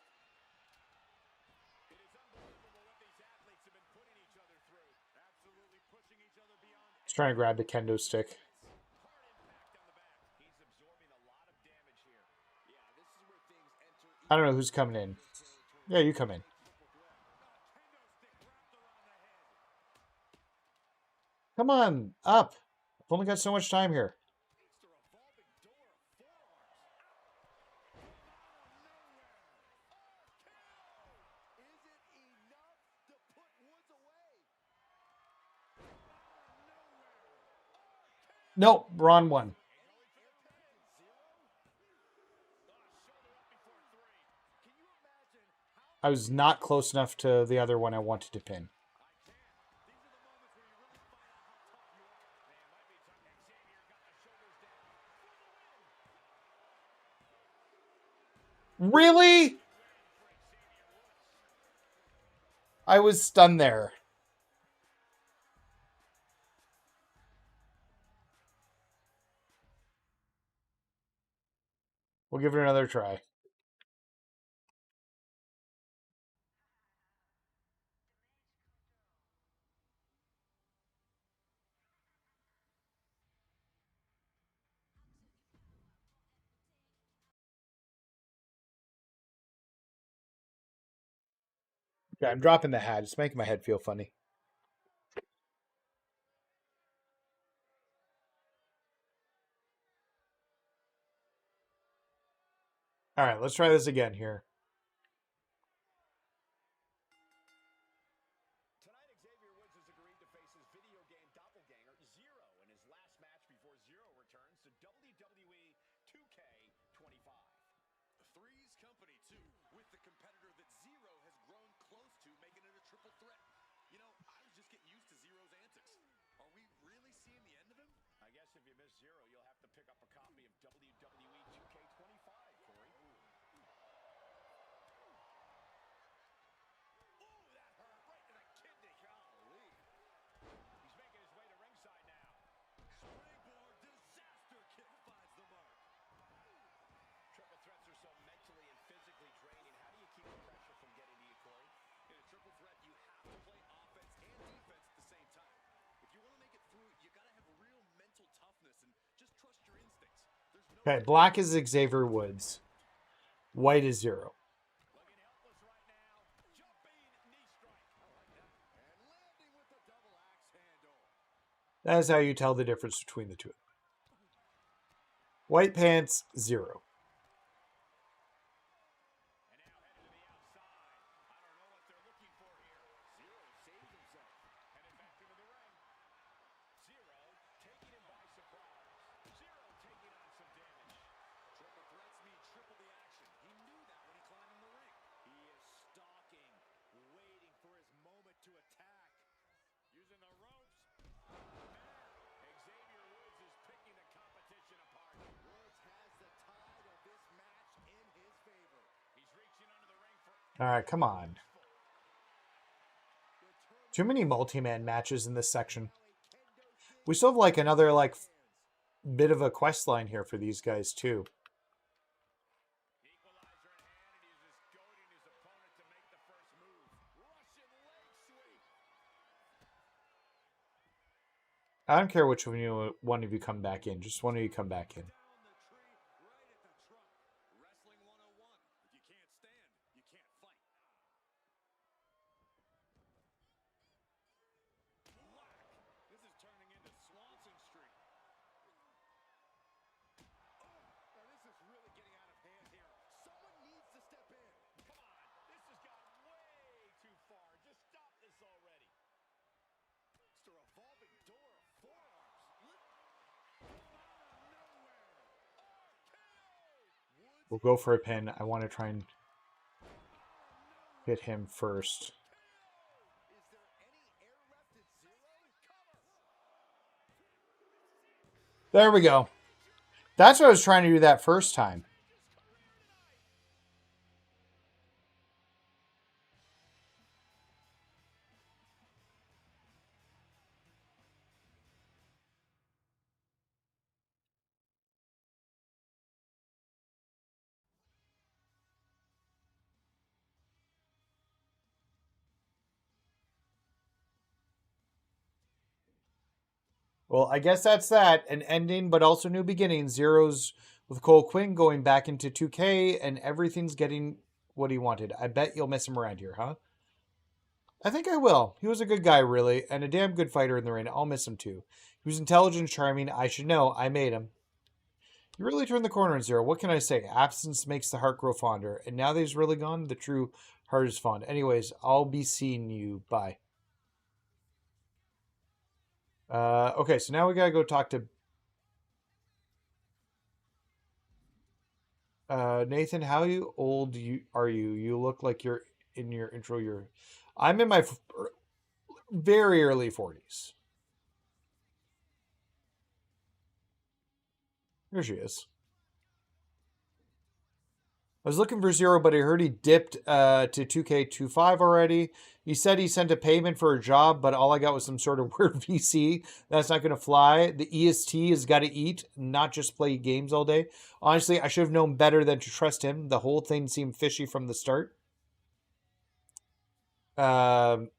It is unbelievable what these athletes have been putting each other through. Absolutely pushing each other beyond He's trying to grab the kendo stick. hard impact on the back. He's absorbing a lot of damage here. Yeah, this is where things enter. I don't know who's coming in. Yeah, you come in. Come on, up. I've only got so much time here. It's the revolving door of forearms. Is it enough to put Woods away? Nope, wrong one. I was not close enough to the other one I wanted to pin. Really? I was stunned there. We'll give it another try. Yeah, I'm dropping the hat. It's making my head feel funny. All right, let's try this again here. Tonight, Xavier Woods has agreed to face his video game doppelganger, Zero, in his last match before Zero returns to WWE 2K25. Three's company, too, with the competitor that Zero has grown close to, making it a triple threat. You know, I was just getting used to Zero's antics. Are we really seeing the end of him? I guess if you miss Zero, you'll have to pick up a copy of WWE 2K25, Corey. Ooh, that hurt right to the kidney. Golly. He's making his way to ringside now. Springboard disaster kick finds the mark. Triple threats are so mentally and physically draining. How do you keep the pressure from getting to you, Corey? In a triple threat, you have to play offense and defense at the same time. If you want to make it through, you got to have real mental toughness and just trust your instincts. There's no Okay, black is Xavier Woods. White is Zero. looking helpless right now. Jumping knee strike. I like that. And landing with the double axe handle. That is how you tell the difference between the two. White pants, Zero. And now headed to the outside. I don't know what they're looking for here. Zero saves himself. Headed back into the ring. Zero taking him by surprise. Zero taking on some damage. Triple threats mean triple the action. He knew that when he climbed in the ring. He is stalking, waiting for his moment to attack. Using the ropes. Xavier Woods is picking the competition apart. Woods has the tide of this match in his favor. He's reaching under the ring for... All right, come on. Too many multi-man matches in this section. We still have like another bit of a quest line here for these guys too. Equalizer in hand, and he's just goading his opponent to make the first move. Russian leg sweep. I don't care which one of you come back in. Just one of you come back in. Down the tree, right at the trunk. Wrestling 101. If you can't stand, you can't fight. Whack. This is turning into Swanson Street. Now this is really getting out of hand here. Someone needs to step in. Come on. This has gone way too far. Just We'll go for a pin. I want to try and hit him first. There we go. That's what I was trying to do that first time. Well, I guess that's that. An ending, but also new beginning. Zeros with Cole Quinn going back into 2K, and everything's getting what he wanted. I bet you'll miss him around here, huh? I think I will. He was a good guy, really, and a damn good fighter in the ring. I'll miss him, too. He was intelligent and charming. I should know. I made him. You really turned the corner in Zero. What can I say? Absence makes the heart grow fonder. And now that he's really gone, the true heart is fond. Anyways, I'll be seeing you. Bye. Okay, so now we gotta go talk to Nathan. How old are you? You look like you're in your intro. I'm in my very early 40s. Here she is. I was looking for Zero, but I heard he dipped to 2K25 already. He said he sent a payment for a job, but all I got was some sort of weird VC. That's not going to fly. The EST has got to eat, not just play games all day. Honestly, I should have known better than to trust him. The whole thing seemed fishy from the start. Dan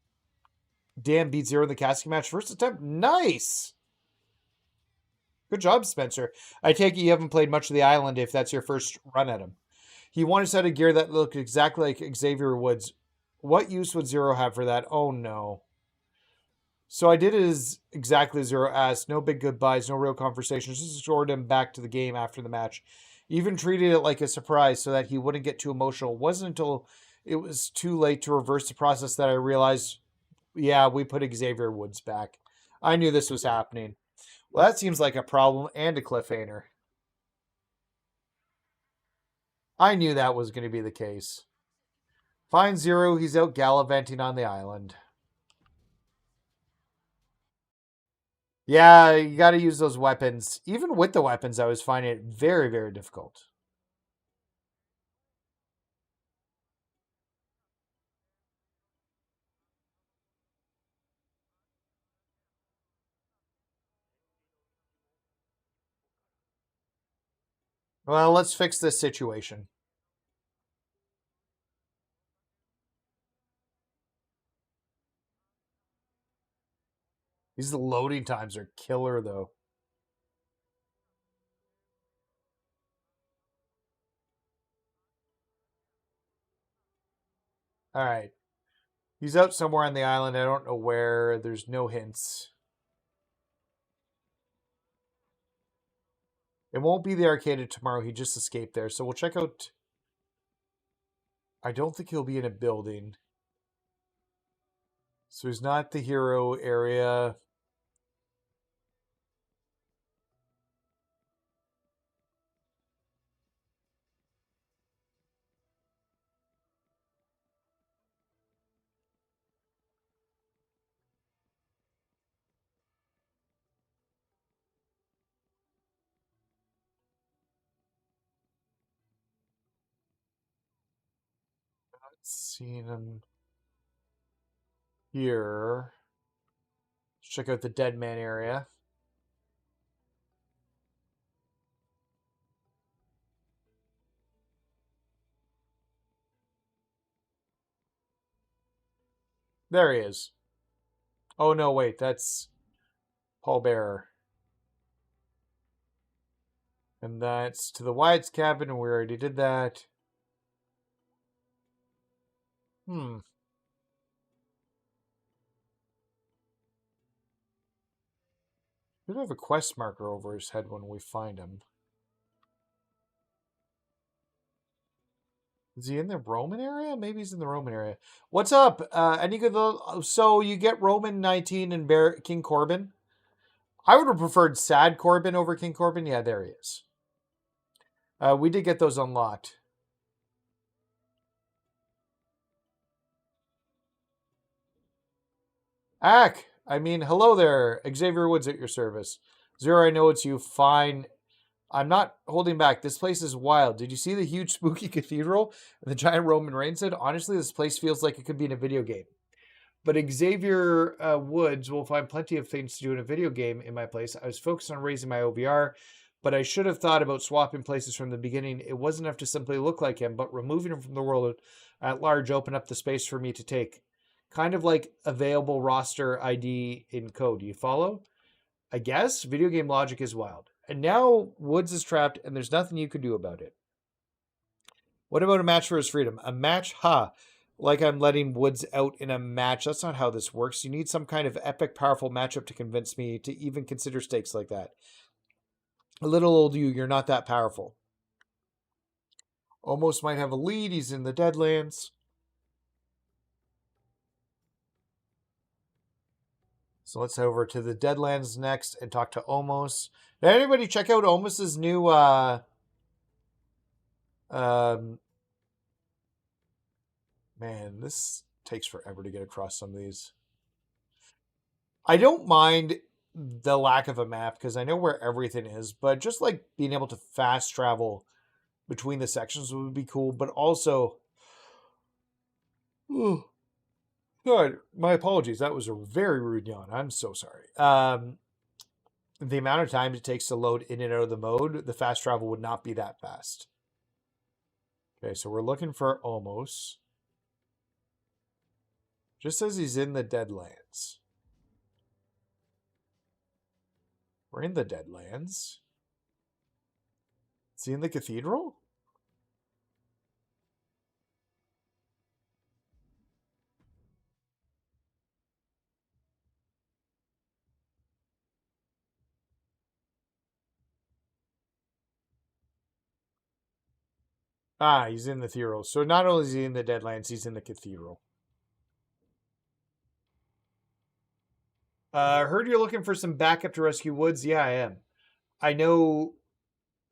beat Zero in the casting match. First attempt. Nice. Good job, Spencer. I take it you haven't played much of the island if that's your first run at him. He wanted a set of gear that looked exactly like Xavier Woods. What use would Zero have for that? Oh, no. So I did as exactly Zero asked. No big goodbyes, no real conversations. Just escorted him back to the game after the match. Even treated it like a surprise so that he wouldn't get too emotional. It wasn't until it was too late to reverse the process that I realized, yeah, we put Xavier Woods back. I knew this was happening. Well, that seems like a problem and a cliffhanger. I knew that was going to be the case. Find Zero, he's out gallivanting on the island. Yeah, you got to use those weapons. Even with the weapons, I was finding it very, very difficult. Well, let's fix this situation. These loading times are killer, though. All right. He's out somewhere on the island. I don't know where. There's no hints. It won't be the arcade tomorrow. He just escaped there. So we'll check out. I don't think he'll be in a building. So he's not the hero area. Not seeing him here. Let's check out the dead man area. There he is. Oh, no, wait. That's Paul Bearer. And that's to the Wyatt's cabin, and we already did that. Should have a quest marker over his head when we find him. Is he in the Roman area? Maybe he's in the Roman area. What's up? Any good? So you get Roman 19 and King Corbin? I would have preferred Sad Corbin over King Corbin. Yeah, there he is. We did get those unlocked. Hello there. Xavier Woods at your service. Zero, I know it's you. Fine. I'm not holding back. This place is wild. Did you see the huge spooky cathedral and the giant Roman reigns? Honestly, this place feels like it could be in a video game. But Xavier Woods will find plenty of things to do in a video game in my place. I was focused on raising my OVR, but I should have thought about swapping places from the beginning. It wasn't enough to simply look like him, but removing him from the world at large opened up the space for me to take. Kind of like available roster ID in code. You follow? I guess video game logic is wild. And now Woods is trapped and there's nothing you can do about it. What about a match for his freedom? A match? Ha. Like I'm letting Woods out in a match. That's not how this works. You need some kind of epic, powerful matchup to convince me to even consider stakes like that. A little old you're not that powerful. Almost might have a lead. He's in the Deadlands. So let's head over to the Deadlands next and talk to Omos. Did anybody check out Omos's new man, this takes forever to get across some of these. I don't mind the lack of a map because I know where everything is, but just like being able to fast travel between the sections would be cool. But also, God, my apologies. That was a very rude yawn. I'm so sorry. The amount of time it takes to load in and out of the mode, the fast travel would not be that fast. Okay, so we're looking for Omos. Just says he's in the Deadlands. We're in the Deadlands. Is he in the cathedral? Ah, he's in the cathedral. So not only is he in the Deadlands, he's in the cathedral. Heard you're looking for some backup to rescue Woods. Yeah, I am. I know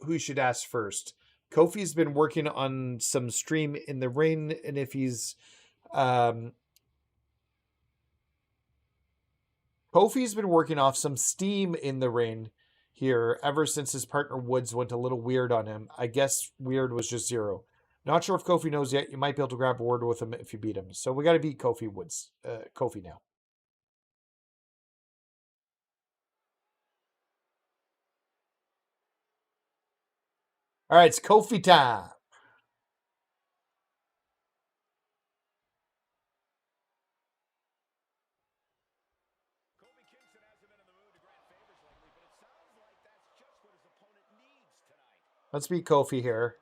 who you should ask first. Kofi's been working on some stream in the ring, and if he's Kofi's been working off some steam in the ring here ever since his partner Woods went a little weird on him. I guess weird was just Zero. Not sure if Kofi knows yet. You might be able to grab a word with him if you beat him. So we got to beat Kofi Woods. Kofi now. All right, it's Kofi time. Let's beat Kofi here.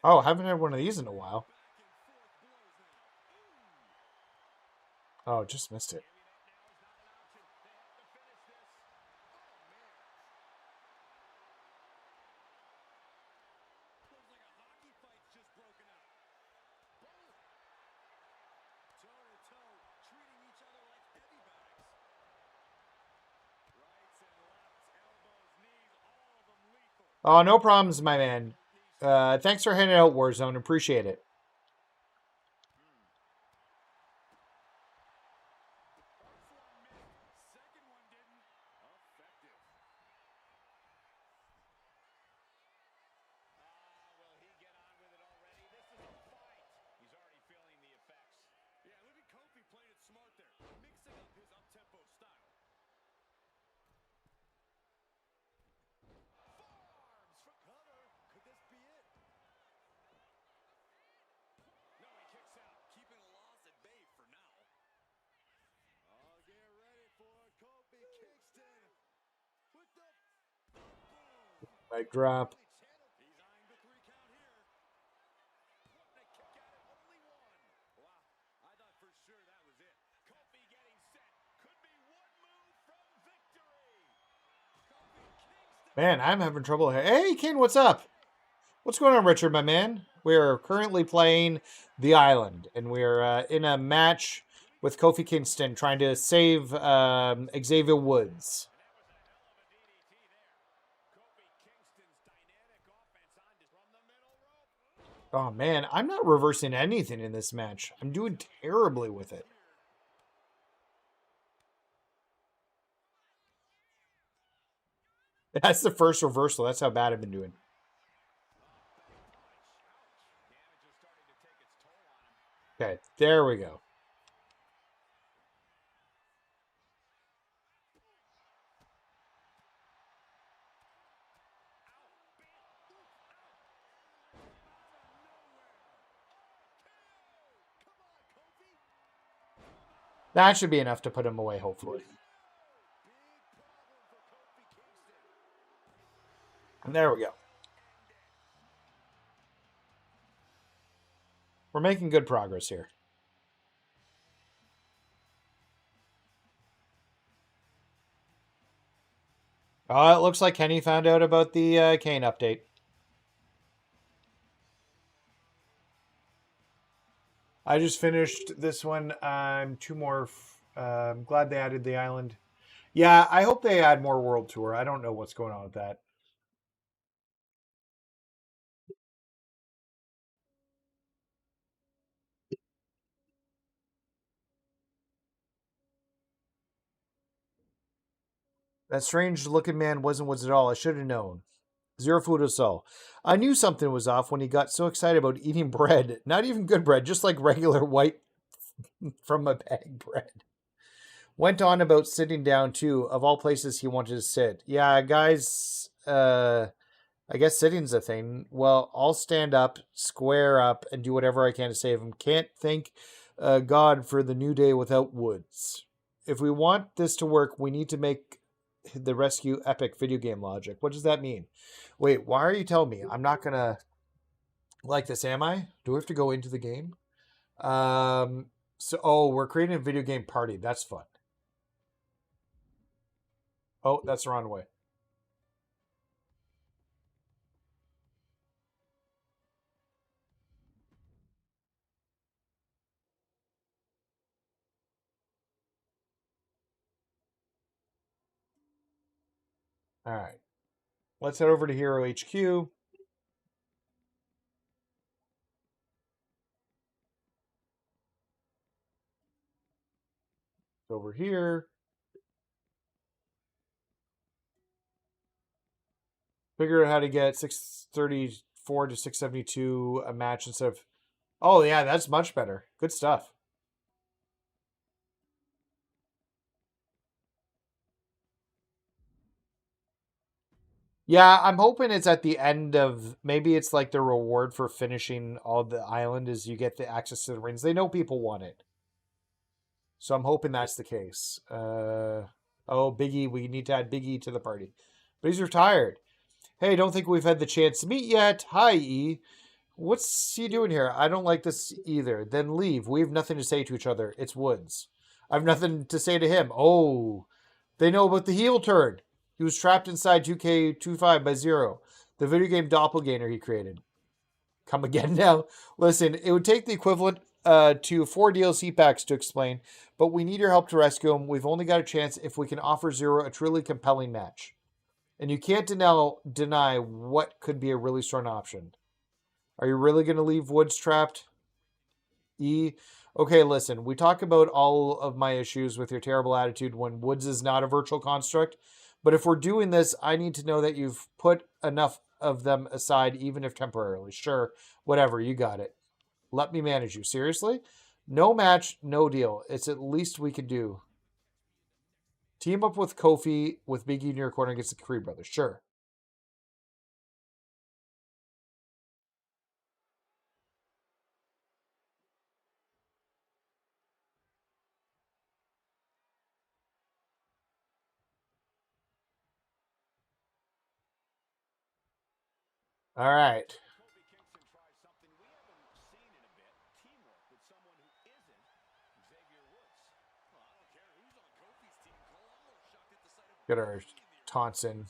Oh, haven't had one of these in a while. Oh, just missed it. Oh, no problems, my man. Thanks for handing out Warzone. Appreciate it. Mic drop. Man, I'm having trouble here. Hey, Ken, what's up? What's going on, Richard, my man? We are currently playing The Island, and we're in a match with Kofi Kingston trying to save Xavier Woods. Oh, man, I'm not reversing anything in this match. I'm doing terribly with it. That's the first reversal. That's how bad I've been doing. Okay, there we go. That should be enough to put him away, hopefully. And there we go. We're making good progress here. It looks like Kenny found out about the Kane update. I just finished this one. Two more. I'm glad they added the island. Yeah, I hope they add more World Tour. I don't know what's going on with that. That strange looking man wasn't Woods at all. I should have known. Zero food or so. I knew something was off when he got so excited about eating bread. Not even good bread, just like regular white from a bag bread. Went on about sitting down too. Of all places he wanted to sit. Yeah, guys, I guess sitting's a thing. Well, I'll stand up, square up, and do whatever I can to save him. Can't thank God for the new day without Woods. If we want this to work, we need to make the rescue epic video game logic. What does that mean? Wait, why are you telling me? I'm not gonna like this, am I? Do we have to go into the game? Oh, we're creating a video game party. That's fun. Oh, that's the wrong way. All right. Let's head over to Hero HQ. Over here. Figure out how to get 634 to 672 a match instead of... Oh, yeah, that's much better. Good stuff. Yeah, I'm hoping it's at the end of... Maybe it's like the reward for finishing all the island is you get the access to the rings. They know people want it. So I'm hoping that's the case. Oh, Biggie. We need to add Biggie to the party. But he's retired. Hey, don't think we've had the chance to meet yet. Hi, E. What's he doing here? I don't like this either. Then leave. We have nothing to say to each other. It's Woods. I have nothing to say to him. Oh, they know about the heel turn. He was trapped inside 2K25 by Zero, the video game doppelganger he created. Come again now? Listen, it would take the equivalent to 4 DLC packs to explain, but we need your help to rescue him. We've only got a chance if we can offer Zero a truly compelling match. And you can't deny what could be a really strong option. Are you really going to leave Woods trapped? E. Okay, listen, we talk about all of my issues with your terrible attitude when Woods is not a virtual construct. But if we're doing this, I need to know that you've put enough of them aside, even if temporarily. Sure, whatever, you got it. Let me manage you. Seriously? No match, no deal. It's at least we can do. Team up with Kofi with Biggie in your corner against the Creed brothers. Sure. All right. Get our taunts in.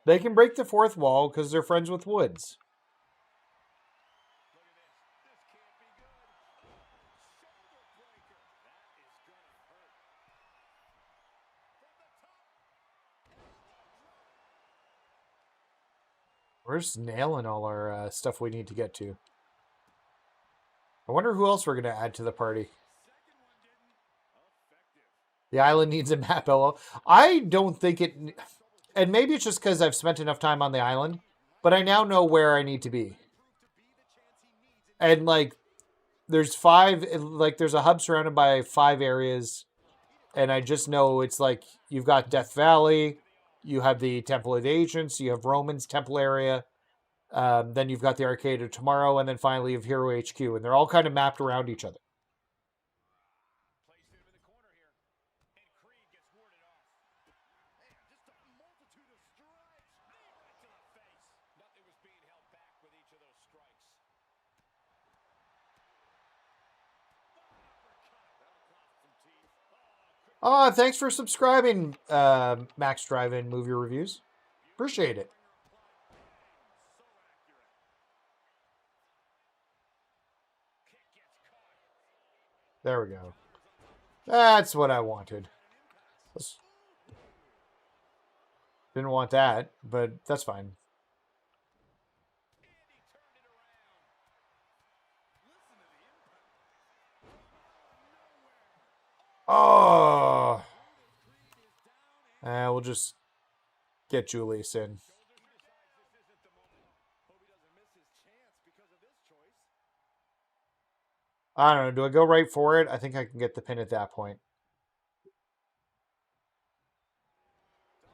They can break the fourth wall because they're friends with Woods. We're just nailing all our stuff we need to get to. I wonder who else we're going to add to the party. The island needs a map, LO. I don't think it... And maybe it's just because I've spent enough time on the island, but I now know where I need to be. And, like, there's there's a hub surrounded by 5 areas, and I just know it's like, you've got Death Valley, you have the Temple of the Ancients, you have Roman's Temple area, then you've got the Arcade of Tomorrow, and then finally you have Hero HQ, and they're all kind of mapped around each other. Oh, thanks for subscribing, Max Drive-In Movie Reviews. Appreciate it. There we go. That's what I wanted. Didn't want that, but that's fine. Oh. We'll just get Julius in. I don't know. Do I go right for it? I think I can get the pin at that point.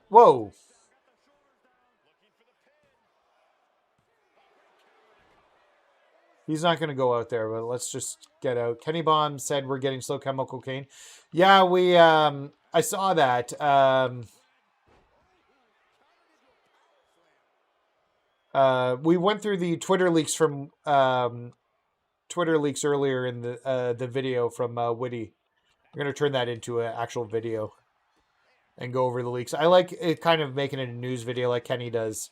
Whoa. He's not going to go out there, but let's just get out. Kenny Bomb said we're getting slow chemical cocaine. Yeah, we, I saw that. We went through the Twitter leaks from, Twitter leaks earlier in the video from, Witty. I'm going to turn that into an actual video and go over the leaks. I like it kind of making it a news video like Kenny does.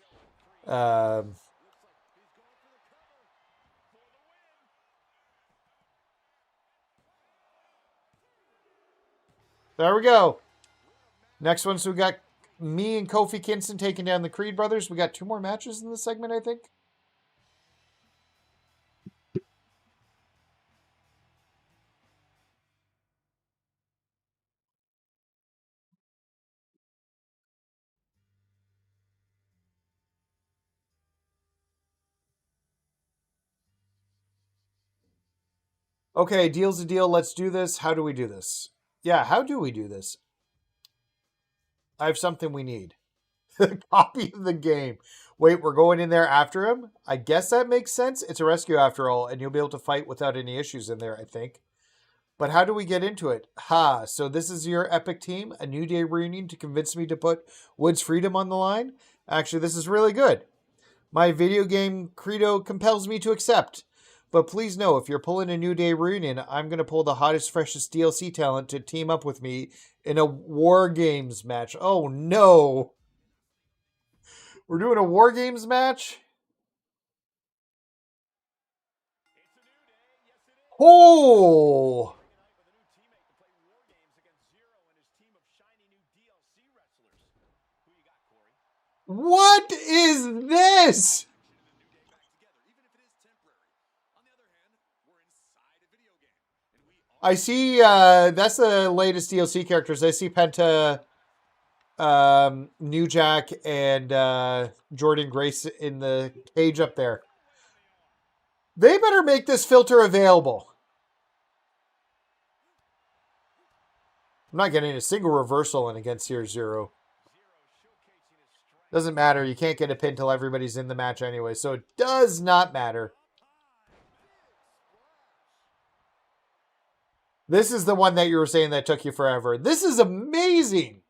There we go. Next one, so we got me and Kofi Kingston taking down the Creed brothers. We got 2 more matches in this segment, I think. Okay, deal's a deal. Let's do this. How do we do this? Yeah, how do we do this? I have something we need. A copy of the game. Wait, we're going in there after him? I guess that makes sense. It's a rescue after all, and you'll be able to fight without any issues in there, I think. But how do we get into it? So this is your epic team? A New Day reunion to convince me to put Woods' freedom on the line? Actually, this is really good. My video game credo compels me to accept. But please know, if you're pulling a New Day reunion, I'm going to pull the hottest, freshest DLC talent to team up with me in a War Games match. Oh, no. We're doing a War Games match? Oh! What is this? I see, that's the latest DLC characters. I see Penta, New Jack, and Jordan Grace in the cage up there. They better make this filter available. I'm not getting a single reversal in against Year Zero. Doesn't matter. You can't get a pin till everybody's in the match anyway, so it does not matter. This is the one that you were saying that took you forever. This is amazing.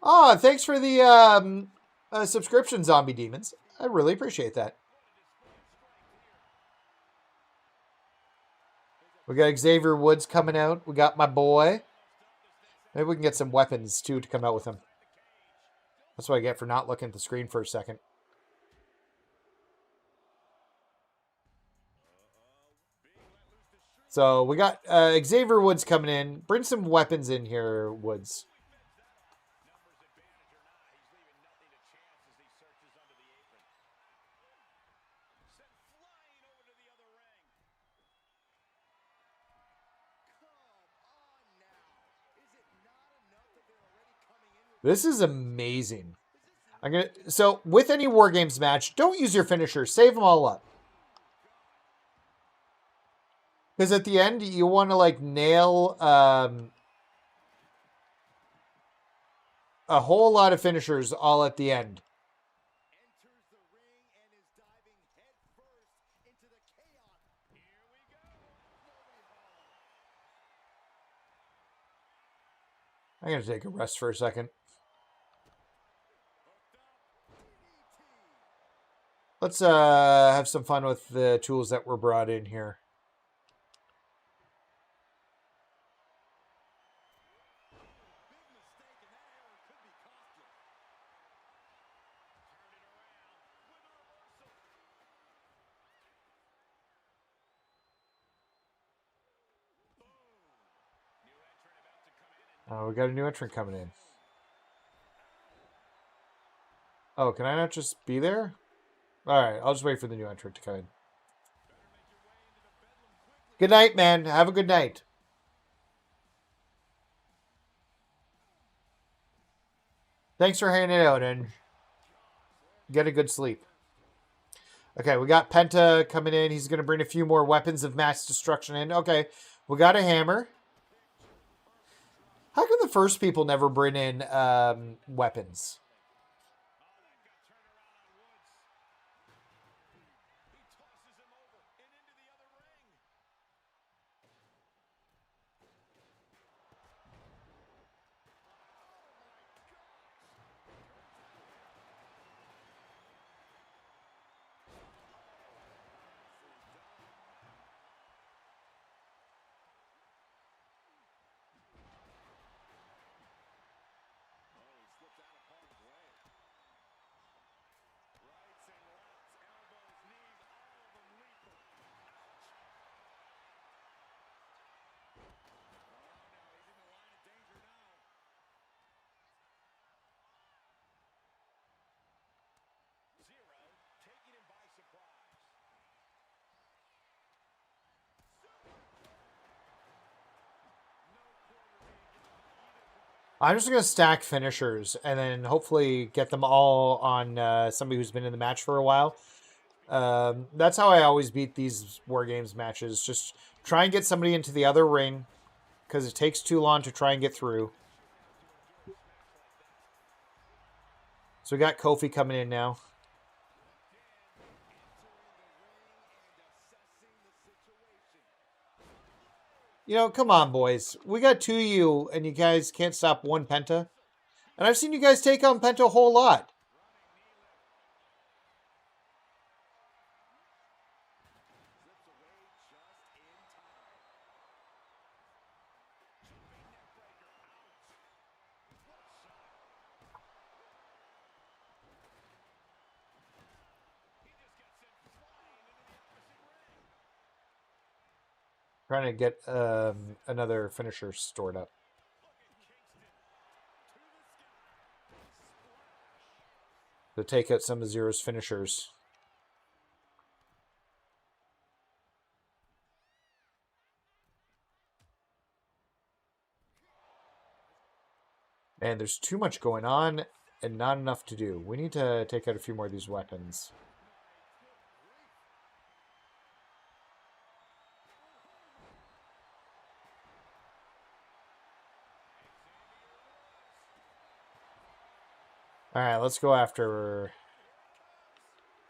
Oh, thanks for the subscription, Zombie Demons. I really appreciate that. We got Xavier Woods coming out. We got my boy. Maybe we can get some weapons, too, to come out with him. That's what I get for not looking at the screen for a second. So we got Xavier Woods coming in. Bring some weapons in here, Woods. This is amazing. So with any War Games match, don't use your finishers. Save them all up. Because at the end, you want to like nail a whole lot of finishers all at the end. I'm going to take a rest for a second. Let's have some fun with the tools that were brought in here. We got a new entrant coming in. Oh, can I not just be there? Alright, I'll just wait for the new entrant to come in. Good night, man. Have a good night. Thanks for hanging out and get a good sleep. Okay, we got Penta coming in. He's going to bring a few more weapons of mass destruction in. Okay, we got a hammer. How come the first people never bring in weapons? I'm just going to stack finishers and then hopefully get them all on somebody who's been in the match for a while. That's how I always beat these War Games matches. Just try and get somebody into the other ring because it takes too long to try and get through. So we got Kofi coming in now. You know, come on, boys. We got two of you, and you guys can't stop one Penta. And I've seen you guys take on Penta a whole lot. Trying to get another finisher stored up. To take out some of Zero's finishers. And there's too much going on and not enough to do. We need to take out a few more of these weapons. Alright, let's go after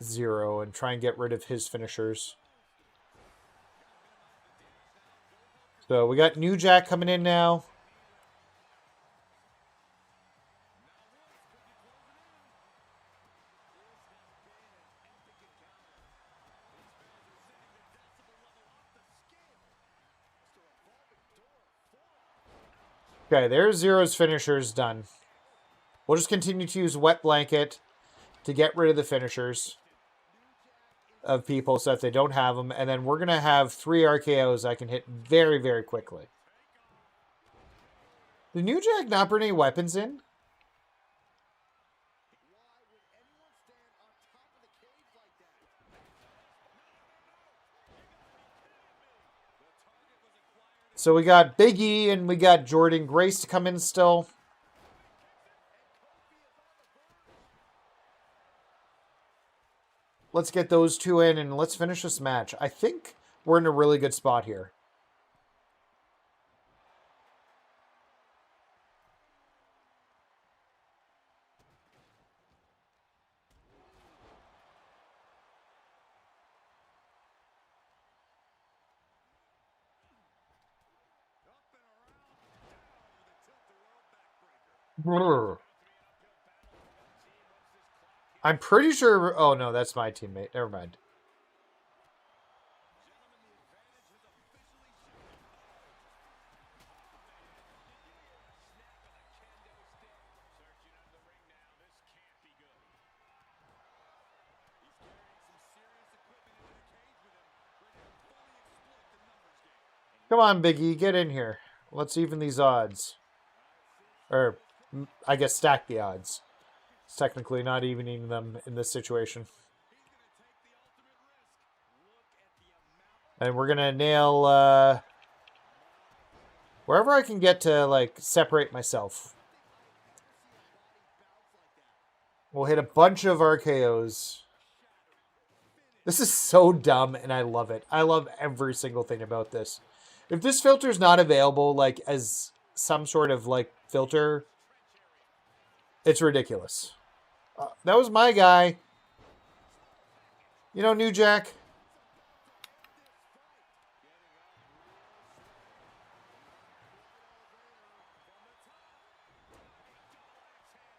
Zero and try and get rid of his finishers. So we got New Jack coming in now. Okay, there's Zero's finishers done. We'll just continue to use Wet Blanket to get rid of the finishers of people so that they don't have them. And then we're going to have 3 RKOs I can hit very, very quickly. Did New Jack not bring any weapons in? So we got Big E and we got Jordan Grace to come in still. Let's get those 2 in and let's finish this match. I think we're in a really good spot here. Brr. I'm pretty sure... Oh, no, that's my teammate. Never mind. Come on, Big E, get in here. Let's even these odds. Or, I guess stack the odds. It's technically not evening them in this situation. And we're going to nail... wherever I can get to, like, separate myself. We'll hit a bunch of RKOs. This is so dumb, and I love it. I love every single thing about this. If this filter is not available, like, as some sort of, like, filter, it's ridiculous. That was my guy. You know, New Jack.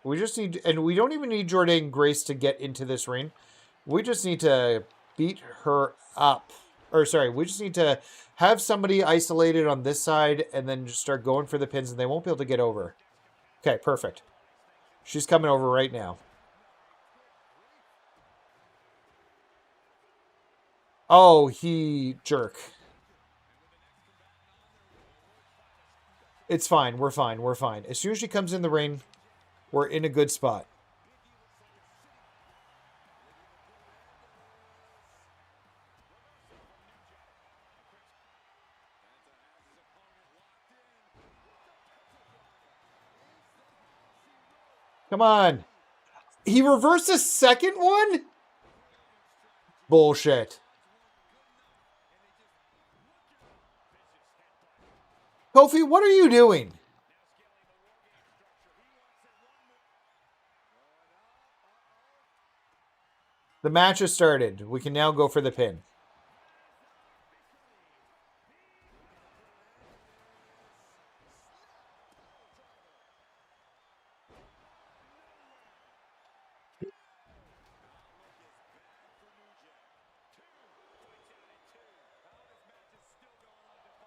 We just need, and we don't even need Jordan Grace to get into this ring. We just need to beat her up. Or, sorry, we just need to have somebody isolated on this side and then just start going for the pins and they won't be able to get over. Okay, perfect. She's coming over right now. Oh, he jerk. It's fine. We're fine. We're fine. As soon as she comes in the ring, we're in a good spot. Come on. He reversed the second one? Bullshit. Kofi, what are you doing? The match has started. We can now go for the pin.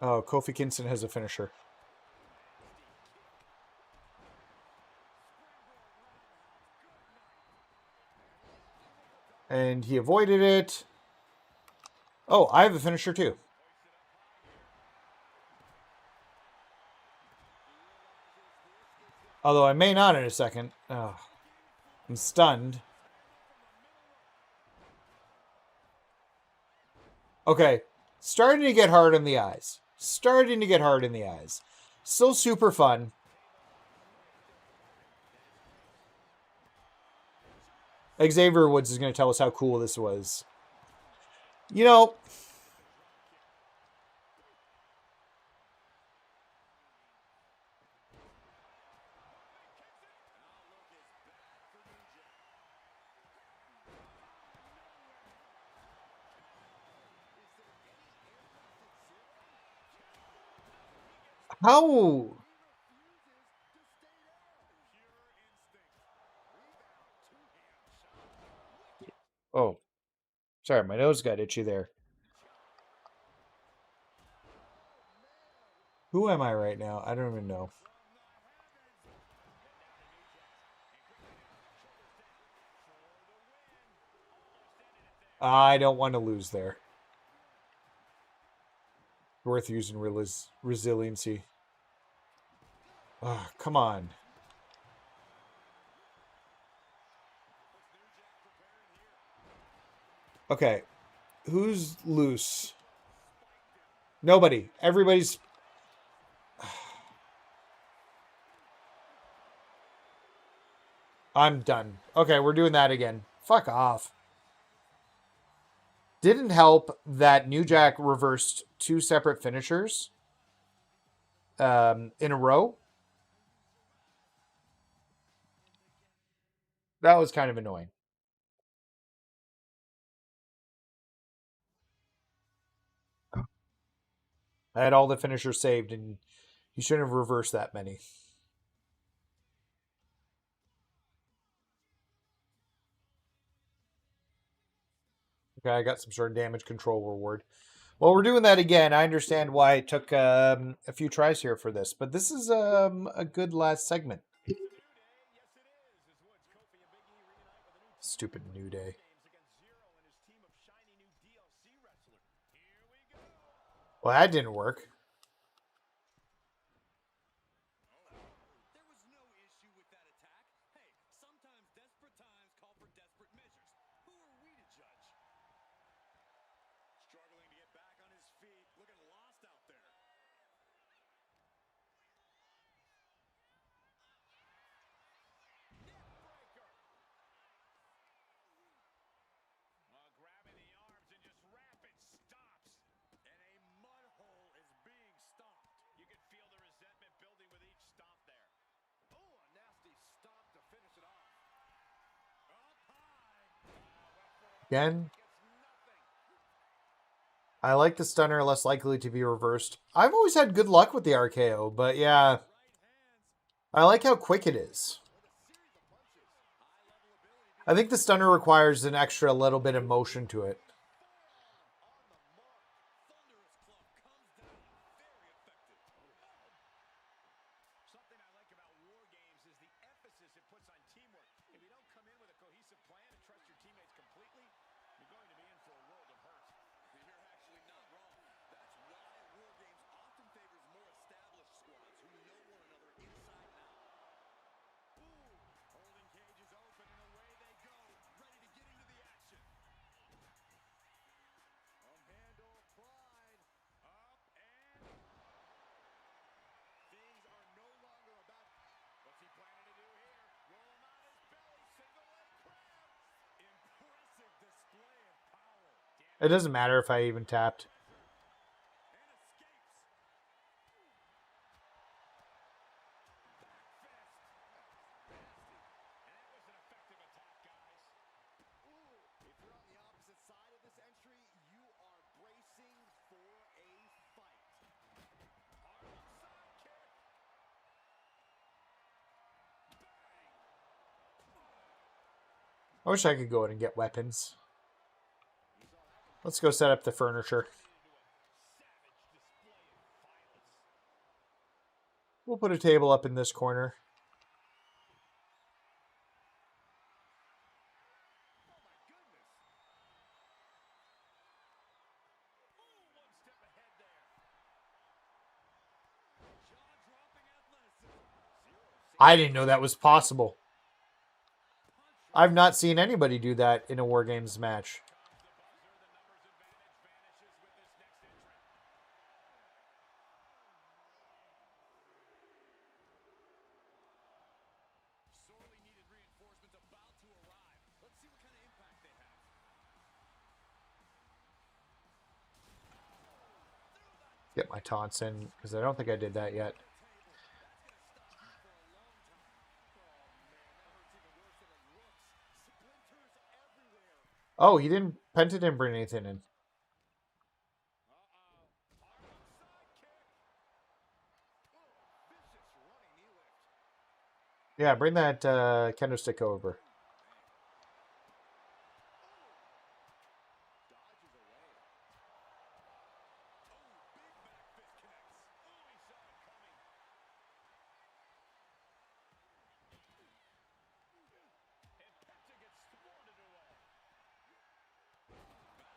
Oh, Kofi Kingston has a finisher. And he avoided it. Oh, I have a finisher too. Although I may not in a second. Oh, I'm stunned. Okay. Starting to get hard in the eyes. Starting to get hard in the eyes. Still super fun. Xavier Woods is going to tell us how cool this was. You know... How? Oh. Sorry, my nose got itchy there. Who am I right now? I don't even know. I don't want to lose there. Worth using resiliency. Oh, come on. Okay. Who's loose? Nobody. Everybody's... I'm done. Okay, we're doing that again. Fuck off. Didn't help that New Jack reversed 2 separate finishers in a row. That was kind of annoying. I had all the finishers saved, and you shouldn't have reversed that many. Okay, I got some sort of damage control reward. Well, we're doing that again. I understand why it took a few tries here for this, but this is a good last segment. Stupid New Day. Well, that didn't work. There was no issue with that attack. Hey, sometimes desperate times call for desperate measures. Who are we to judge? Struggling to get back on his feet, looking lost out there. Neckbreaker. Grabbing the arms and just rapid stops. And a mud hole is being stomped. You can feel the resentment building with each stomp there. Oh, a nasty stomp to finish it off. Up high. Again. I like the stunner, less likely to be reversed. I've always had good luck with the RKO, but yeah. I like how quick it is. I think the stunner requires an extra little bit of motion to it. Something I like about war games is the emphasis it puts on teamwork. If you don't come in with a cohesive plan and trust your teammates completely, you're going to be in for a world of hurt. You're actually not wrong. That's why war games often favors more established squads who know one another inside and out. Ooh, holding cages open and away they go, ready to get into the action. Handle applied. Up and... Things are no longer about... What's he planning to do here? Roll him out his belly, single leg grab. Impressive display of power. It doesn't matter if I even tapped. And escapes. Back fist. Nasty. And that was an effective attack, guys. Ooh, if you're on the opposite side of this entry, you are bracing for a fight. Harlem sidekick. I wish I could go in and get weapons. Let's go set up the furniture. We'll put a table up in this corner. I didn't know that was possible. I've not seen anybody do that in a War Games match. Sorely needed reinforcements about to arrive. Let's see what kind of impact they have. Get my taunts in, because I don't think I did that yet. Oh, he didn't... Penta didn't bring anything in. Yeah, bring that kendo stick over.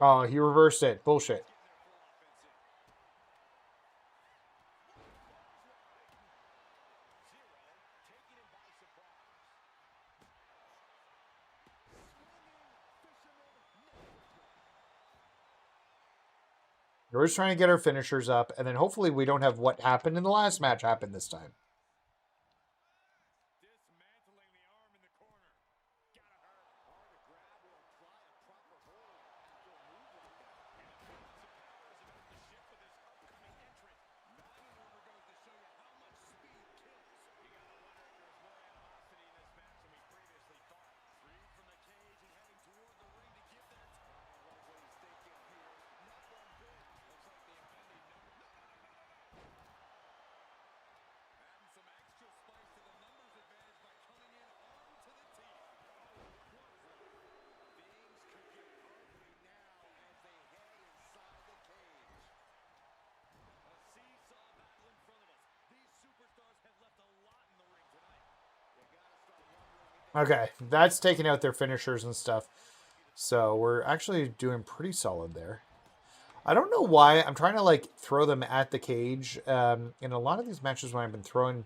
Oh, he reversed it. Bullshit. We're just trying to get our finishers up, and then hopefully we don't have what happened in the last match happen this time. Dismantling the arm in the corner. Gotta hurt. Hard to grab or apply a proper hold after a move like that. And the balance of power is about to shift with this upcoming entrant. 9 and over goes to show you how much speed kills. You gotta wonder if there's more animosity in this match than we previously thought. Freed from the cage and heading toward the ring to give that. I like what he's thinking here. Not one bit. Looks like the impending number. No. Adding some extra spice to the numbers advantage by coming in armed to the teeth. Things could get ugly now as they head inside the cage. A seesaw battle in front of us. These superstars have left a lot in the ring tonight. You gotta start wondering if Okay, that's taking out their finishers and stuff. So we're actually doing pretty solid there. I don't know why. I'm trying to, like, throw them at the cage. In a lot of these matches when I've been throwing...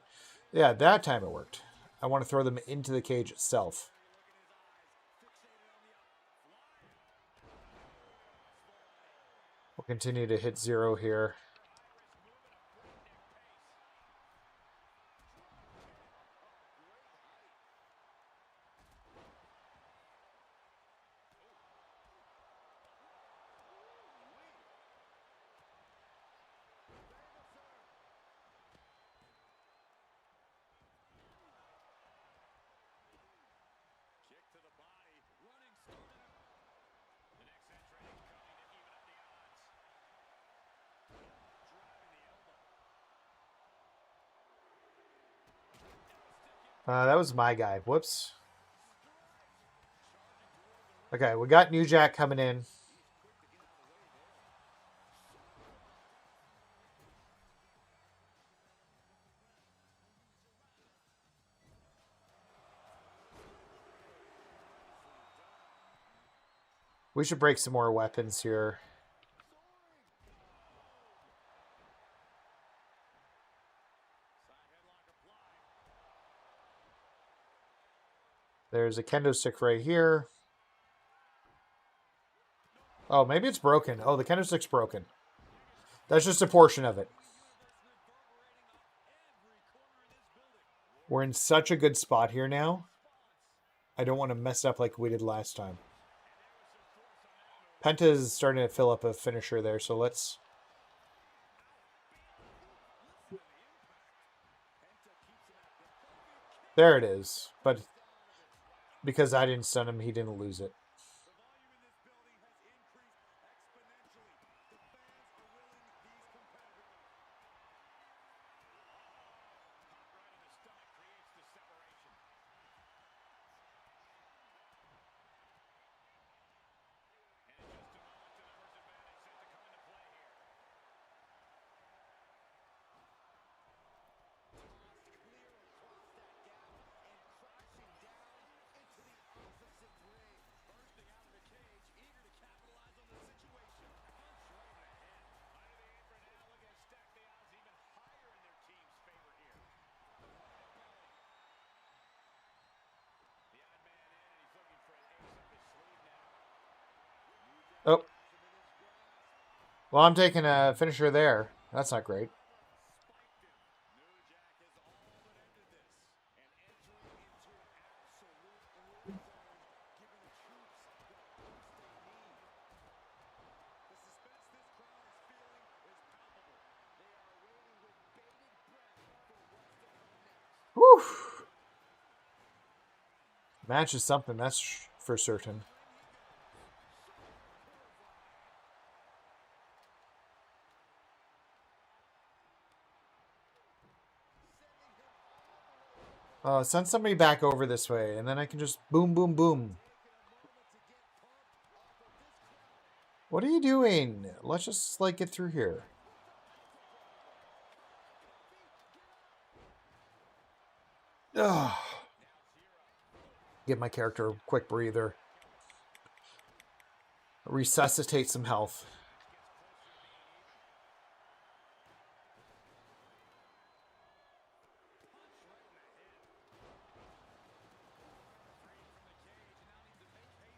Yeah, that time it worked. I want to throw them into the cage itself. We'll continue to hit 0 here. kick to the body. Running started. The next entrant coming to even up the odds. Driving the elbow. That was my guy. Whoops. Okay, we got New Jack coming in. We should break some more weapons here. There's a kendo stick right here. Oh, maybe it's broken. Oh, the kendo stick's broken. That's just a portion of it. We're in such a good spot here now. I don't want to mess up like we did last time. Penta is starting to fill up a finisher there, so let's... There it is. But because I didn't stun him, he didn't lose it. Oh. Well, I'm taking a finisher there. That's not great. Whew. Match is something, that's for certain. Send somebody back over this way, and then I can just boom, boom, boom. What are you doing? Let's just, like, get through here. Ugh. Give my character a quick breather. resuscitate some health.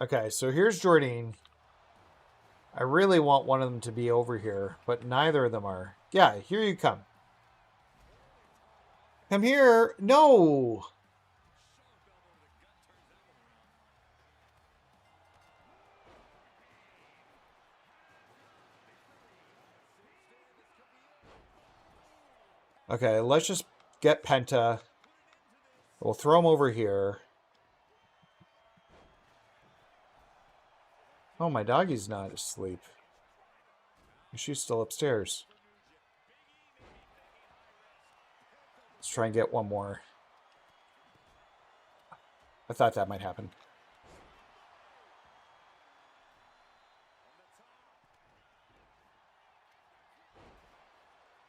Okay, so here's Jordan. I really want one of them to be over here, but neither of them are. Yeah, here you come. Come here. No. Okay, let's just get Penta. We'll throw him over here. Oh, my doggy's not asleep. She's still upstairs. Let's try and get one more. I thought that might happen.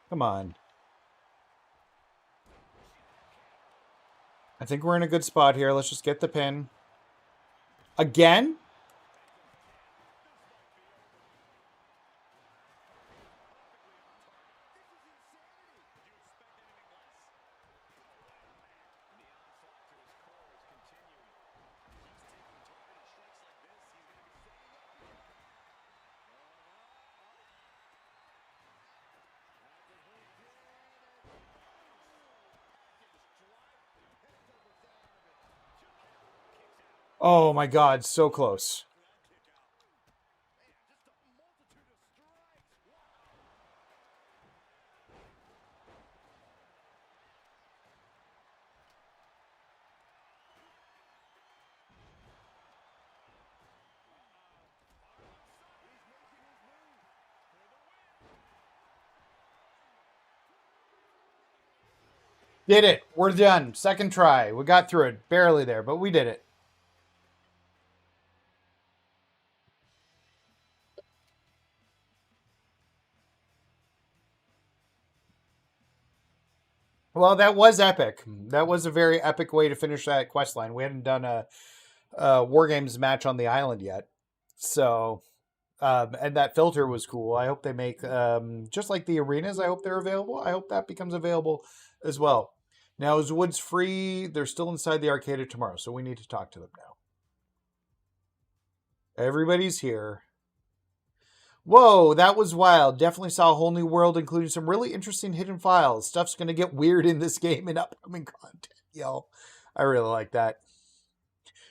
Come on. I think we're in a good spot here. Let's just get the pin. Again? Oh my God, so close. Did it. We're done. Second try. We got through it. Barely there, but we did it. Well, that was epic. That was a very epic way to finish that quest line. We hadn't done a War Games match on the island yet. So, and that filter was cool. I hope they make, just like the arenas, I hope they're available. I hope that becomes available as well. Now, is Woods free? They're still inside the arcade tomorrow, so we need to talk to them now. Everybody's here. Whoa, that was wild. Definitely saw a whole new world, including some really interesting hidden files. Stuff's going to get weird in this game in upcoming content. Yo, I really like that.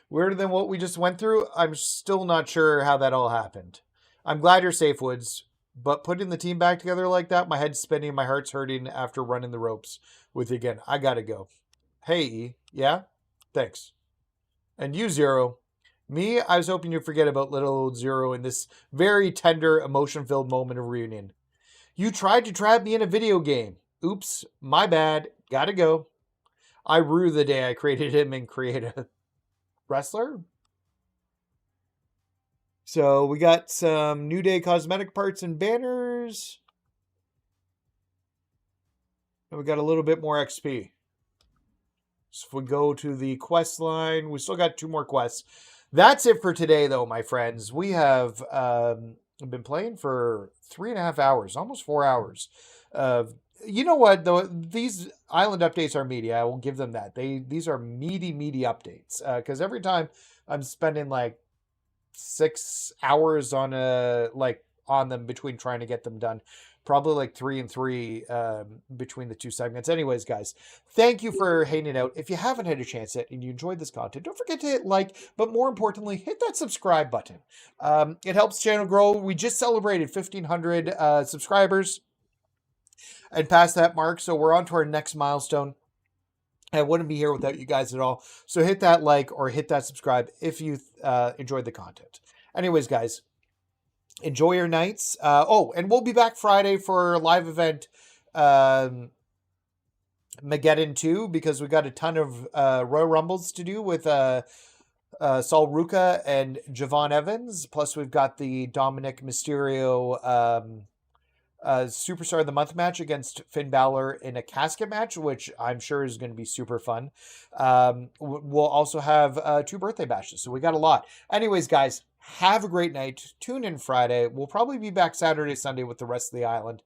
Weirder than what we just went through? I'm still not sure how that all happened. I'm glad you're safe, Woods. But putting the team back together like that, my head's spinning, my heart's hurting after running the ropes with you again. I gotta go. Hey, E. Yeah? Thanks. And you, Zero. Me, I was hoping you'd forget about little old Zero in this very tender, emotion-filled moment of reunion. You tried to trap me in a video game. Oops, my bad. Gotta go. I rue the day I created him and created a wrestler. So we got some New Day cosmetic parts and banners. And we got a little bit more XP. So if we go to the quest line, we still got 2 more quests. That's it for today, though, my friends. We have been playing for 3.5 hours, almost 4 hours. You know what, though? These island updates are meaty. I will give them that. These are meaty updates. Because every time I'm spending like 6 hours on them between trying to get them done. Probably like 3 and 3 between the 2 segments. Anyways, guys, thank you for hanging out. If you haven't had a chance yet and you enjoyed this content, don't forget to hit like, but more importantly, hit that subscribe button. It helps the channel grow. We just celebrated 1,500 subscribers and passed that mark, so we're on to our next milestone. I wouldn't be here without you guys at all. So hit that like or hit that subscribe if you enjoyed the content. Anyways, guys, enjoy your nights. And we'll be back Friday for a live event, Mageddon 2, because we got a ton of Royal Rumbles to do with Saul Ruka and Javon Evans. Plus, we've got the Dominic Mysterio Superstar of the Month match against Finn Balor in a casket match, which I'm sure is going to be super fun. We'll also have 2 birthday bashes, so we got a lot. Anyways, guys, Have a great night. Tune in Friday. We'll probably be back Saturday, Sunday with the rest of the island.